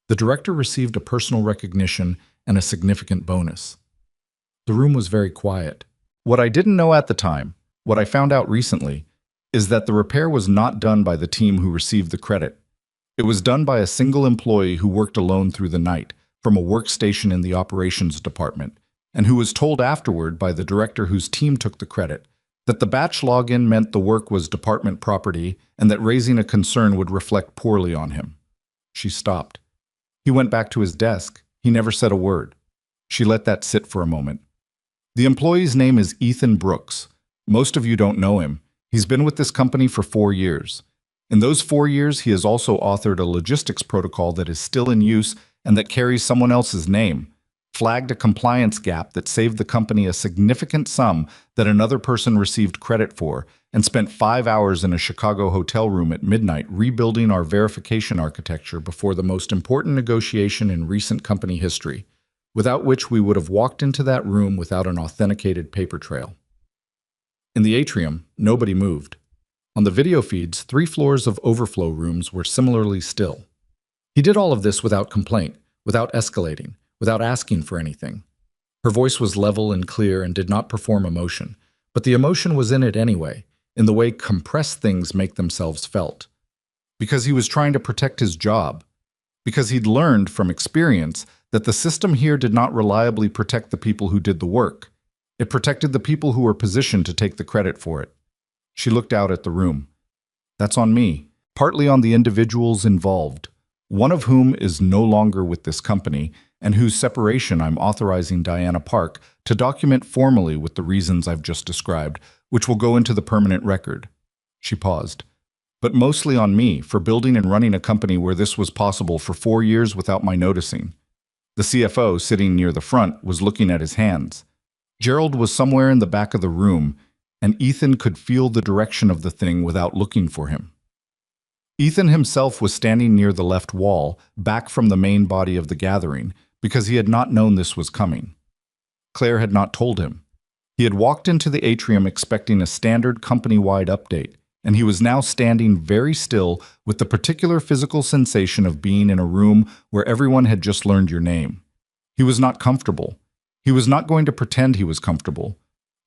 The director received a personal recognition and a significant bonus. The room was very quiet. What I didn't know at the time, what I found out recently, is that the repair was not done by the team who received the credit. It was done by a single employee who worked alone through the night from a workstation in the operations department, and who was told afterward by the director whose team took the credit that the batch login meant the work was department property and that raising a concern would reflect poorly on him. She stopped. He went back to his desk. He never said a word. She let that sit for a moment. The employee's name is Ethan Brooks. Most of you don't know him. He's been with this company for 4 years. In those 4 years, he has also authored a logistics protocol that is still in use and that carries someone else's name, flagged a compliance gap that saved the company a significant sum that another person received credit for, and spent 5 hours in a Chicago hotel room at midnight rebuilding our verification architecture before the most important negotiation in recent company history, without which we would have walked into that room without an authenticated paper trail. In the atrium, nobody moved. On the video feeds, 3 floors of overflow rooms were similarly still. He did all of this without complaint, without escalating, without asking for anything. Her voice was level and clear and did not perform emotion, but the emotion was in it anyway, in the way compressed things make themselves felt. Because he was trying to protect his job. Because he'd learned from experience that the system here did not reliably protect the people who did the work. It protected the people who were positioned to take the credit for it. She looked out at the room. That's on me, partly on the individuals involved, one of whom is no longer with this company, and whose separation I'm authorizing Diana Park to document formally with the reasons I've just described, which will go into the permanent record. She paused. But mostly on me for building and running a company where this was possible for 4 years without my noticing. The CFO, sitting near the front, was looking at his hands. Gerald was somewhere in the back of the room, and Ethan could feel the direction of the thing without looking for him. Ethan himself was standing near the left wall, back from the main body of the gathering, because he had not known this was coming. Claire had not told him. He had walked into the atrium expecting a standard company-wide update, and he was now standing very still with the particular physical sensation of being in a room where everyone had just learned your name. He was not comfortable. He was not going to pretend he was comfortable.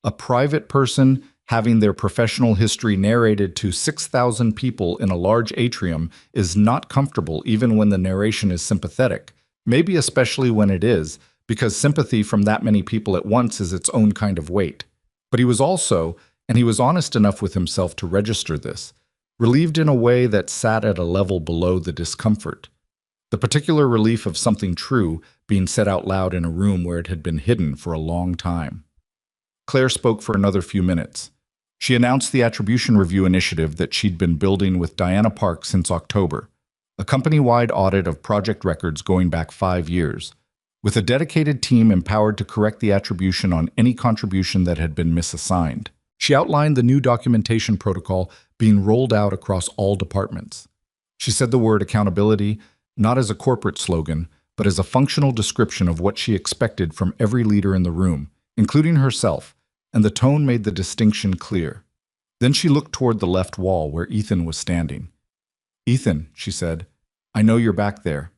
A private person having their professional history narrated to 6,000 people in a large atrium is not comfortable even when the narration is sympathetic, maybe especially when it is, because sympathy from that many people at once is its own kind of weight. But he was also, and he was honest enough with himself to register this, relieved in a way that sat at a level below the discomfort. The particular relief of something true being said out loud in a room where it had been hidden for a long time. Claire spoke for another few minutes. She announced the attribution review initiative that she'd been building with Diana Park since October, a company-wide audit of project records going back 5 years, with a dedicated team empowered to correct the attribution on any contribution that had been misassigned. She outlined the new documentation protocol being rolled out across all departments. She said the word accountability, not as a corporate slogan, but as a functional description of what she expected from every leader in the room, including herself, and the tone made the distinction clear. Then she looked toward the left wall where Ethan was standing. "Ethan," she said, "I know you're back there."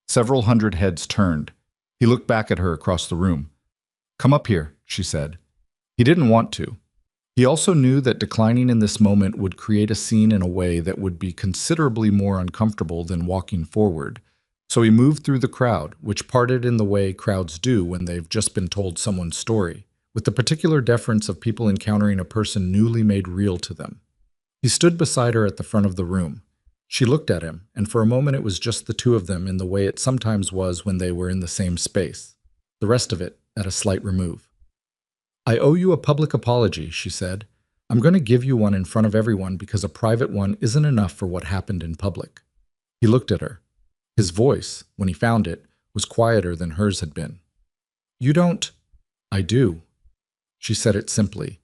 Several hundred heads turned. He looked back at her across the room. "Come up here," she said. He didn't want to. He also knew that declining in this moment would create a scene in a way that would be considerably more uncomfortable than walking forward. So he moved through the crowd, which parted in the way crowds do when they've just been told someone's story, with the particular deference of people encountering a person newly made real to them. He stood beside her at the front of the room. She looked at him, and for a moment it was just the two of them in the way it sometimes was when they were in the same space. The rest of it at a slight remove. "I owe you a public apology," she said. "I'm going to give you one in front of everyone because a private one isn't enough for what happened in public." He looked at her. His voice, when he found it, was quieter than hers had been. "You don't—" "I do." She said it simply.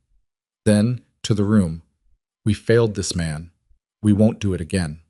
Then, to the room, "We failed this man. We won't do it again."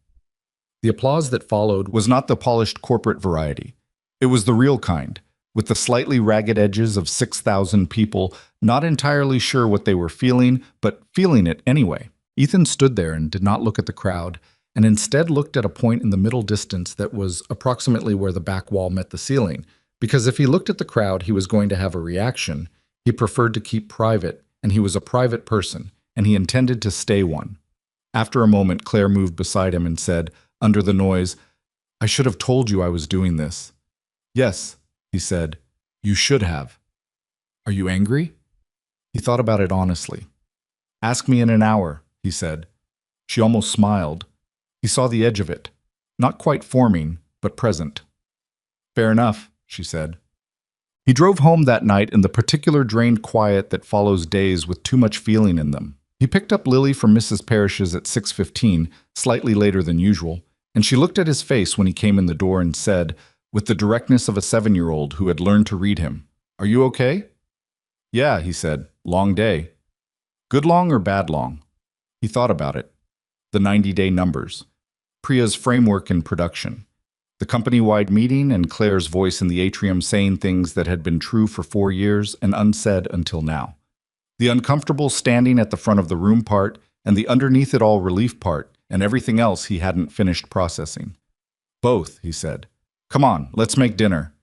The applause that followed was not the polished corporate variety. It was the real kind, with the slightly ragged edges of 6,000 people not entirely sure what they were feeling, but feeling it anyway. Ethan stood there and did not look at the crowd, and instead looked at a point in the middle distance that was approximately where the back wall met the ceiling, because if he looked at the crowd, he was going to have a reaction. He preferred to keep private, and he was a private person, and he intended to stay one. After a moment, Claire moved beside him and said, under the noise, "I should have told you I was doing this." "Yes," he said, "you should have." "Are you angry?" He thought about it honestly. "Ask me in an hour," he said. She almost smiled. He saw the edge of it, not quite forming, but present. "Fair enough," she said. He drove home that night in the particular drained quiet that follows days with too much feeling in them. He picked up Lily from Mrs. Parrish's at 6:15, slightly later than usual, and she looked at his face when he came in the door and said, with the directness of a 7-year-old who had learned to read him, "Are you okay?" "Yeah," he said. "Long day." "Good long or bad long?" He thought about it. The 90-day numbers. Priya's framework in production. The company-wide meeting and Claire's voice in the atrium saying things that had been true for 4 years and unsaid until now. The uncomfortable standing at the front of the room part and the underneath it all relief part and everything else he hadn't finished processing. "Both," he said. "Come on, let's make dinner."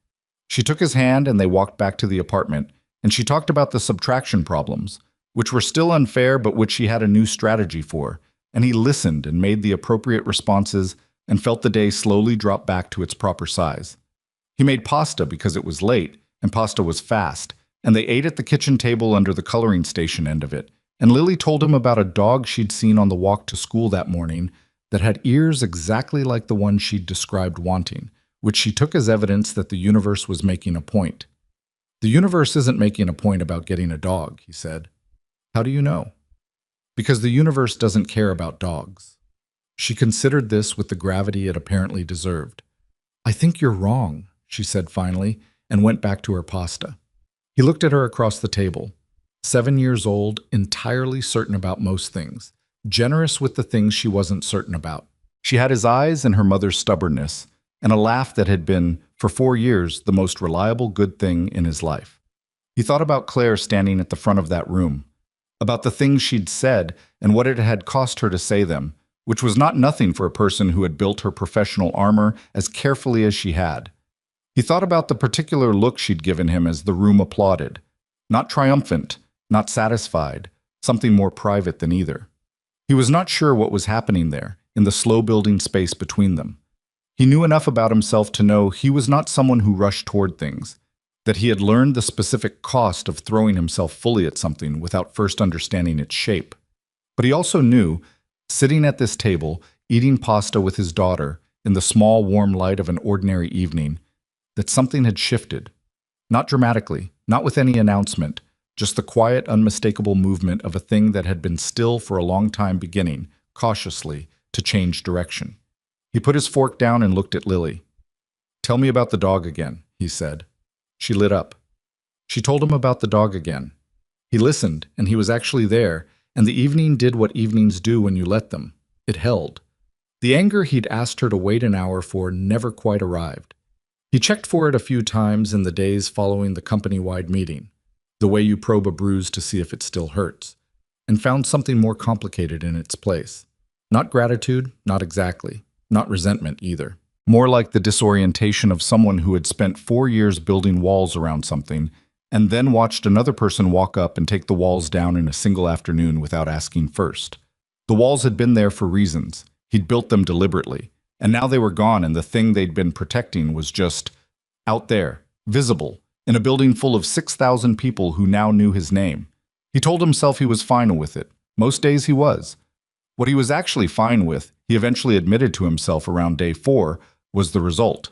She took his hand and they walked back to the apartment, and she talked about the subtraction problems, which were still unfair but which she had a new strategy for, and he listened and made the appropriate responses and felt the day slowly drop back to its proper size. He made pasta because it was late, and pasta was fast, and they ate at the kitchen table under the coloring station end of it, and Lily told him about a dog she'd seen on the walk to school that morning that had ears exactly like the one she'd described wanting, which she took as evidence that the universe was making a point. "The universe isn't making a point about getting a dog," he said. "How do you know?" "Because the universe doesn't care about dogs." She considered this with the gravity it apparently deserved. "I think you're wrong," she said finally, and went back to her pasta. He looked at her across the table. 7 years old, entirely certain about most things, generous with the things she wasn't certain about. She had his eyes and her mother's stubbornness, and a laugh that had been, for 4 years, the most reliable good thing in his life. He thought about Claire standing at the front of that room, about the things she'd said and what it had cost her to say them, which was not nothing for a person who had built her professional armor as carefully as she had. He thought about the particular look she'd given him as the room applauded. Not triumphant, not satisfied, something more private than either. He was not sure what was happening there, in the slow-building space between them. He knew enough about himself to know he was not someone who rushed toward things, that he had learned the specific cost of throwing himself fully at something without first understanding its shape. But he also knew, sitting at this table, eating pasta with his daughter, in the small warm light of an ordinary evening, that something had shifted. Not dramatically, not with any announcement, just the quiet, unmistakable movement of a thing that had been still for a long time beginning, cautiously, to change direction. He put his fork down and looked at Lily. "Tell me about the dog again," he said. She lit up. She told him about the dog again. He listened, and he was actually there, and the evening did what evenings do when you let them. It held. The anger he'd asked her to wait an hour for never quite arrived. He checked for it a few times in the days following the company-wide meeting, the way you probe a bruise to see if it still hurts, and found something more complicated in its place. Not gratitude, not exactly, not resentment either. More like the disorientation of someone who had spent 4 years building walls around something, and then watched another person walk up and take the walls down in a single afternoon without asking first. The walls had been there for reasons. He'd built them deliberately, and now they were gone, and the thing they'd been protecting was just out there, visible, in a building full of 6,000 people who now knew his name. He told himself he was fine with it. Most days he was. What he was actually fine with, he eventually admitted to himself around day 4, was the result.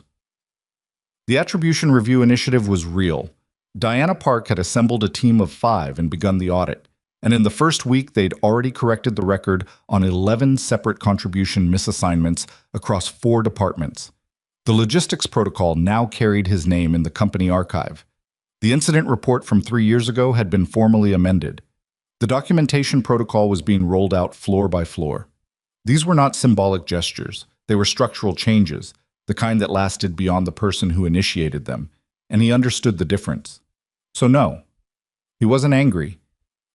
The Attribution Review Initiative was real. Diana Park had assembled a team of 5 and begun the audit, and in the first week they'd already corrected the record on 11 separate contribution misassignments across 4 departments. The logistics protocol now carried his name in the company archive. The incident report from 3 years ago had been formally amended. The documentation protocol was being rolled out floor by floor. These were not symbolic gestures. They were structural changes, the kind that lasted beyond the person who initiated them, and he understood the difference. So no, he wasn't angry.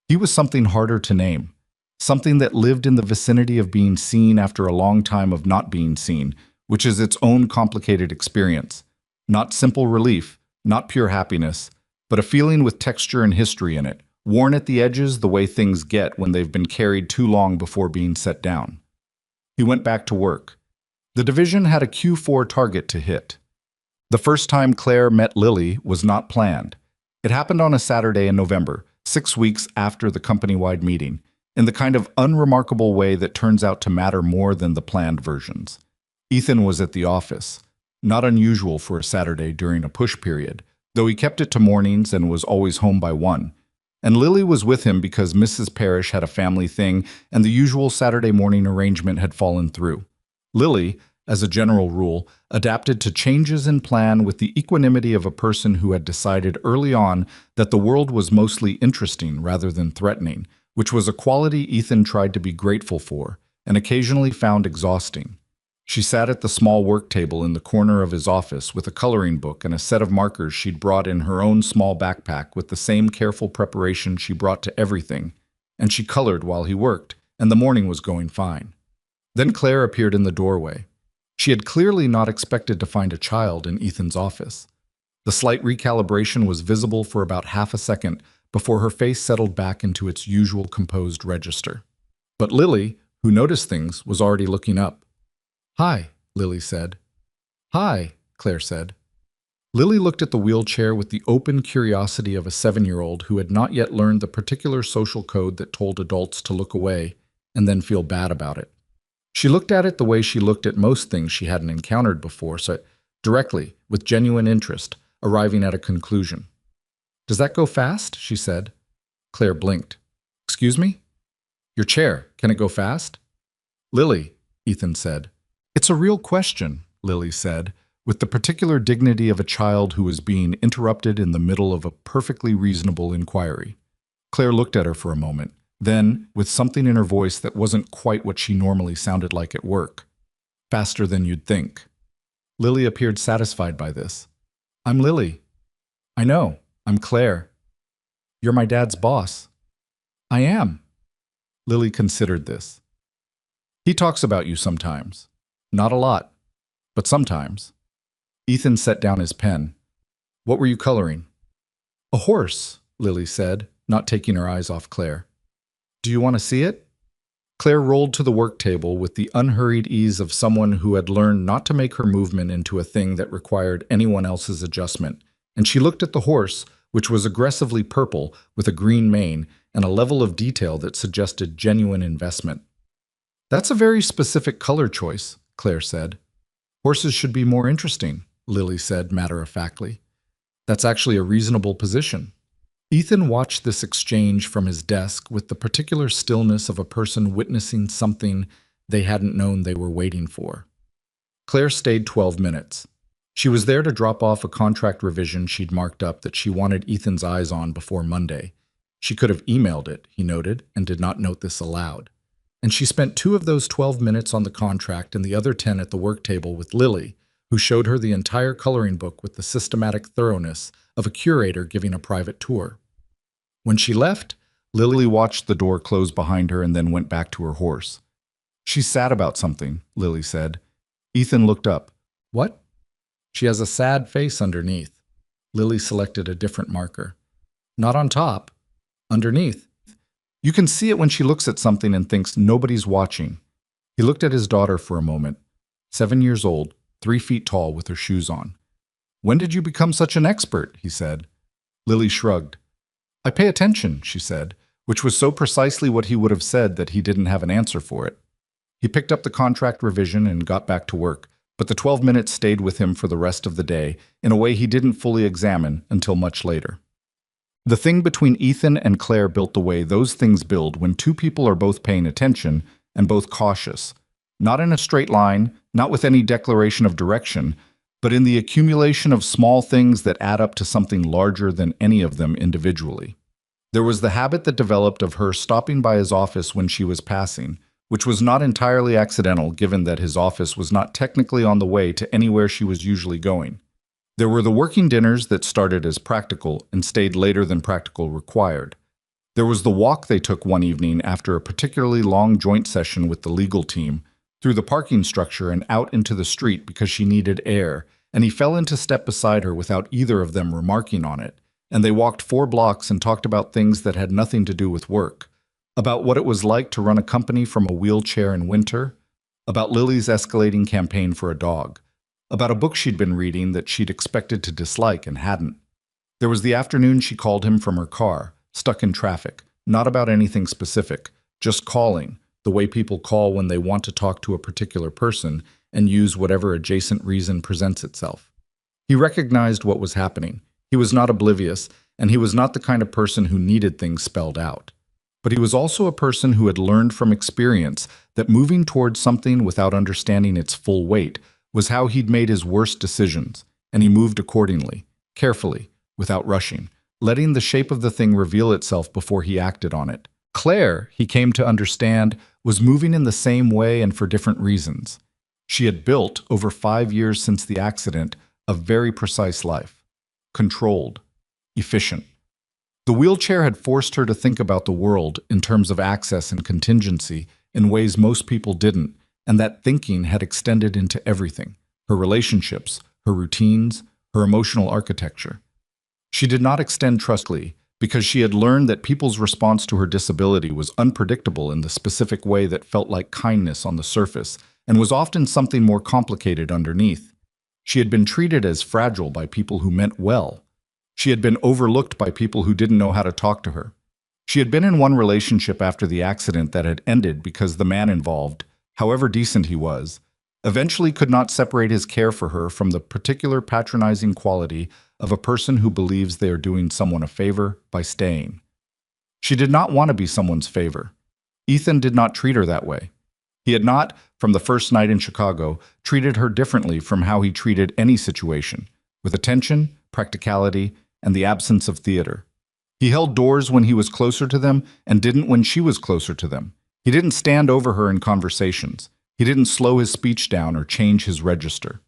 He was something harder to name, something that lived in the vicinity of being seen after a long time of not being seen, which is its own complicated experience. Not simple relief, not pure happiness, but a feeling with texture and history in it, worn at the edges the way things get when they've been carried too long before being set down. He went back to work. The division had a Q4 target to hit. The first time Claire met Lily was not planned. It happened on a Saturday in November, 6 weeks after the company-wide meeting, in the kind of unremarkable way that turns out to matter more than the planned versions. Ethan was at the office, not unusual for a Saturday during a push period, though he kept it to mornings and was always home by 1. And Lily was with him because Mrs. Parrish had a family thing and the usual Saturday morning arrangement had fallen through. Lily, as a general rule, adapted to changes in plan with the equanimity of a person who had decided early on that the world was mostly interesting rather than threatening, which was a quality Ethan tried to be grateful for and occasionally found exhausting. She sat at the small work table in the corner of his office with a coloring book and a set of markers she'd brought in her own small backpack with the same careful preparation she brought to everything, and she colored while he worked, and the morning was going fine. Then Claire appeared in the doorway. She had clearly not expected to find a child in Ethan's office. The slight recalibration was visible for about half a second before her face settled back into its usual composed register. But Lily, who noticed things, was already looking up. "Hi," Lily said. "Hi," Claire said. Lily looked at the wheelchair with the open curiosity of a 7-year-old who had not yet learned the particular social code that told adults to look away and then feel bad about it. She looked at it the way she looked at most things she hadn't encountered before, so directly, with genuine interest, arriving at a conclusion. "Does that go fast?" she said. Claire blinked. "Excuse me?" "Your chair. Can it go fast?" "Lily," Ethan said. "It's a real question," Lily said, with the particular dignity of a child who was being interrupted in the middle of a perfectly reasonable inquiry. Claire looked at her for a moment. Then, with something in her voice that wasn't quite what she normally sounded like at work, faster than you'd think. Lily appeared satisfied by this. I'm Lily. I know. I'm Claire. You're my dad's boss. I am. Lily considered this. He talks about you sometimes. Not a lot, but sometimes. Ethan set down his pen. What were you coloring? A horse, Lily said, not taking her eyes off Claire. Do you want to see it? Claire rolled to the work table with the unhurried ease of someone who had learned not to make her movement into a thing that required anyone else's adjustment, and she looked at the horse, which was aggressively purple with a green mane and a level of detail that suggested genuine investment. That's a very specific color choice, Claire said. Horses should be more interesting, Lily said matter-of-factly. That's actually a reasonable position. Ethan watched this exchange from his desk with the particular stillness of a person witnessing something they hadn't known they were waiting for. Claire stayed 12 minutes. She was there to drop off a contract revision she'd marked up that she wanted Ethan's eyes on before Monday. She could have emailed it, he noted, and did not note this aloud. And she spent 2 of those 12 minutes on the contract and the other 10 at the work table with Lily, who showed her the entire coloring book with the systematic thoroughness of a curator giving a private tour. When she left, Lily watched the door close behind her and then went back to her horse. She's sad about something, Lily said. Ethan looked up. What? She has a sad face underneath. Lily selected a different marker. Not on top. Underneath. You can see it when she looks at something and thinks nobody's watching. He looked at his daughter for a moment. 7 years old, 3 feet tall with her shoes on. When did you become such an expert? He said. Lily shrugged. I pay attention, she said, which was so precisely what he would have said that he didn't have an answer for it. He picked up the contract revision and got back to work, but the 12 minutes stayed with him for the rest of the day in a way he didn't fully examine until much later. The thing between Ethan and Claire built the way those things build when 2 people are both paying attention and both cautious, not in a straight line, not with any declaration of direction, but in the accumulation of small things that add up to something larger than any of them individually. There was the habit that developed of her stopping by his office when she was passing, which was not entirely accidental given that his office was not technically on the way to anywhere she was usually going. There were the working dinners that started as practical and stayed later than practical required. There was the walk they took one evening after a particularly long joint session with the legal team, through the parking structure and out into the street because she needed air, and he fell into step beside her without either of them remarking on it, and they walked 4 blocks and talked about things that had nothing to do with work, about what it was like to run a company from a wheelchair in winter, about Lily's escalating campaign for a dog, about a book she'd been reading that she'd expected to dislike and hadn't. There was the afternoon she called him from her car, stuck in traffic, not about anything specific, just calling, the way people call when they want to talk to a particular person and use whatever adjacent reason presents itself. He recognized what was happening. He was not oblivious, and he was not the kind of person who needed things spelled out. But he was also a person who had learned from experience that moving towards something without understanding its full weight was how he'd made his worst decisions, and he moved accordingly, carefully, without rushing, letting the shape of the thing reveal itself before he acted on it. Claire, he came to understand, was moving in the same way and for different reasons. She had built, over 5 years since the accident, a very precise life. Controlled. Efficient. The wheelchair had forced her to think about the world in terms of access and contingency in ways most people didn't, and that thinking had extended into everything, her relationships, her routines, her emotional architecture. She did not extend trustfully because she had learned that people's response to her disability was unpredictable in the specific way that felt like kindness on the surface and was often something more complicated underneath. She had been treated as fragile by people who meant well. She had been overlooked by people who didn't know how to talk to her. She had been in one relationship after the accident that had ended because the man involved, however decent he was, eventually could not separate his care for her from the particular patronizing quality of a person who believes they are doing someone a favor by staying. She did not want to be someone's favor. Ethan did not treat her that way. He had not, from the first night in Chicago, treated her differently from how he treated any situation, with attention, practicality, and the absence of theater. He held doors when he was closer to them and didn't when she was closer to them. He didn't stand over her in conversations. He didn't slow his speech down or change his register.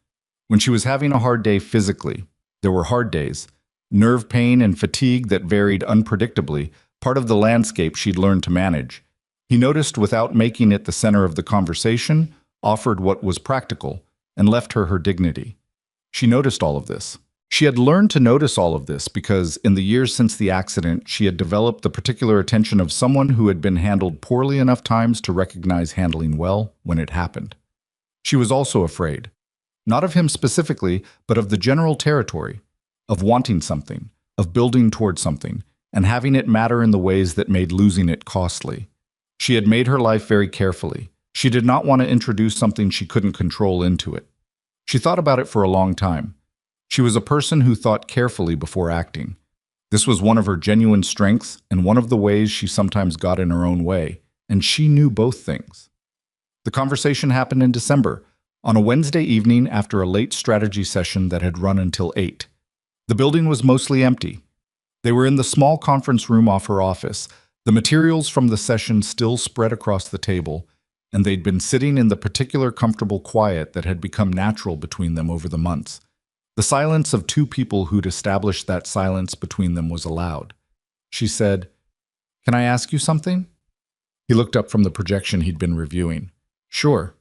When she was having a hard day physically, there were hard days, nerve pain and fatigue that varied unpredictably, part of the landscape she'd learned to manage. He noticed without making it the center of the conversation, offered what was practical, and left her dignity. She noticed all of this. She had learned to notice all of this because, in the years since the accident, she had developed the particular attention of someone who had been handled poorly enough times to recognize handling well when it happened. She was also afraid, not of him specifically, but of the general territory, of wanting something, of building towards something, and having it matter in the ways that made losing it costly. She had made her life very carefully. She did not want to introduce something she couldn't control into it. She thought about it for a long time. She was a person who thought carefully before acting. This was one of her genuine strengths and one of the ways she sometimes got in her own way, and she knew both things. The conversation happened in December, on a Wednesday evening after a late strategy session that had run until 8. The building was mostly empty. They were in the small conference room off her office, the materials from the session still spread across the table, and they'd been sitting in the particular comfortable quiet that had become natural between them over the months. The silence of two people who'd established that silence between them was allowed. She said, "Can I ask you something?" He looked up from the projection he'd been reviewing. "Sure."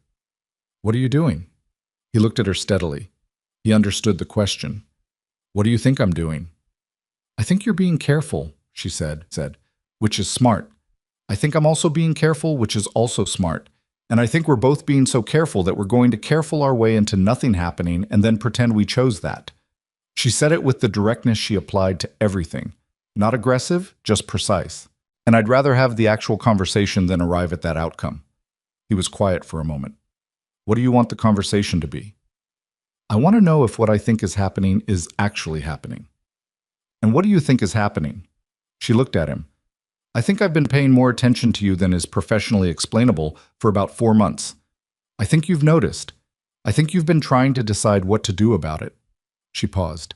"What are you doing?" He looked at her steadily. He understood the question. "What do you think I'm doing?" "I think you're being careful," she said, "which is smart. I think I'm also being careful, which is also smart. And I think we're both being so careful that we're going to careful our way into nothing happening and then pretend we chose that." She said it with the directness she applied to everything. Not aggressive, just precise. "And I'd rather have the actual conversation than arrive at that outcome." He was quiet for a moment. "What do you want the conversation to be?" "I want to know if what I think is happening is actually happening." "And what do you think is happening?" She looked at him. "I think I've been paying more attention to you than is professionally explainable for about 4 months. I think you've noticed. I think you've been trying to decide what to do about it." She paused.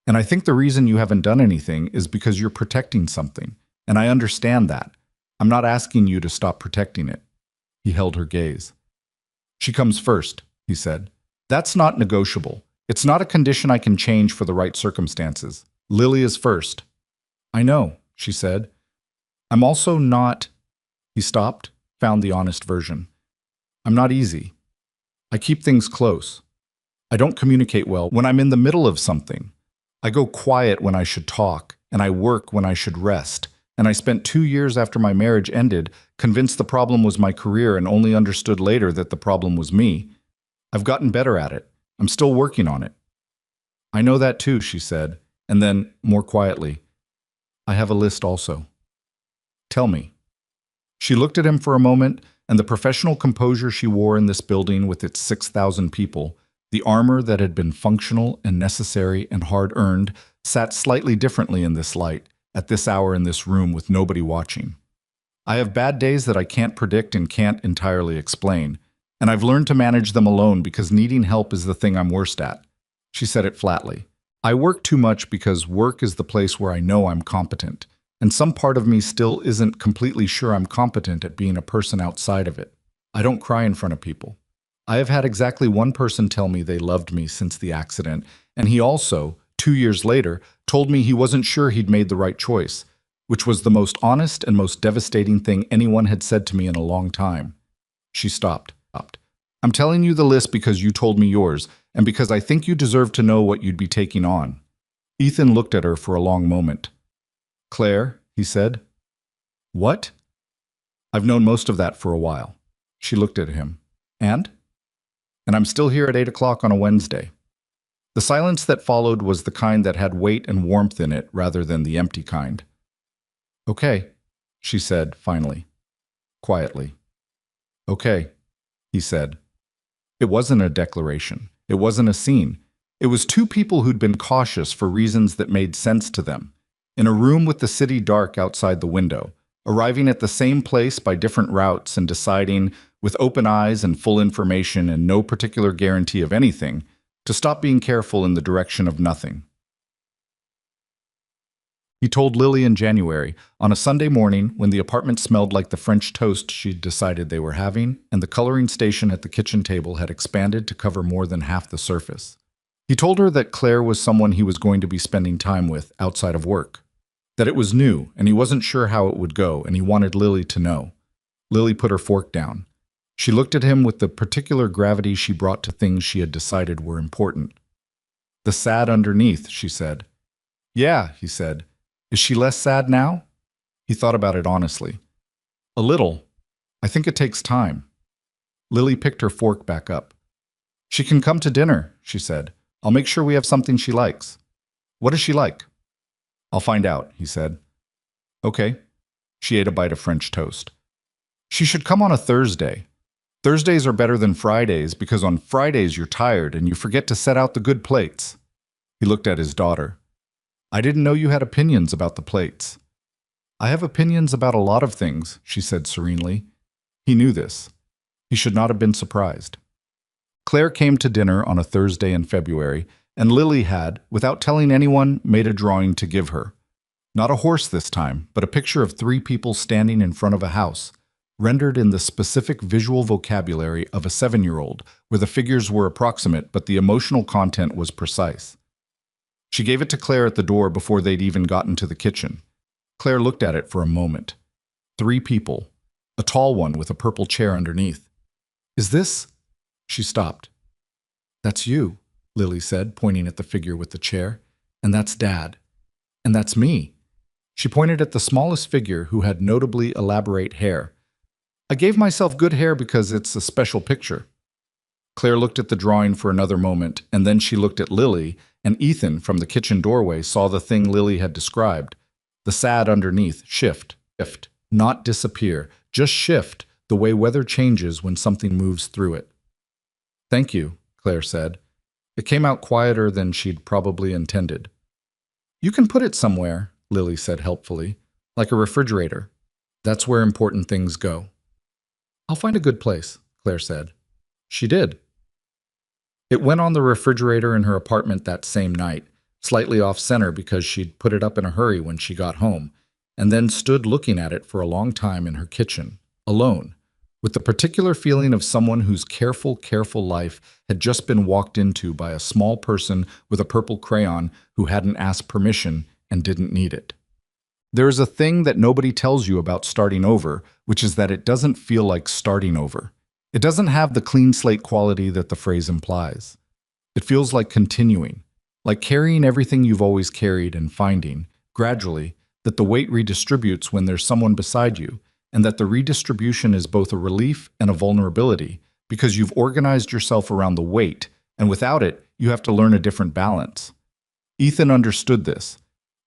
"And I think the reason you haven't done anything is because you're protecting something, and I understand that. I'm not asking you to stop protecting it." He held her gaze. "She comes first," he said. "That's not negotiable. It's not a condition I can change for the right circumstances. Lily is first." "I know," she said. "I'm also not—" He stopped, found the honest version. "I'm not easy. I keep things close. I don't communicate well when I'm in the middle of something. I go quiet when I should talk, and I work when I should rest. And I spent 2 years after my marriage ended, convinced the problem was my career and only understood later that the problem was me. I've gotten better at it. I'm still working on it." "I know that too," she said, and then, more quietly, "I have a list also." "Tell me." She looked at him for a moment, and the professional composure she wore in this building with its 6,000 people, the armor that had been functional and necessary and hard-earned, sat slightly differently in this light, at this hour in this room with nobody watching. "I have bad days that I can't predict and can't entirely explain, and I've learned to manage them alone because needing help is the thing I'm worst at." She said it flatly. "I work too much because work is the place where I know I'm competent. And some part of me still isn't completely sure I'm competent at being a person outside of it. I don't cry in front of people. I have had exactly one person tell me they loved me since the accident, and he also, 2 years later, told me he wasn't sure he'd made the right choice, which was the most honest and most devastating thing anyone had said to me in a long time." She stopped. "I'm telling you the list because you told me yours, and because I think you deserve to know what you'd be taking on." Ethan looked at her for a long moment. "Claire," he said. "What?" "I've known most of that for a while." She looked at him. "And?" "And I'm still here at 8 o'clock on a Wednesday." The silence that followed was the kind that had weight and warmth in it rather than the empty kind. "Okay," she said finally, quietly. "Okay," he said. It wasn't a declaration. It wasn't a scene. It was two people who'd been cautious for reasons that made sense to them. In a room with the city dark outside the window, arriving at the same place by different routes and deciding, with open eyes and full information and no particular guarantee of anything, to stop being careful in the direction of nothing. He told Lily in January, on a Sunday morning when the apartment smelled like the French toast she'd decided they were having, and the coloring station at the kitchen table had expanded to cover more than half the surface. He told her that Claire was someone he was going to be spending time with outside of work, that it was new and he wasn't sure how it would go, and he wanted Lily to know. Lily put her fork down. She looked at him with the particular gravity she brought to things she had decided were important. "The sad underneath," she said. "Yeah," he said. "Is she less sad now?" He thought about it honestly. "A little. I think it takes time." Lily picked her fork back up. "She can come to dinner," she said. "I'll make sure we have something she likes." "What does she like?" "I'll find out," he said. "Okay." She ate a bite of French toast. "She should come on a Thursday. Thursdays are better than Fridays because on Fridays you're tired and you forget to set out the good plates." He looked at his daughter. "I didn't know you had opinions about the plates." "I have opinions about a lot of things," she said serenely. He knew this. He should not have been surprised. Claire came to dinner on a Thursday in February, and Lily had, without telling anyone, made a drawing to give her. Not a horse this time, but a picture of 3 people standing in front of a house, rendered in the specific visual vocabulary of a 7-year-old, where the figures were approximate but the emotional content was precise. She gave it to Claire at the door before they'd even gotten to the kitchen. Claire looked at it for a moment. 3 people. A tall one with a purple chair underneath. "Is this—" She stopped. "That's you," Lily said, pointing at the figure with the chair. "And that's Dad. And that's me." She pointed at the smallest figure, who had notably elaborate hair. "I gave myself good hair because it's a special picture." Claire looked at the drawing for another moment, and then she looked at Lily, and Ethan, from the kitchen doorway, saw the thing Lily had described. The sad underneath, shift, not disappear, just shift, the way weather changes when something moves through it. "Thank you," Claire said. It came out quieter than she'd probably intended. "You can put it somewhere," Lily said helpfully, "like a refrigerator. That's where important things go." "I'll find a good place," Claire said. She did. It went on the refrigerator in her apartment that same night, slightly off-center because she'd put it up in a hurry when she got home, and then stood looking at it for a long time in her kitchen, alone, with the particular feeling of someone whose careful life had just been walked into by a small person with a purple crayon who hadn't asked permission and didn't need it. There is a thing that nobody tells you about starting over, which is that it doesn't feel like starting over. It doesn't have the clean slate quality that the phrase implies. It feels like continuing, like carrying everything you've always carried and finding, gradually, that the weight redistributes when there's someone beside you, and that the redistribution is both a relief and a vulnerability, because you've organized yourself around the weight, and without it, you have to learn a different balance. Ethan understood this.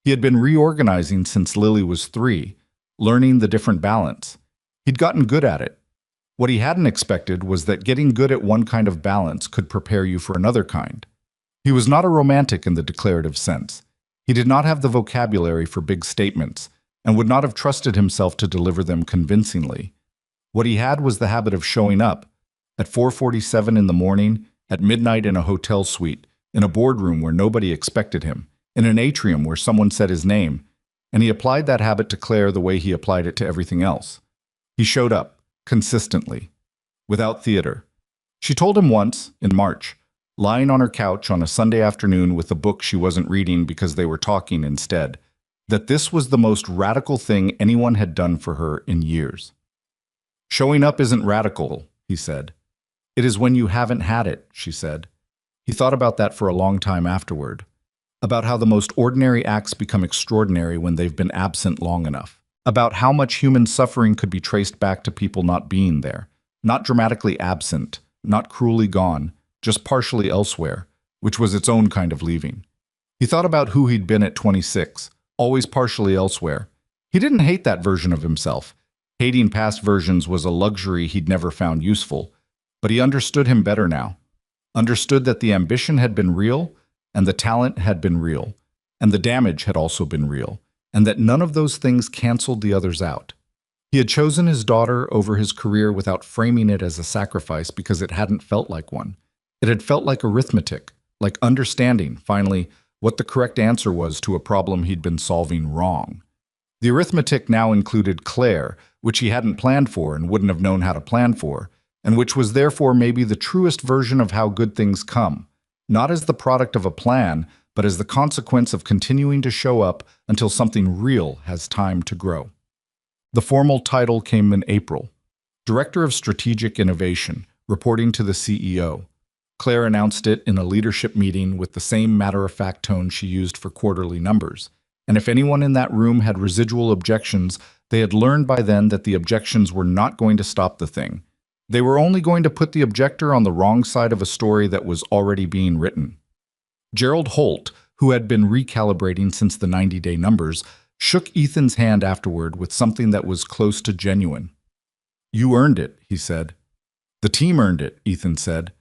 He had been reorganizing since Lily was 3, learning the different balance. He'd gotten good at it. What he hadn't expected was that getting good at one kind of balance could prepare you for another kind. He was not a romantic in the declarative sense. He did not have the vocabulary for big statements, and would not have trusted himself to deliver them convincingly. What he had was the habit of showing up, at 4:47 in the morning, at midnight in a hotel suite, in a boardroom where nobody expected him, in an atrium where someone said his name, and he applied that habit to Claire the way he applied it to everything else. He showed up, consistently, without theater. She told him once, in March, lying on her couch on a Sunday afternoon with a book she wasn't reading because they were talking instead, that this was the most radical thing anyone had done for her in years. "Showing up isn't radical," he said. "It is when you haven't had it," she said. He thought about that for a long time afterward, about how the most ordinary acts become extraordinary when they've been absent long enough, about how much human suffering could be traced back to people not being there, not dramatically absent, not cruelly gone, just partially elsewhere, which was its own kind of leaving. He thought about who he'd been at 26, always partially elsewhere. He didn't hate that version of himself. Hating past versions was a luxury he'd never found useful, but he understood him better now. Understood that the ambition had been real, and the talent had been real, and the damage had also been real, and that none of those things canceled the others out. He had chosen his daughter over his career without framing it as a sacrifice because it hadn't felt like one. It had felt like arithmetic, like understanding, finally, what the correct answer was to a problem he'd been solving wrong. The arithmetic now included Claire, which he hadn't planned for and wouldn't have known how to plan for, and which was therefore maybe the truest version of how good things come, not as the product of a plan, but as the consequence of continuing to show up until something real has time to grow. The formal title came in April. Director of Strategic Innovation, reporting to the CEO. Claire announced it in a leadership meeting with the same matter-of-fact tone she used for quarterly numbers. And if anyone in that room had residual objections, they had learned by then that the objections were not going to stop the thing. They were only going to put the objector on the wrong side of a story that was already being written. Gerald Holt, who had been recalibrating since the 90-day numbers, shook Ethan's hand afterward with something that was close to genuine. "You earned it," he said. "The team earned it," Ethan said.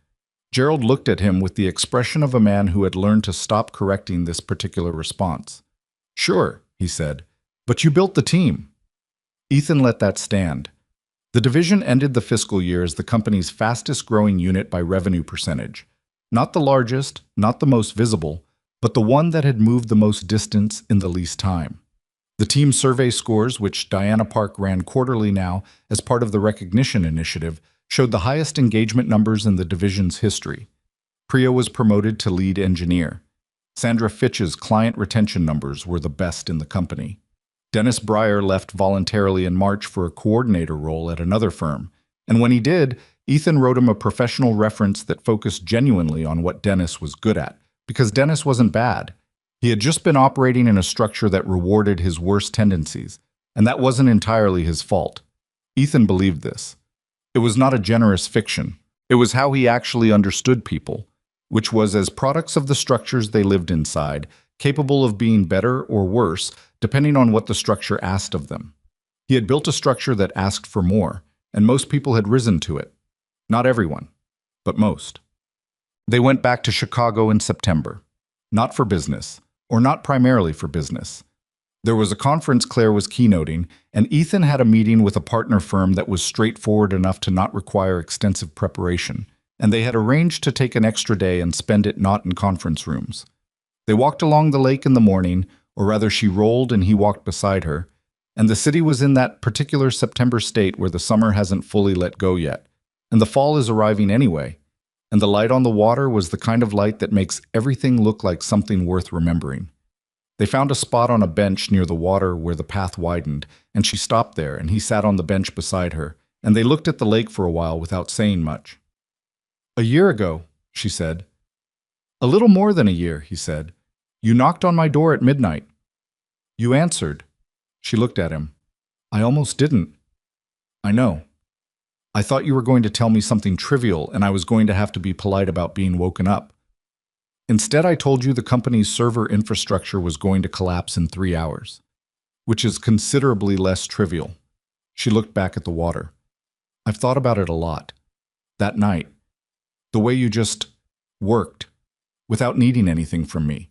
Gerald looked at him with the expression of a man who had learned to stop correcting this particular response. "Sure," he said, "but you built the team." Ethan let that stand. The division ended the fiscal year as the company's fastest-growing unit by revenue percentage. Not the largest, not the most visible, but the one that had moved the most distance in the least time. The team survey scores, which Diana Park ran quarterly now as part of the recognition initiative, showed the highest engagement numbers in the division's history. Priya was promoted to lead engineer. Sandra Fitch's client retention numbers were the best in the company. Dennis Breyer left voluntarily in March for a coordinator role at another firm, and when he did, Ethan wrote him a professional reference that focused genuinely on what Dennis was good at, because Dennis wasn't bad. He had just been operating in a structure that rewarded his worst tendencies, and that wasn't entirely his fault. Ethan believed this. It was not a generous fiction. It was how he actually understood people, which was as products of the structures they lived inside, capable of being better or worse, depending on what the structure asked of them. He had built a structure that asked for more, and most people had risen to it. Not everyone, but most. They went back to Chicago in September. Not for business, or not primarily for business. There was a conference Claire was keynoting, and Ethan had a meeting with a partner firm that was straightforward enough to not require extensive preparation, and they had arranged to take an extra day and spend it not in conference rooms. They walked along the lake in the morning, or rather she rolled and he walked beside her, and the city was in that particular September state where the summer hasn't fully let go yet, and the fall is arriving anyway, and the light on the water was the kind of light that makes everything look like something worth remembering. They found a spot on a bench near the water where the path widened, and she stopped there, and he sat on the bench beside her, and they looked at the lake for a while without saying much. "A year ago," she said. "A little more than a year," he said. "You knocked on my door at midnight." "You answered." She looked at him. "I almost didn't." "I know. I thought you were going to tell me something trivial, and I was going to have to be polite about being woken up. Instead, I told you the company's server infrastructure was going to collapse in 3 hours, which is considerably less trivial." She looked back at the water. "I've thought about it a lot. That night, the way you just worked, without needing anything from me.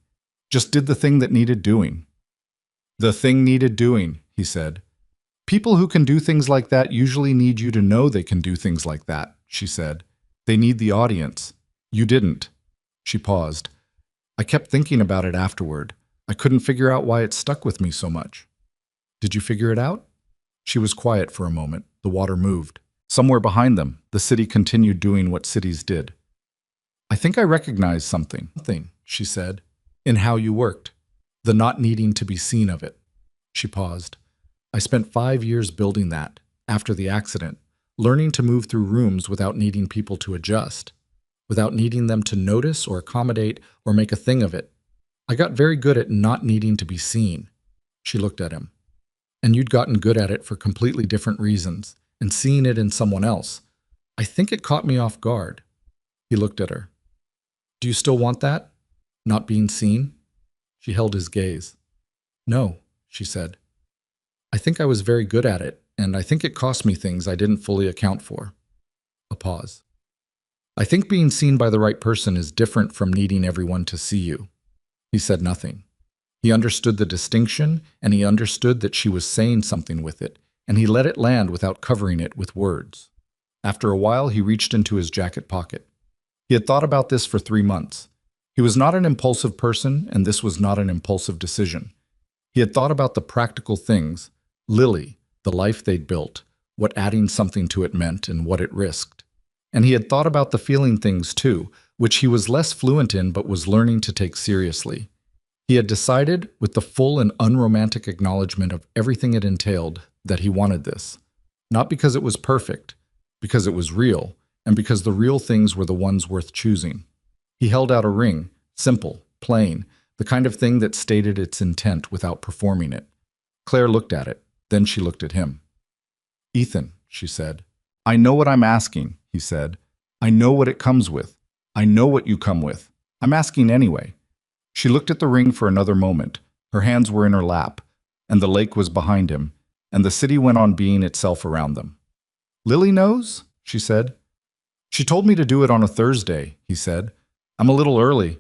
Just did the thing that needed doing." "The thing needed doing," he said. "People who can do things like that usually need you to know they can do things like that," she said. "They need the audience. You didn't." She paused. "I kept thinking about it afterward. I couldn't figure out why it stuck with me so much." "Did you figure it out?" She was quiet for a moment. The water moved. Somewhere behind them, the city continued doing what cities did. "I think I recognize something," she said, "in how you worked. The not needing to be seen of it." She paused. "I spent 5 years building that, after the accident, learning to move through rooms without needing people to adjust, without needing them to notice or accommodate or make a thing of it. I got very good at not needing to be seen." She looked at him. "And you'd gotten good at it for completely different reasons, and seeing it in someone else. I think it caught me off guard." He looked at her. "Do you still want that? Not being seen?" She held his gaze. "No," she said. "I think I was very good at it, and I think it cost me things I didn't fully account for." A pause. "I think being seen by the right person is different from needing everyone to see you." He said nothing. He understood the distinction, and he understood that she was saying something with it, and he let it land without covering it with words. After a while, he reached into his jacket pocket. He had thought about this for 3 months. He was not an impulsive person, and this was not an impulsive decision. He had thought about the practical things, Lily, the life they'd built, what adding something to it meant and what it risked. And he had thought about the feeling things too, which he was less fluent in but was learning to take seriously. He had decided, with the full and unromantic acknowledgement of everything it entailed, that he wanted this. Not because it was perfect, because it was real, and because the real things were the ones worth choosing. He held out a ring, simple, plain, the kind of thing that stated its intent without performing it. Claire looked at it, then she looked at him. "Ethan," she said. "I know what I'm asking," he said. "I know what it comes with. I know what you come with. I'm asking anyway." She looked at the ring for another moment. Her hands were in her lap, and the lake was behind him, and the city went on being itself around them. "Lily knows?" she said. "She told me to do it on a Thursday," he said. "I'm a little early."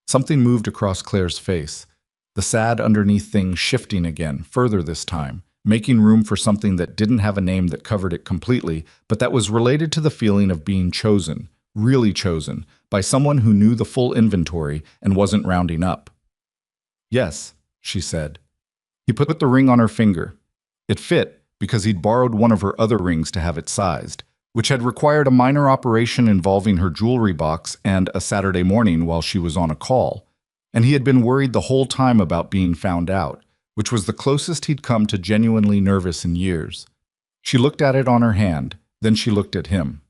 Something moved across Claire's face, the sad underneath thing shifting again, further this time, making room for something that didn't have a name that covered it completely, but that was related to the feeling of being chosen, really chosen, by someone who knew the full inventory and wasn't rounding up. "Yes," she said. He put the ring on her finger. It fit because he'd borrowed one of her other rings to have it sized, which had required a minor operation involving her jewelry box and a Saturday morning while she was on a call. And he had been worried the whole time about being found out, which was the closest he'd come to genuinely nervous in years. She looked at it on her hand, then she looked at him.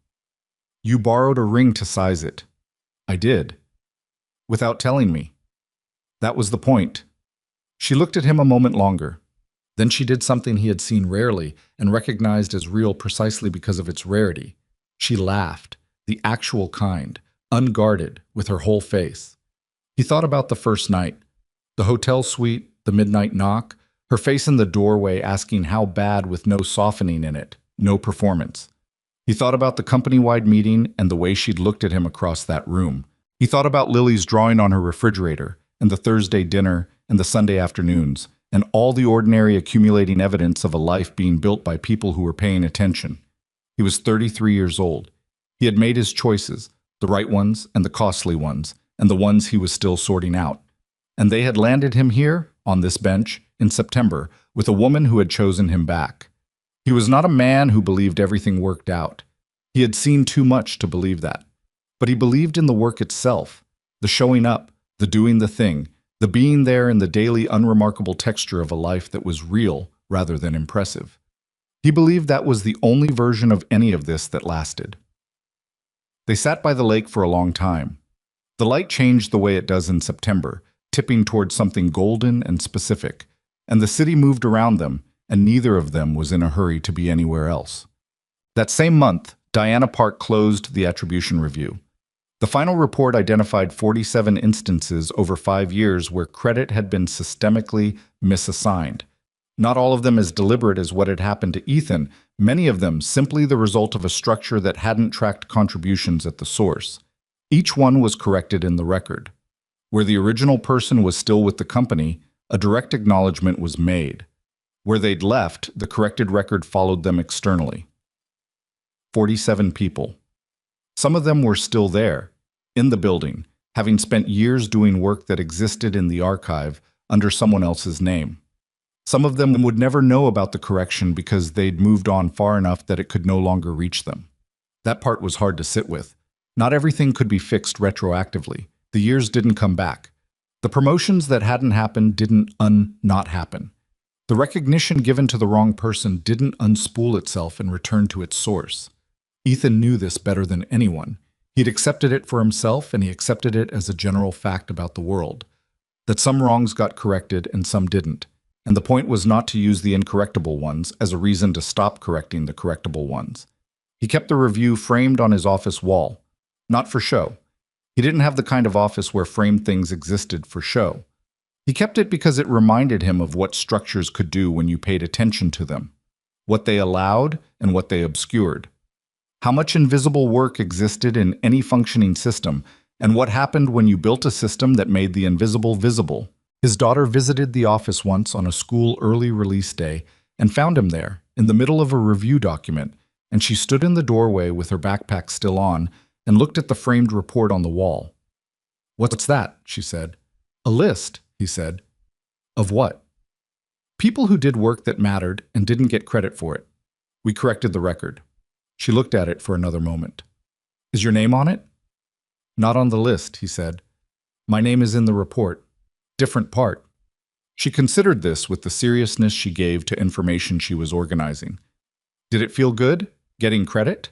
"You borrowed a ring to size it." "I did." "Without telling me." "That was the point." She looked at him a moment longer. Then she did something he had seen rarely and recognized as real precisely because of its rarity. She laughed, the actual kind, unguarded, with her whole face. He thought about the first night, the hotel suite, the midnight knock, her face in the doorway asking how bad with no softening in it, no performance. He thought about the company-wide meeting and the way she'd looked at him across that room. He thought about Lily's drawing on her refrigerator, and the Thursday dinner, and the Sunday afternoons, and all the ordinary accumulating evidence of a life being built by people who were paying attention. He was 33 years old. He had made his choices, the right ones and the costly ones, and the ones he was still sorting out. And they had landed him here, on this bench, in September, with a woman who had chosen him back. He was not a man who believed everything worked out. He had seen too much to believe that. But he believed in the work itself, the showing up, the doing the thing, the being there in the daily unremarkable texture of a life that was real rather than impressive. He believed that was the only version of any of this that lasted. They sat by the lake for a long time. The light changed the way it does in September, tipping towards something golden and specific, and the city moved around them, and neither of them was in a hurry to be anywhere else. That same month, Diana Park closed the attribution review. The final report identified 47 instances over 5 years where credit had been systemically misassigned. Not all of them as deliberate as what had happened to Ethan, many of them simply the result of a structure that hadn't tracked contributions at the source. Each one was corrected in the record. Where the original person was still with the company, a direct acknowledgement was made. Where they'd left, the corrected record followed them externally. 47 people. Some of them were still there, in the building, having spent years doing work that existed in the archive under someone else's name. Some of them would never know about the correction because they'd moved on far enough that it could no longer reach them. That part was hard to sit with. Not everything could be fixed retroactively. The years didn't come back. The promotions that hadn't happened didn't not happen. The recognition given to the wrong person didn't unspool itself and return to its source. Ethan knew this better than anyone. He'd accepted it for himself, and he accepted it as a general fact about the world. That some wrongs got corrected and some didn't. And the point was not to use the incorrectable ones as a reason to stop correcting the correctable ones. He kept the review framed on his office wall. Not for show. He didn't have the kind of office where framed things existed for show. He kept it because it reminded him of what structures could do when you paid attention to them. What they allowed and what they obscured. How much invisible work existed in any functioning system, and what happened when you built a system that made the invisible visible. His daughter visited the office once on a school early release day and found him there, in the middle of a review document, and she stood in the doorway with her backpack still on and looked at the framed report on the wall. What's that? She said. A list, he said. Of what? People who did work that mattered and didn't get credit for it. We corrected the record. She looked at it for another moment. Is your name on it? Not on the list, he said. My name is in the report. Different part. She considered this with the seriousness she gave to information she was organizing. Did it feel good, getting credit?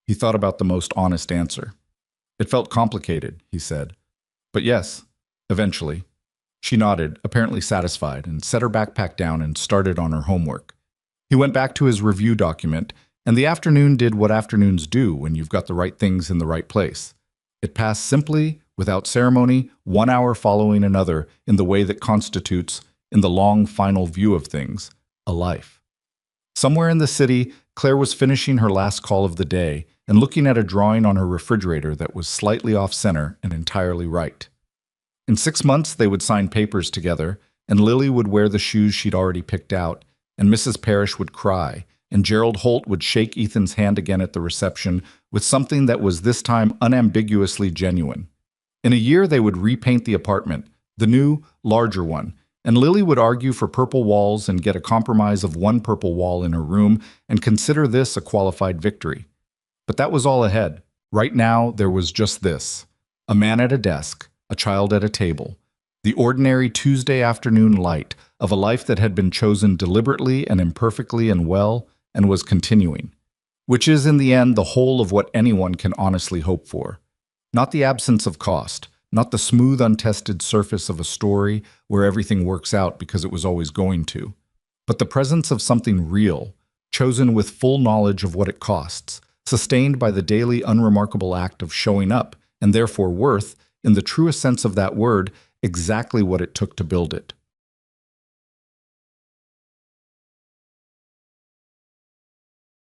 He thought about the most honest answer. It felt complicated, he said. But yes, eventually. She nodded, apparently satisfied, and set her backpack down and started on her homework. He went back to his review document, and the afternoon did what afternoons do when you've got the right things in the right place. It passed simply, without ceremony, 1 hour following another in the way that constitutes, in the long final view of things, a life. Somewhere in the city, Claire was finishing her last call of the day and looking at a drawing on her refrigerator that was slightly off-center and entirely right. In 6 months, they would sign papers together, and Lily would wear the shoes she'd already picked out, and Mrs. Parrish would cry, and Gerald Holt would shake Ethan's hand again at the reception with something that was this time unambiguously genuine. In a year, they would repaint the apartment, the new, larger one, and Lily would argue for purple walls and get a compromise of one purple wall in her room and consider this a qualified victory. But that was all ahead. Right now, there was just this: a man at a desk, a child at a table, the ordinary Tuesday afternoon light of a life that had been chosen deliberately and imperfectly and well, and was continuing, which is in the end the whole of what anyone can honestly hope for. Not the absence of cost, not the smooth, untested surface of a story where everything works out because it was always going to, but the presence of something real, chosen with full knowledge of what it costs, sustained by the daily unremarkable act of showing up, and therefore worth, in the truest sense of that word, exactly what it took to build it.